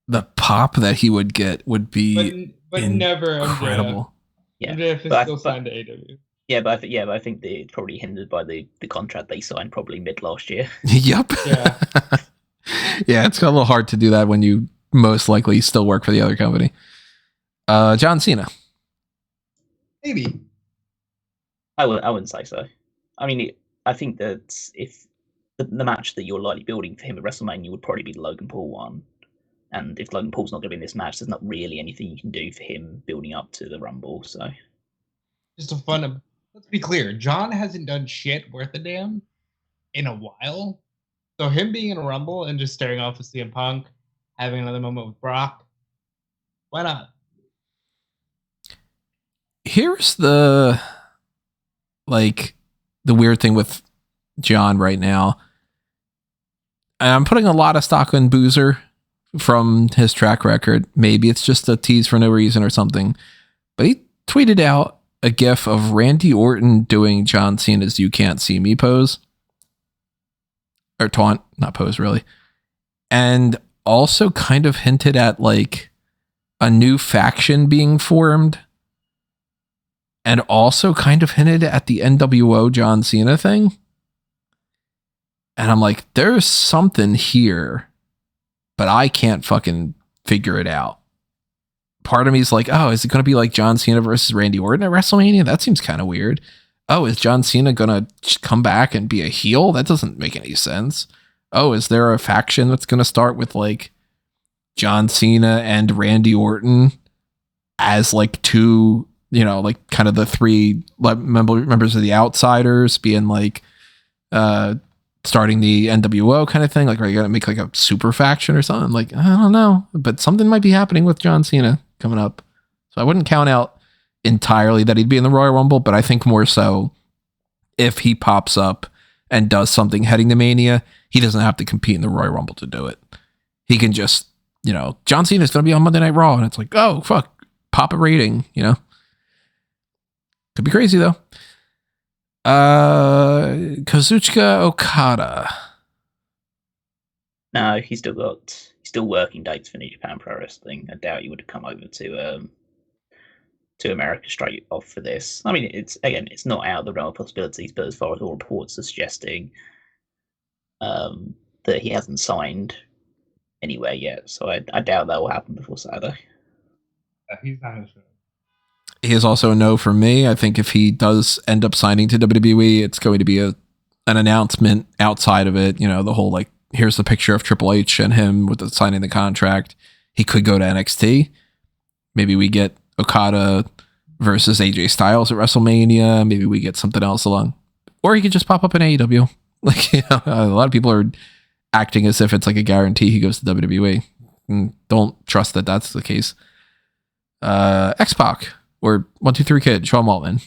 A: The pop that he would get would be
C: but never
A: incredible.
B: Yeah,
C: MJF is still signed to AW.
B: Yeah, but I think they're probably hindered by the contract they signed probably mid last year.
A: Yep.
C: Yeah.
A: Yeah, it's a little hard to do that when you most likely still work for the other company. John Cena.
C: Maybe.
B: I wouldn't say so. I mean, I think that if the match that you're likely building for him at WrestleMania would probably be the Logan Paul one. And if Logan Paul's not going to be in this match, there's not really anything you can do for him building up to the Rumble. So,
C: just a fun. Let's be clear. John hasn't done shit worth a damn in a while. So him being in a Rumble and just staring off with CM Punk, having another moment with Brock, why not?
A: Here's the weird thing with John right now. I'm putting a lot of stock on Boozer from his track record. Maybe it's just a tease for no reason or something. But he tweeted out a gif of Randy Orton doing John Cena's "You Can't See Me" pose. Or taunt, not pose really. And also kind of hinted at like a new faction being formed. And also kind of hinted at the NWO John Cena thing. And I'm like, there's something here, but I can't fucking figure it out. Part of me is like, oh, is it going to be like John Cena versus Randy Orton at WrestleMania? That seems kind of weird. Oh, is John Cena going to come back and be a heel? That doesn't make any sense. Oh, is there a faction that's going to start with like John Cena and Randy Orton as like two, you know, like kind of the three members of the Outsiders being like starting the NWO kind of thing? Like, are you going to make like a super faction or something? Like, I don't know, but something might be happening with John Cena coming up. So I wouldn't count out entirely that he'd be in the Royal Rumble, but I think more so if he pops up and does something heading to Mania, he doesn't have to compete in the Royal Rumble to do it. He can just, you know, John Cena's going to be on Monday Night Raw, and it's like, oh, fuck, pop a rating, you know? Could be crazy, though. Kazuchika Okada.
B: No, he's still working dates for New Japan Pro Wrestling. I doubt he would have come over to America straight off for this. I mean, it's not out of the realm of possibilities, but as far as all reports are suggesting, that he hasn't signed anywhere yet. So I doubt that will happen before Saturday.
C: He's not sure.
A: He is also a no for me. I think if he does end up signing to WWE, it's going to be an announcement outside of it. You know, the whole like, here's the picture of Triple H and him with the signing the contract. He could go to NXT. Maybe we get Okada versus AJ Styles at WrestleMania. Maybe we get something else along. Or he could just pop up in AEW. Like, you know, a lot of people are acting as if it's like a guarantee he goes to WWE. Don't trust that that's the case. X-Pac or 1-2-3 Kid, Sean Waltman.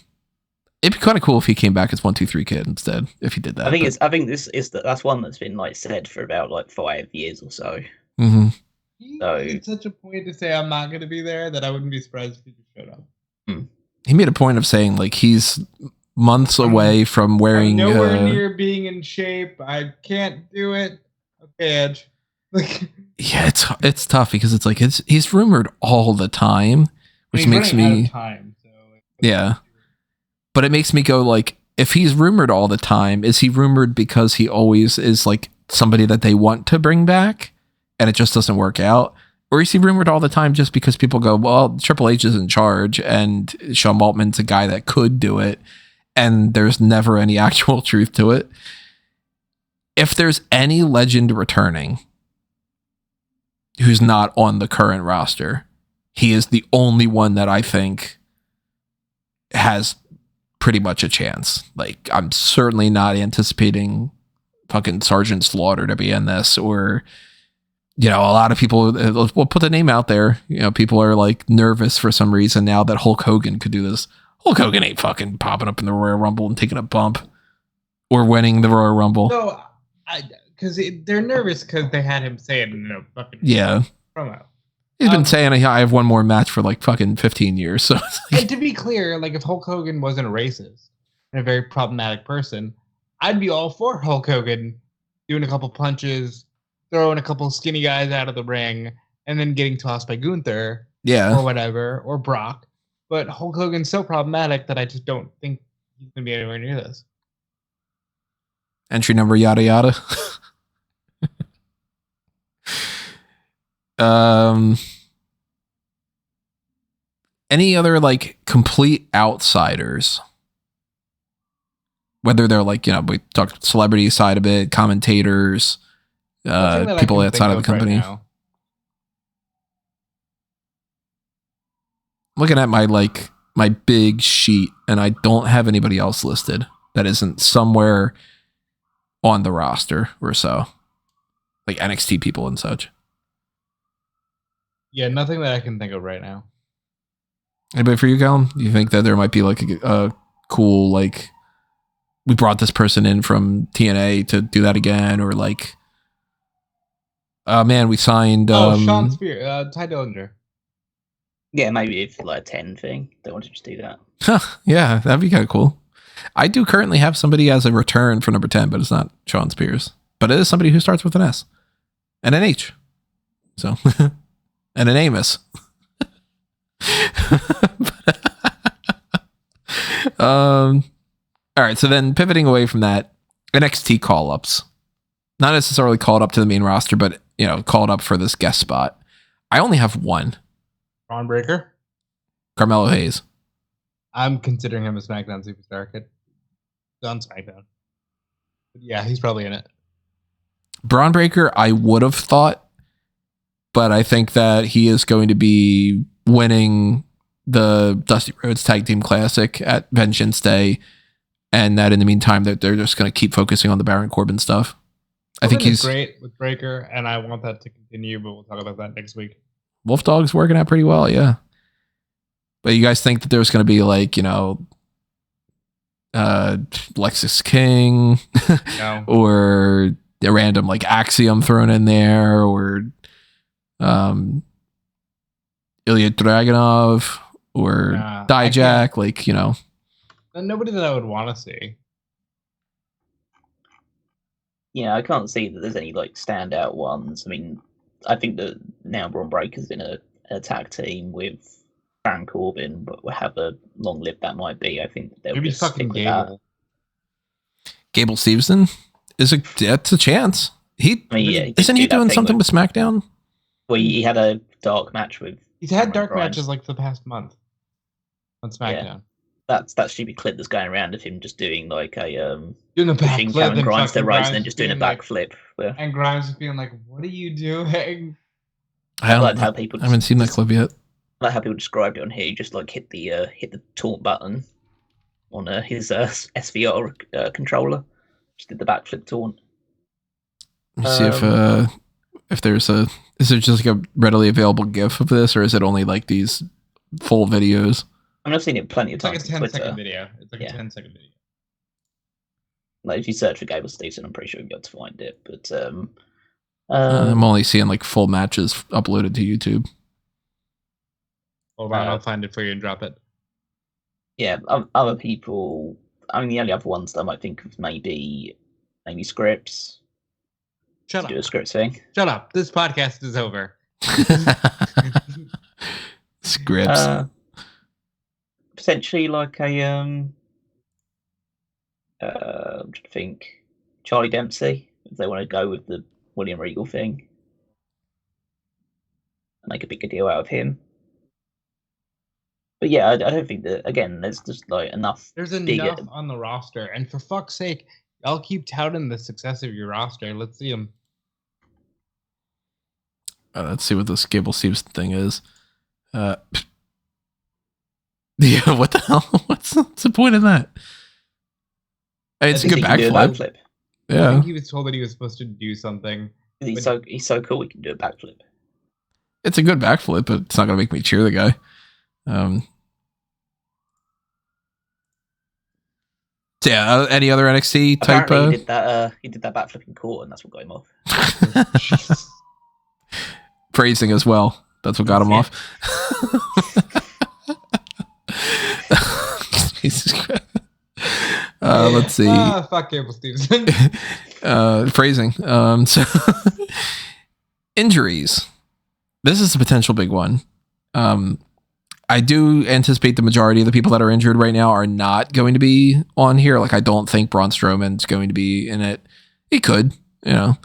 A: It'd be kind of cool if he came back as 1-2-3 Kid instead, if he did that.
B: I think that's one that's been like said for about like 5 years or so.
A: Mm-hmm.
C: So it's such a point to say I'm not going to be there that I wouldn't be surprised if he just showed up.
A: He made a point of saying like he's months away from wearing.
C: I'm nowhere near being in shape. I can't do it. Okay, Edge.
A: Yeah, it's tough because it's like he's rumored all the time, which makes me
C: out of time, so
A: yeah. But it makes me go like, if he's rumored all the time, is he rumored because he always is like somebody that they want to bring back and it just doesn't work out? Or is he rumored all the time just because people go, well, Triple H is in charge and Sean Waltman's a guy that could do it, and there's never any actual truth to it? If there's any legend returning who's not on the current roster, he is the only one that I think has pretty much a chance. Like, I'm certainly not anticipating fucking Sergeant Slaughter to be in this, or, you know, a lot of people will put the name out there. You know, people are like nervous for some reason now that Hulk Hogan could do this. Hulk Hogan ain't fucking popping up in the Royal Rumble and taking a bump or winning the Royal Rumble.
C: No, because they're nervous because they had him say it in a fucking promo.
A: He's been saying I have one more match for like fucking 15 years. So
C: and to be clear, like if Hulk Hogan wasn't a racist and a very problematic person, I'd be all for Hulk Hogan doing a couple punches, throwing a couple skinny guys out of the ring, and then getting tossed by Gunther, or whatever, or Brock. But Hulk Hogan's so problematic that I just don't think he's gonna be anywhere near this.
A: Entry number yada yada. Any other like complete outsiders whether they're like, we talked celebrity side of it, commentators, people outside of the company.
C: Right,
A: looking at my big sheet, and I don't have anybody else listed that isn't somewhere on the roster or so, like NXT people and such.
C: Yeah, nothing that I can think of right now.
A: Anybody for you, Callum? You think that there might be like a cool, like, we brought this person in from TNA to do that again, or like, man, we signed
C: Sean Spear, Ty Dillinger.
B: Yeah, maybe if like a 10 thing, they want to just do that.
A: Yeah, that'd be kind of cool. I do currently have somebody as a return for number 10, but it's not Sean Spears. But it is somebody who starts with an S and an H. So, and an Amos. All right, so then pivoting away from that, NXT call-ups. Not necessarily called up to the main roster, but, called up for this guest spot. I only have one.
C: Braun Breaker?
A: Carmelo Hayes.
C: I'm considering him a SmackDown superstar kid. On SmackDown. But yeah, he's probably in it.
A: Braun Breaker, I would have thought, but I think that he is going to be winning the Dusty Rhodes Tag Team Classic at Vengeance Day, and that in the meantime that they're just going to keep focusing on the Baron Corbin stuff. I think he's
C: great with Breaker, and I want that to continue, but we'll talk about that next week.
A: Wolf Dog's working out pretty well, yeah. But you guys think that there's going to be like, Lexus King
C: No.
A: or a random like Axiom thrown in there, or Ilya Dragunov or Dijak, like,
C: Nobody that I would want to see.
B: Yeah, I can't see that there's any like standout ones. I mean, I think that now Braun Breaker's in a tag team with Baron Corbin, but however long-lived that might be, I think they'll
C: maybe
B: just
C: fucking
B: stick with
C: Gable.
A: Gable Steveson that's a chance. Isn't he doing something with SmackDown?
B: Well, he had a dark match with.
C: He's had dark matches like the past month on SmackDown.
B: Yeah. That's that stupid clip that's going around of him just doing like a
C: doing a
B: pushing Cameron Grimes to the ropes and then just doing a backflip.
C: Like, and Grimes just being like, "What are you doing?"
A: I haven't seen that clip yet.
B: I like how people described it on here. He just like hit the taunt button on his SVR controller. Just did the backflip taunt.
A: Let me see if there's is there just like a readily available GIF of this, or is it only like these full videos?
B: I mean, I've seen it plenty of times.
C: It's like a 10-second video. It's like a 10-second video.
B: Like if you search for Gable Steveson, I'm pretty sure you'll be able to find it. But
A: I'm only seeing like full matches uploaded to YouTube.
C: Hold on, I'll find it for you and drop it.
B: Yeah, other people. I mean, the only other ones that I might think of maybe Scripps.
C: Shut up.
B: Do a Scripps thing.
C: Shut up. This podcast is over.
A: Scripps.
B: Potentially like a I'm trying to think, Charlie Dempsey, if they want to go with the William Regal thing and make a bigger deal out of him. But yeah, I don't think that, again, there's just like enough.
C: There's enough on the roster, and for fuck's sake, y'all keep touting the success of your roster. Let's see them.
A: Let's see what this Gable Steveson thing is. Yeah, what the hell? What's the point of that? It's a good backflip. Yeah,
C: I think he was told that he was supposed to do something.
B: He's so cool. He can do a backflip.
A: It's a good backflip, but it's not gonna make me cheer the guy. So yeah, any other NXT type?
B: He did that backflip in court, and that's what got him off.
A: Praising as well. That's what got him off. Jesus Christ. Let's see.
C: Fuck Gable Steveson.
A: Phrasing. So injuries. This is a potential big one. I do anticipate the majority of the people that are injured right now are not going to be on here. Like, I don't think Braun Strowman's going to be in it. He could, I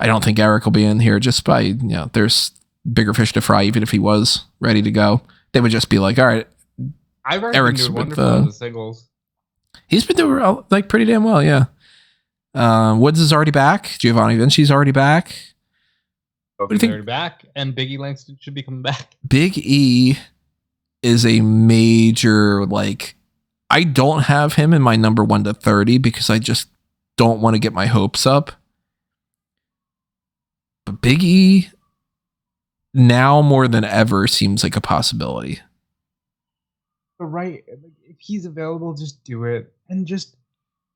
A: don't think Eric will be in here just by, there's bigger fish to fry, even if he was ready to go. They would just be like, all right,
C: I've
A: Eric's
C: been doing wonderful in the singles.
A: He's been doing like pretty damn well, yeah. Woods is already back. Giovanni Vinci's already back. What do you think?
C: Already back, and Biggie Langston should be coming back.
A: Big E is a major, like, I don't have him in my number 1 to 30 because I just don't want to get my hopes up. But Big E now more than ever seems like a possibility.
C: But right, if he's available, just do it, and just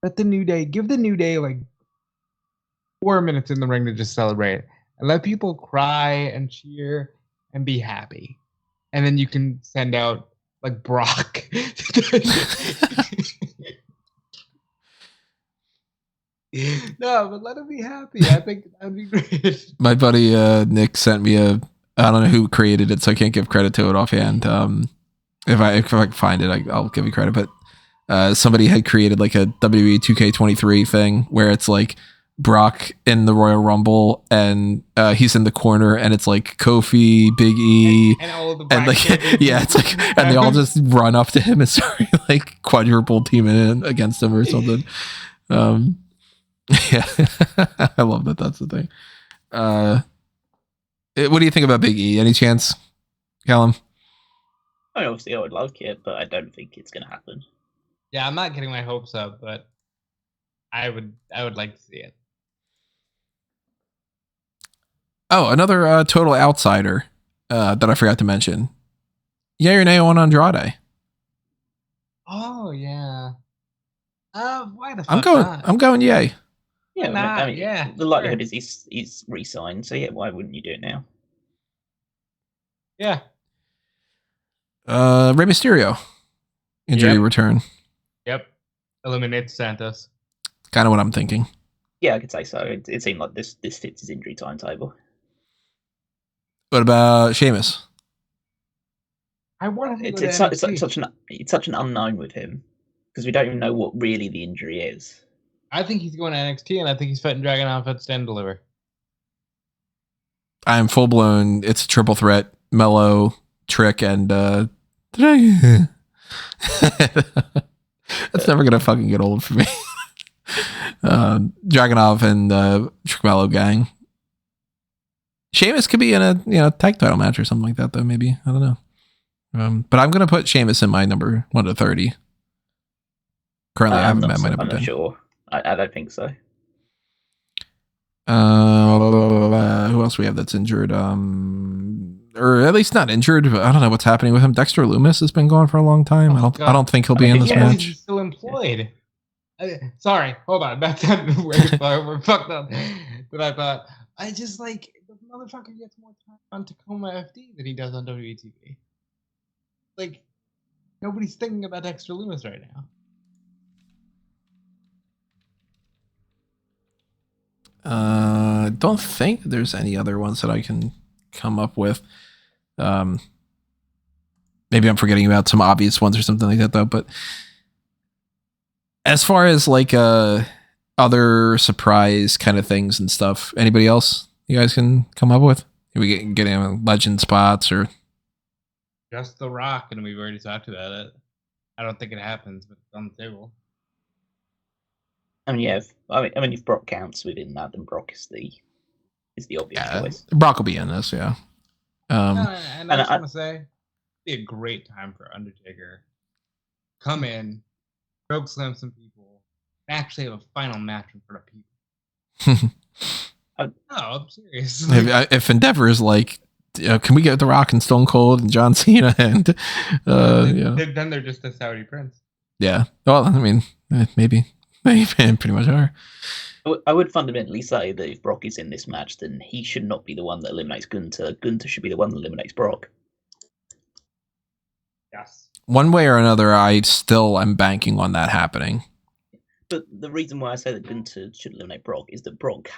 C: let the New Day give the New Day like 4 minutes in the ring to just celebrate and let people cry and cheer and be happy, and then you can send out like Brock. No, but let him be happy. I think that'd be great.
A: My buddy Nick sent me I don't know who created it, so I can't give credit to it offhand. If I can find it, I'll give you credit. But somebody had created like a WWE 2K23 thing where it's like Brock in the Royal Rumble and he's in the corner and it's like Kofi, Big E,
C: and all of the
A: and like yeah, it's like and they all just run up to him and start like quadruple teaming in against him or something. Yeah, I love that. That's the thing. What do you think about Big E? Any chance, Callum?
B: I mean, obviously, I would like it, but I don't think it's going to happen.
C: Yeah, I'm not getting my hopes up, but I would like to see it.
A: Oh, another total outsider that I forgot to mention. Yay or nay on Andrade?
C: Oh yeah. Why the fuck
A: I'm going yay.
B: Yeah,
C: Nah,
B: I mean,
C: yeah,
B: the likelihood is he's re-signed, so yeah, why wouldn't you do it now?
C: Yeah.
A: Rey Mysterio injury return.
C: Yep. Eliminate Santos.
A: Kind of what I'm thinking.
B: Yeah, I could say so. It seemed like this fits his injury timetable.
A: What about Sheamus?
C: I want to.
B: It's such an unknown with him because we don't even know what really the injury is.
C: I think he's going to NXT, and I think he's fighting Dragunov at Stand and Deliver.
A: I'm full blown. It's a triple threat. Mello, Trick, and that's never gonna fucking get old for me. Dragunov and Trick Mello gang. Sheamus could be in a tag title match or something like that, though. Maybe, I don't know. But I'm gonna put Sheamus in my number 1 to 30. Currently, I haven't met my number 10.
B: I'm not sure. I don't think so.
A: Who else we have that's injured? Or at least not injured, but I don't know what's happening with him. Dexter Lumis has been gone for a long time. I don't think he'll be in this match.
C: He's still employed. Sorry, hold on. That's not we're fucked up. But I thought I just like the motherfucker gets more time on Tacoma FD than he does on WTV. Like nobody's thinking about Dexter Lumis right now.
A: I don't think there's any other ones that I can come up with. Maybe I'm forgetting about some obvious ones or something like that, though. But as far as like other surprise kind of things and stuff, anybody else you guys can come up with? Are we getting legend spots or
C: just The Rock? And we've already talked about it. I don't think it happens, but it's on the table.
B: I mean, yeah. If Brock counts within that, then Brock is the obvious choice.
A: Brock will be in this, yeah.
C: And I just want to say, it'd be a great time for Undertaker. Come in, choke slam some people, and actually have a final match in front of people. No, I'm serious.
A: If Endeavor is like, can we get The Rock and Stone Cold and John Cena and
C: then they're just a Saudi prince.
A: Yeah. Well, I mean, maybe. They pretty much are.
B: I would fundamentally say that if Brock is in this match, then he should not be the one that eliminates Gunther. Gunther should be the one that eliminates Brock.
C: Yes.
A: One way or another, I still am banking on that happening.
B: But the reason why I say that Gunther should eliminate Brock is that Brock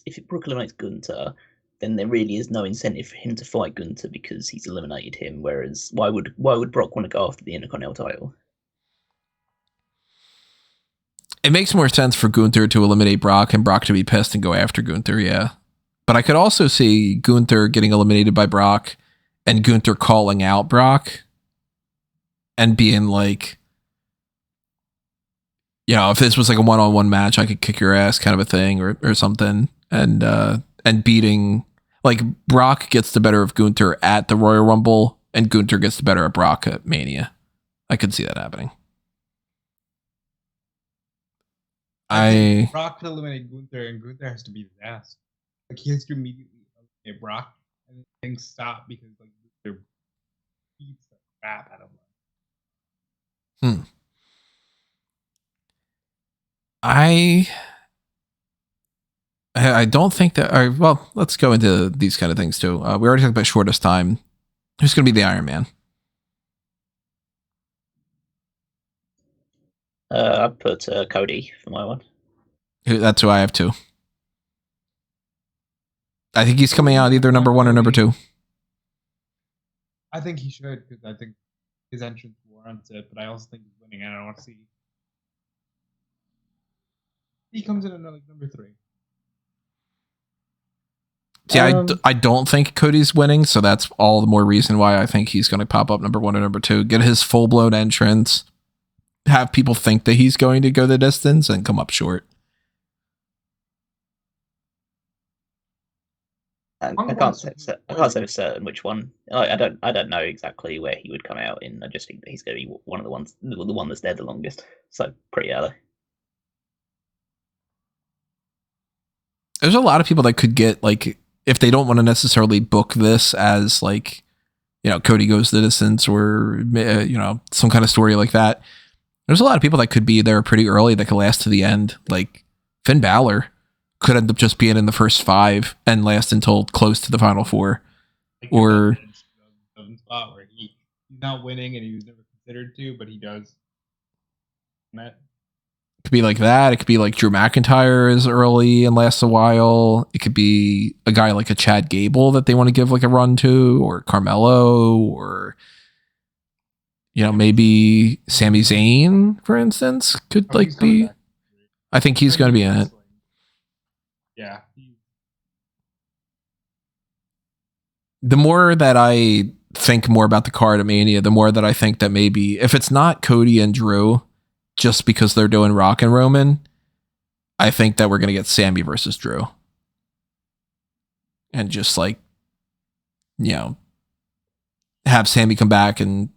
B: if Brock eliminates Gunther, then there really is no incentive for him to fight Gunther because he's eliminated him. Whereas, why would Brock want to go after the Intercontinental title?
A: It makes more sense for Gunther to eliminate Brock and Brock to be pissed and go after Gunther, yeah. But I could also see Gunther getting eliminated by Brock and Gunther calling out Brock and being like, you know, if this was like a one-on-one match, I could kick your ass kind of a thing or something. And beating, like, Brock gets the better of Gunther at the Royal Rumble and Gunther gets the better of Brock at Mania. I could see that happening.
C: I think Brock could eliminate Gunther, and Gunther has to beat his ass. Like, he has to immediately eliminate Brock, and then things stop because, like, Gunther beats the crap out of him.
A: I don't think that. Well, let's go into these kind of things too. We already talked about shortest time. Who's going to be the Iron Man?
B: I put Cody for my one.
A: That's who I have too. I think he's coming out either number 1 or number 2.
C: I think he should, because I think his entrance warrants it, but I also think he's winning, and I don't want to see. He comes in at like number 3.
A: See, I don't think Cody's winning, so that's all the more reason why I think he's going to pop up number 1 or number 2, get his full-blown entrance, have people think that he's going to go the distance, and come up short.
B: I can't say for certain which one. I don't know exactly where he would come out in. I just think that he's going to be one of the one that's there the longest. So pretty early.
A: There's a lot of people that could get, like, if they don't want to necessarily book this as, like, you know, Cody goes the distance or, you know, some kind of story like that. There's a lot of people that could be there pretty early that could last to the end. Like Finn Balor could end up just being in the first 5 and last until close to the final 4. Or
C: spot where he's not winning and he was never considered to, but he does.
A: It could be like that. It could be like Drew McIntyre is early and lasts a while. It could be a guy like a Chad Gable that they want to give like a run to, or Carmelo, or, you know, maybe Sami Zayn, for instance, could like be. I think he's going to be in it.
C: Yeah.
A: The more that I think more about the card of Mania, the more that I think that maybe if it's not Cody and Drew, just because they're doing Rock and Roman, I think that we're going to get Sammy versus Drew. And just like, you know, have Sammy come back and,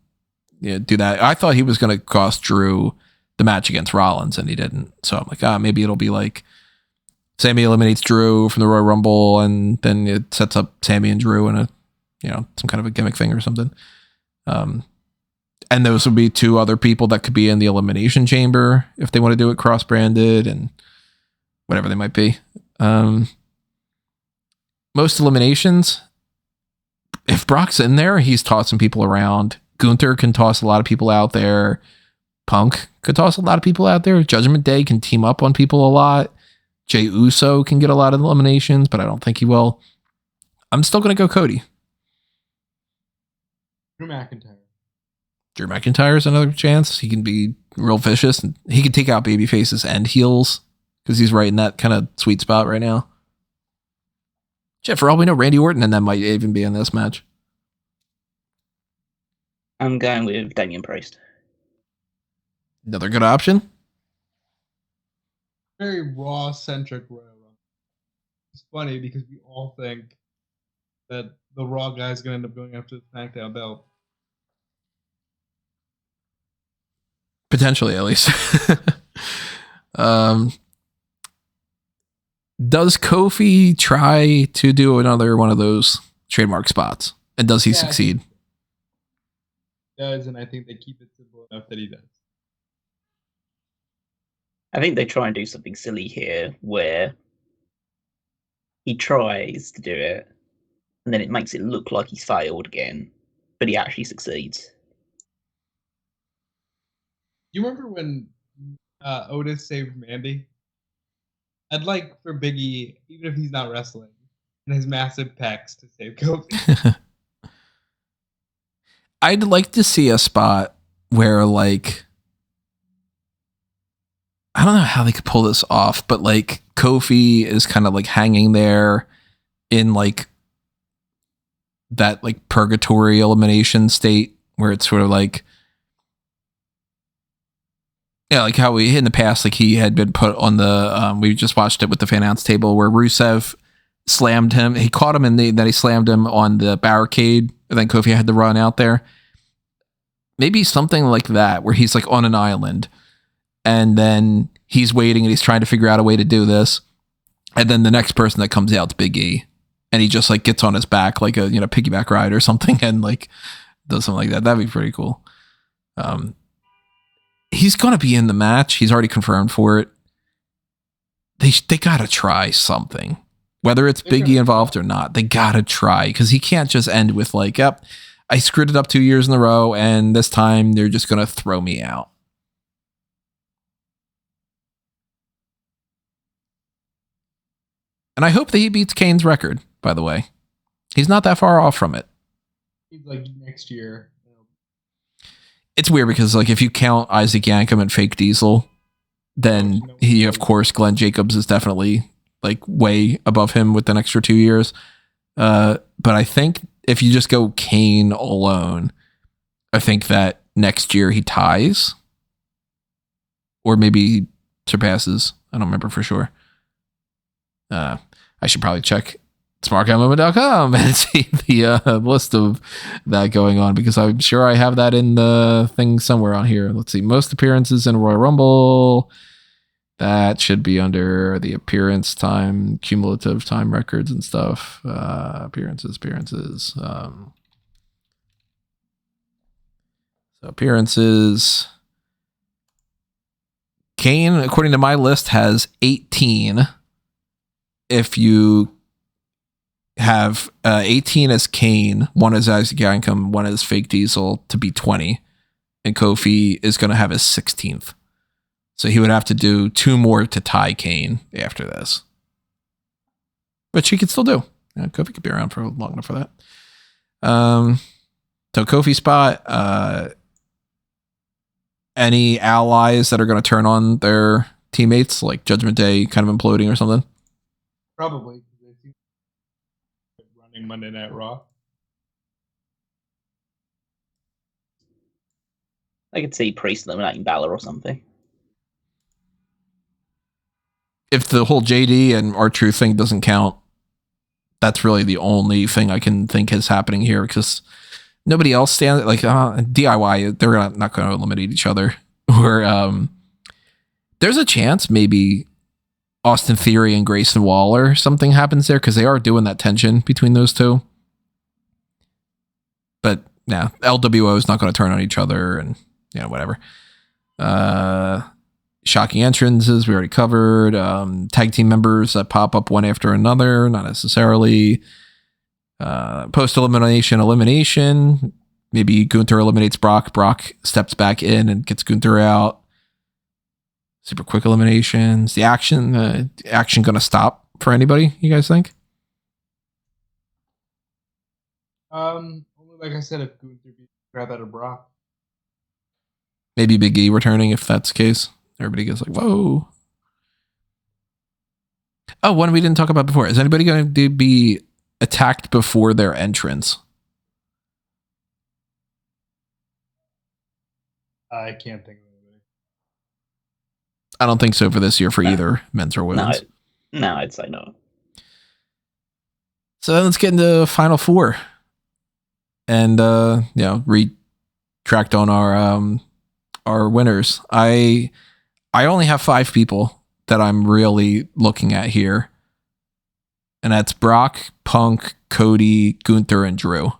A: you know, do that. I thought he was going to cost Drew the match against Rollins, and he didn't. So I'm like, maybe it'll be like Sammy eliminates Drew from the Royal Rumble, and then it sets up Sammy and Drew in a, you know, some kind of a gimmick thing or something. And those would be 2 other people that could be in the Elimination Chamber if they want to do it cross-branded and whatever they might be. Most eliminations, if Brock's in there, he's tossing people around. Gunther can toss a lot of people out there. Punk could toss a lot of people out there. Judgment Day can team up on people a lot. Jey Uso can get a lot of eliminations, but I don't think he will. I'm still going to go Cody.
C: Drew McIntyre.
A: Drew McIntyre is another chance. He can be real vicious, and he can take out baby faces and heels because he's right in that kind of sweet spot right now. Shit, for all we know, Randy Orton and that might even be in this match.
B: I'm going with Damian Priest.
A: Another good option.
C: Very Raw-centric Royal Rumble. It's funny because we all think that the Raw guy is going to end up going after the SmackDown belt.
A: Potentially, at least. Does Kofi try to do another one of those trademark spots? And does he succeed?
C: He does, and I think they keep it simple enough that he does.
B: I think they try and do something silly here where he tries to do it, and then it makes it look like he's failed again, but he actually succeeds.
C: You remember when Otis saved Mandy? I'd like for Biggie, even if he's not wrestling, and his massive pecs to save Kofi.
A: I'd like to see a spot where, like, I don't know how they could pull this off, but like Kofi is kind of like hanging there in like that like purgatory elimination state where it's sort of like Yeah, like how we in the past, like he had been put on the. We just watched it with the fan announce table where Rusev slammed him. He caught him and then he slammed him on the barricade. And then Kofi had to run out there. Maybe something like that, where he's like on an island, and then he's waiting and he's trying to figure out a way to do this, and then the next person that comes out is Big E, and he just like gets on his back like a piggyback ride or something, and like does something like that. That'd be pretty cool. He's gonna be in the match. He's already confirmed for it. They gotta try something, whether it's Big E involved or not. They gotta try, because he can't just end with like, "Yep, I screwed it up 2 years in a row, and this time they're just gonna throw me out." And I hope that he beats Kane's record, by the way. He's not that far off from it.
C: He's like next year.
A: It's weird because like if you count Isaac Yankem and Fake Diesel, then he, of course, Glenn Jacobs is definitely like way above him with an extra 2 years. But I think if you just go Kane alone, I think that next year he ties or maybe surpasses. I don't remember for sure. I should probably check smarkmma.com and see the list of that going on, because I'm sure I have that in the thing somewhere on here. Let's see. Most appearances in Royal Rumble. That should be under the appearance time, cumulative time records and stuff. Appearances. So appearances. Kane, according to my list, has 18. If you have 18 as Kane, one as Isaac Yankem, one as Fake Diesel, to be 20. And Kofi is going to have his 16th. So he would have to do 2 more to tie Kane after this. Which he could still do. Yeah, Kofi could be around for long enough for that. So Kofi spot. Any allies that are going to turn on their teammates, like Judgment Day kind of imploding or something?
C: Probably. Running Monday Night Raw.
B: I could see Priest eliminating Balor or something.
A: If the whole JD and R-Truth thing doesn't count, that's really the only thing I can think is happening here, because nobody else stands like DIY. They're not going to eliminate each other. Or there's a chance maybe Austin Theory and Grayson Waller, something happens there, because they are doing that tension between those two. But yeah, LWO is not going to turn on each other, and whatever. Shocking entrances we already covered. Tag team members that pop up one after another, not necessarily. Post elimination. Maybe Gunther eliminates Brock. Brock steps back in and gets Gunther out. Super quick eliminations. The action going to stop for anybody, you guys think?
C: Only like I said, if Gunther beats the crap out of Brock.
A: Maybe Big E returning if that's the case. Everybody goes like, whoa. Oh, one we didn't talk about before. Is anybody going to be attacked before their entrance?
C: I can't think of anybody.
A: I don't think so for this year for either men's or women's.
B: No, I'd say no.
A: So then let's get into Final Four. And, retract on our winners. I only have 5 people that I'm really looking at here. And that's Brock, Punk, Cody, Gunther, and Drew.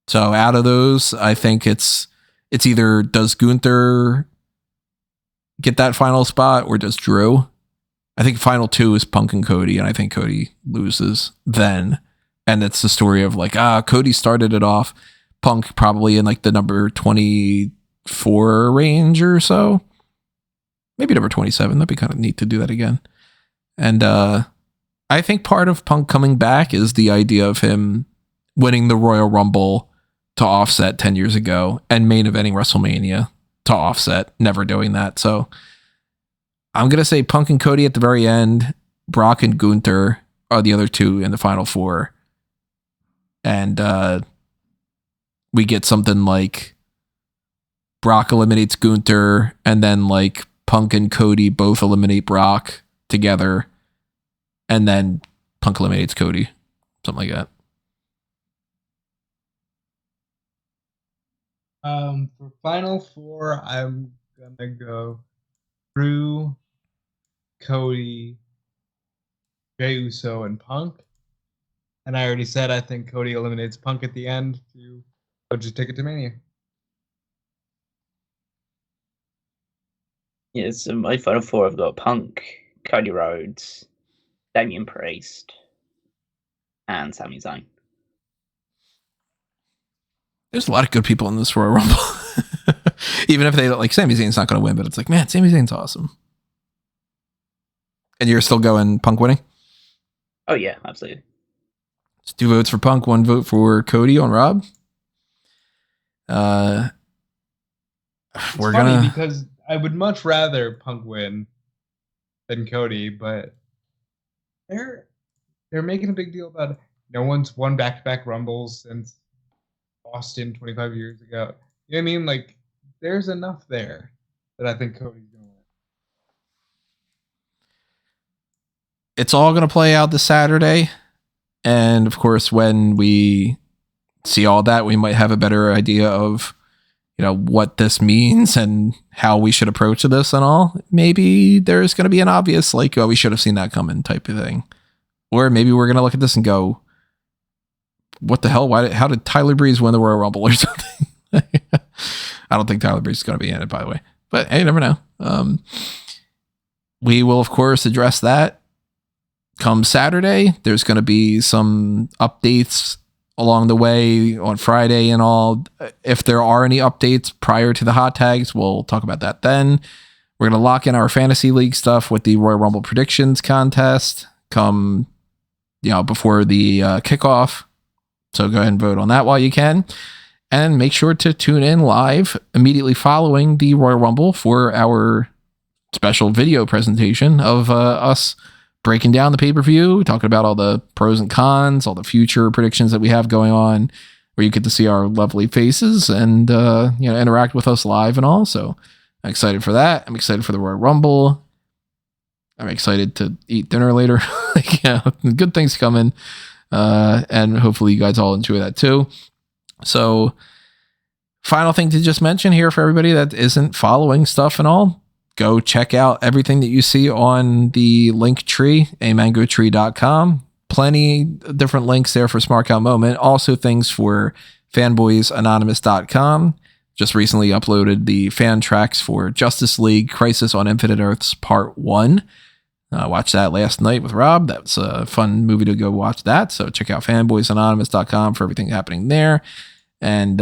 A: So out of those, I think it's either does Gunther get that final spot or does Drew? I think final 2 is Punk and Cody, and I think Cody loses then. And it's the story of like, Cody started it off. Punk probably in like the number 24 range or so. Maybe number 27. That'd be kind of neat to do that again. And I think part of Punk coming back is the idea of him winning the Royal Rumble to Offset 10 years ago and main eventing WrestleMania to Offset, never doing that. So I'm going to say Punk and Cody at the very end. Brock and Gunther are the other 2 in the Final 4. And we get something like Brock eliminates Gunther, and then like Punk and Cody both eliminate Brock together, and then Punk eliminates Cody, something like that.
C: For Final Four, I'm gonna go Drew, Cody, Jey Uso, and Punk. And I already said I think Cody eliminates Punk at the end to just take it to Mania.
B: Yeah, so my Final Four, I've got Punk, Cody Rhodes, Damian Priest, and Sami Zayn.
A: There's a lot of good people in this Royal Rumble. Even if they like Sami Zayn's not going to win, but it's like, man, Sami Zayn's awesome. And you're still going Punk winning?
B: Oh yeah, absolutely.
A: It's 2 votes for Punk, 1 vote for Cody on Rob.
C: It's funny because I would much rather Punk win than Cody, but they're making a big deal about it. No one's won back-to-back Rumbles since Austin 25 years ago. You know what I mean? Like, there's enough there that I think Cody's going to win.
A: It's all going to play out this Saturday. And of course, when we see all that, we might have a better idea of, you know, what this means and how we should approach this and all. Maybe there's going to be an obvious, like, oh, we should have seen that coming type of thing. Or maybe we're going to look at this and go, what the hell? How did Tyler Breeze win the Royal Rumble or something? I don't think Tyler Breeze is going to be in it, by the way. But hey, you never know. We will, of course, address that come Saturday. There's going to be some updates along the way on Friday and all. If there are any updates prior to the hot tags, we'll talk about that then. We're going to lock in our fantasy league stuff with the Royal Rumble predictions contest come, before the kickoff. So go ahead and vote on that while you can. And make sure to tune in live immediately following the Royal Rumble for our special video presentation of us breaking down the pay-per-view, talking about all the pros and cons, all the future predictions that we have going on, where you get to see our lovely faces and interact with us live and all. So I'm excited for that. I'm excited for the Royal Rumble. I'm excited to eat dinner later. Good things coming. And hopefully you guys all enjoy that too. So final thing to just mention here for everybody that isn't following stuff and all, go check out everything that you see on the link tree, amangotree.com. Plenty different links there for Smark Out Moment. Also things for fanboysanonymous.com. Just recently uploaded the fan tracks for Justice League Crisis on Infinite Earths Part 1. Watched that last night with Rob. That was a fun movie to go watch that. So check out fanboysanonymous.com for everything happening there. And,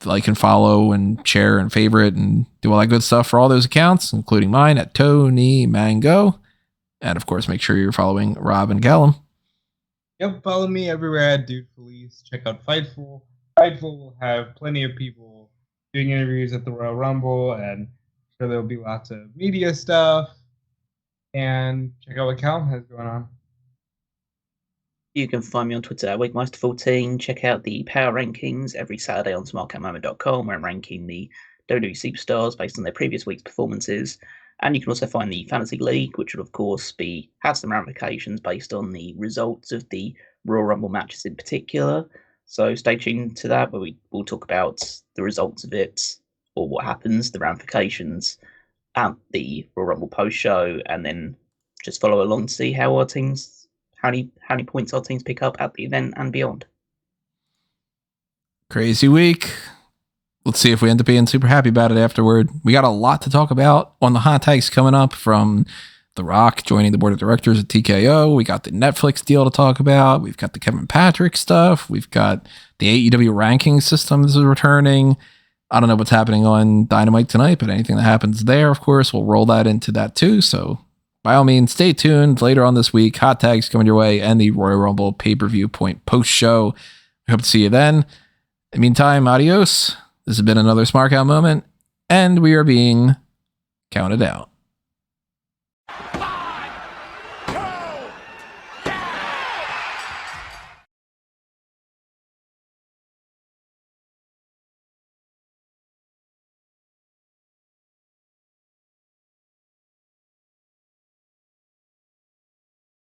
A: like and follow and share and favorite and do all that good stuff for all those accounts, including mine at Tony Mango. And of course, make sure you're following Rob and Callum.
C: Yep, follow me everywhere at Dude Police. Check out Fightful. Fightful will have plenty of people doing interviews at the Royal Rumble, and I'm sure there'll be lots of media stuff. And check out what Callum has going on.
B: You can find me on Twitter at Wigmeister14. Check out the power rankings every Saturday on smarkoutmoment.com, where I'm ranking the WWE superstars based on their previous week's performances. And you can also find the Fantasy League, which will, of course, have some ramifications based on the results of the Royal Rumble matches in particular. So stay tuned to that, where we will talk about the results of it, or what happens, the ramifications at the Royal Rumble post-show, and then just follow along to see how our teams... How many points our teams pick up at the event and beyond.
A: Crazy week. Let's see if we end up being super happy about it afterward. We got a lot to talk about on the hot tags coming up, from The Rock joining the board of directors at TKO. We got the Netflix deal to talk about. We've got the Kevin Patrick stuff. We've got the AEW ranking system is returning. I don't know what's happening on Dynamite tonight, but anything that happens there, of course, we'll roll that into that too. So by all means, stay tuned later on this week. Hot tags coming your way and the Royal Rumble pay-per-view point post-show. I hope to see you then. In the meantime, adios. This has been another Smark Out Moment, and we are being counted out.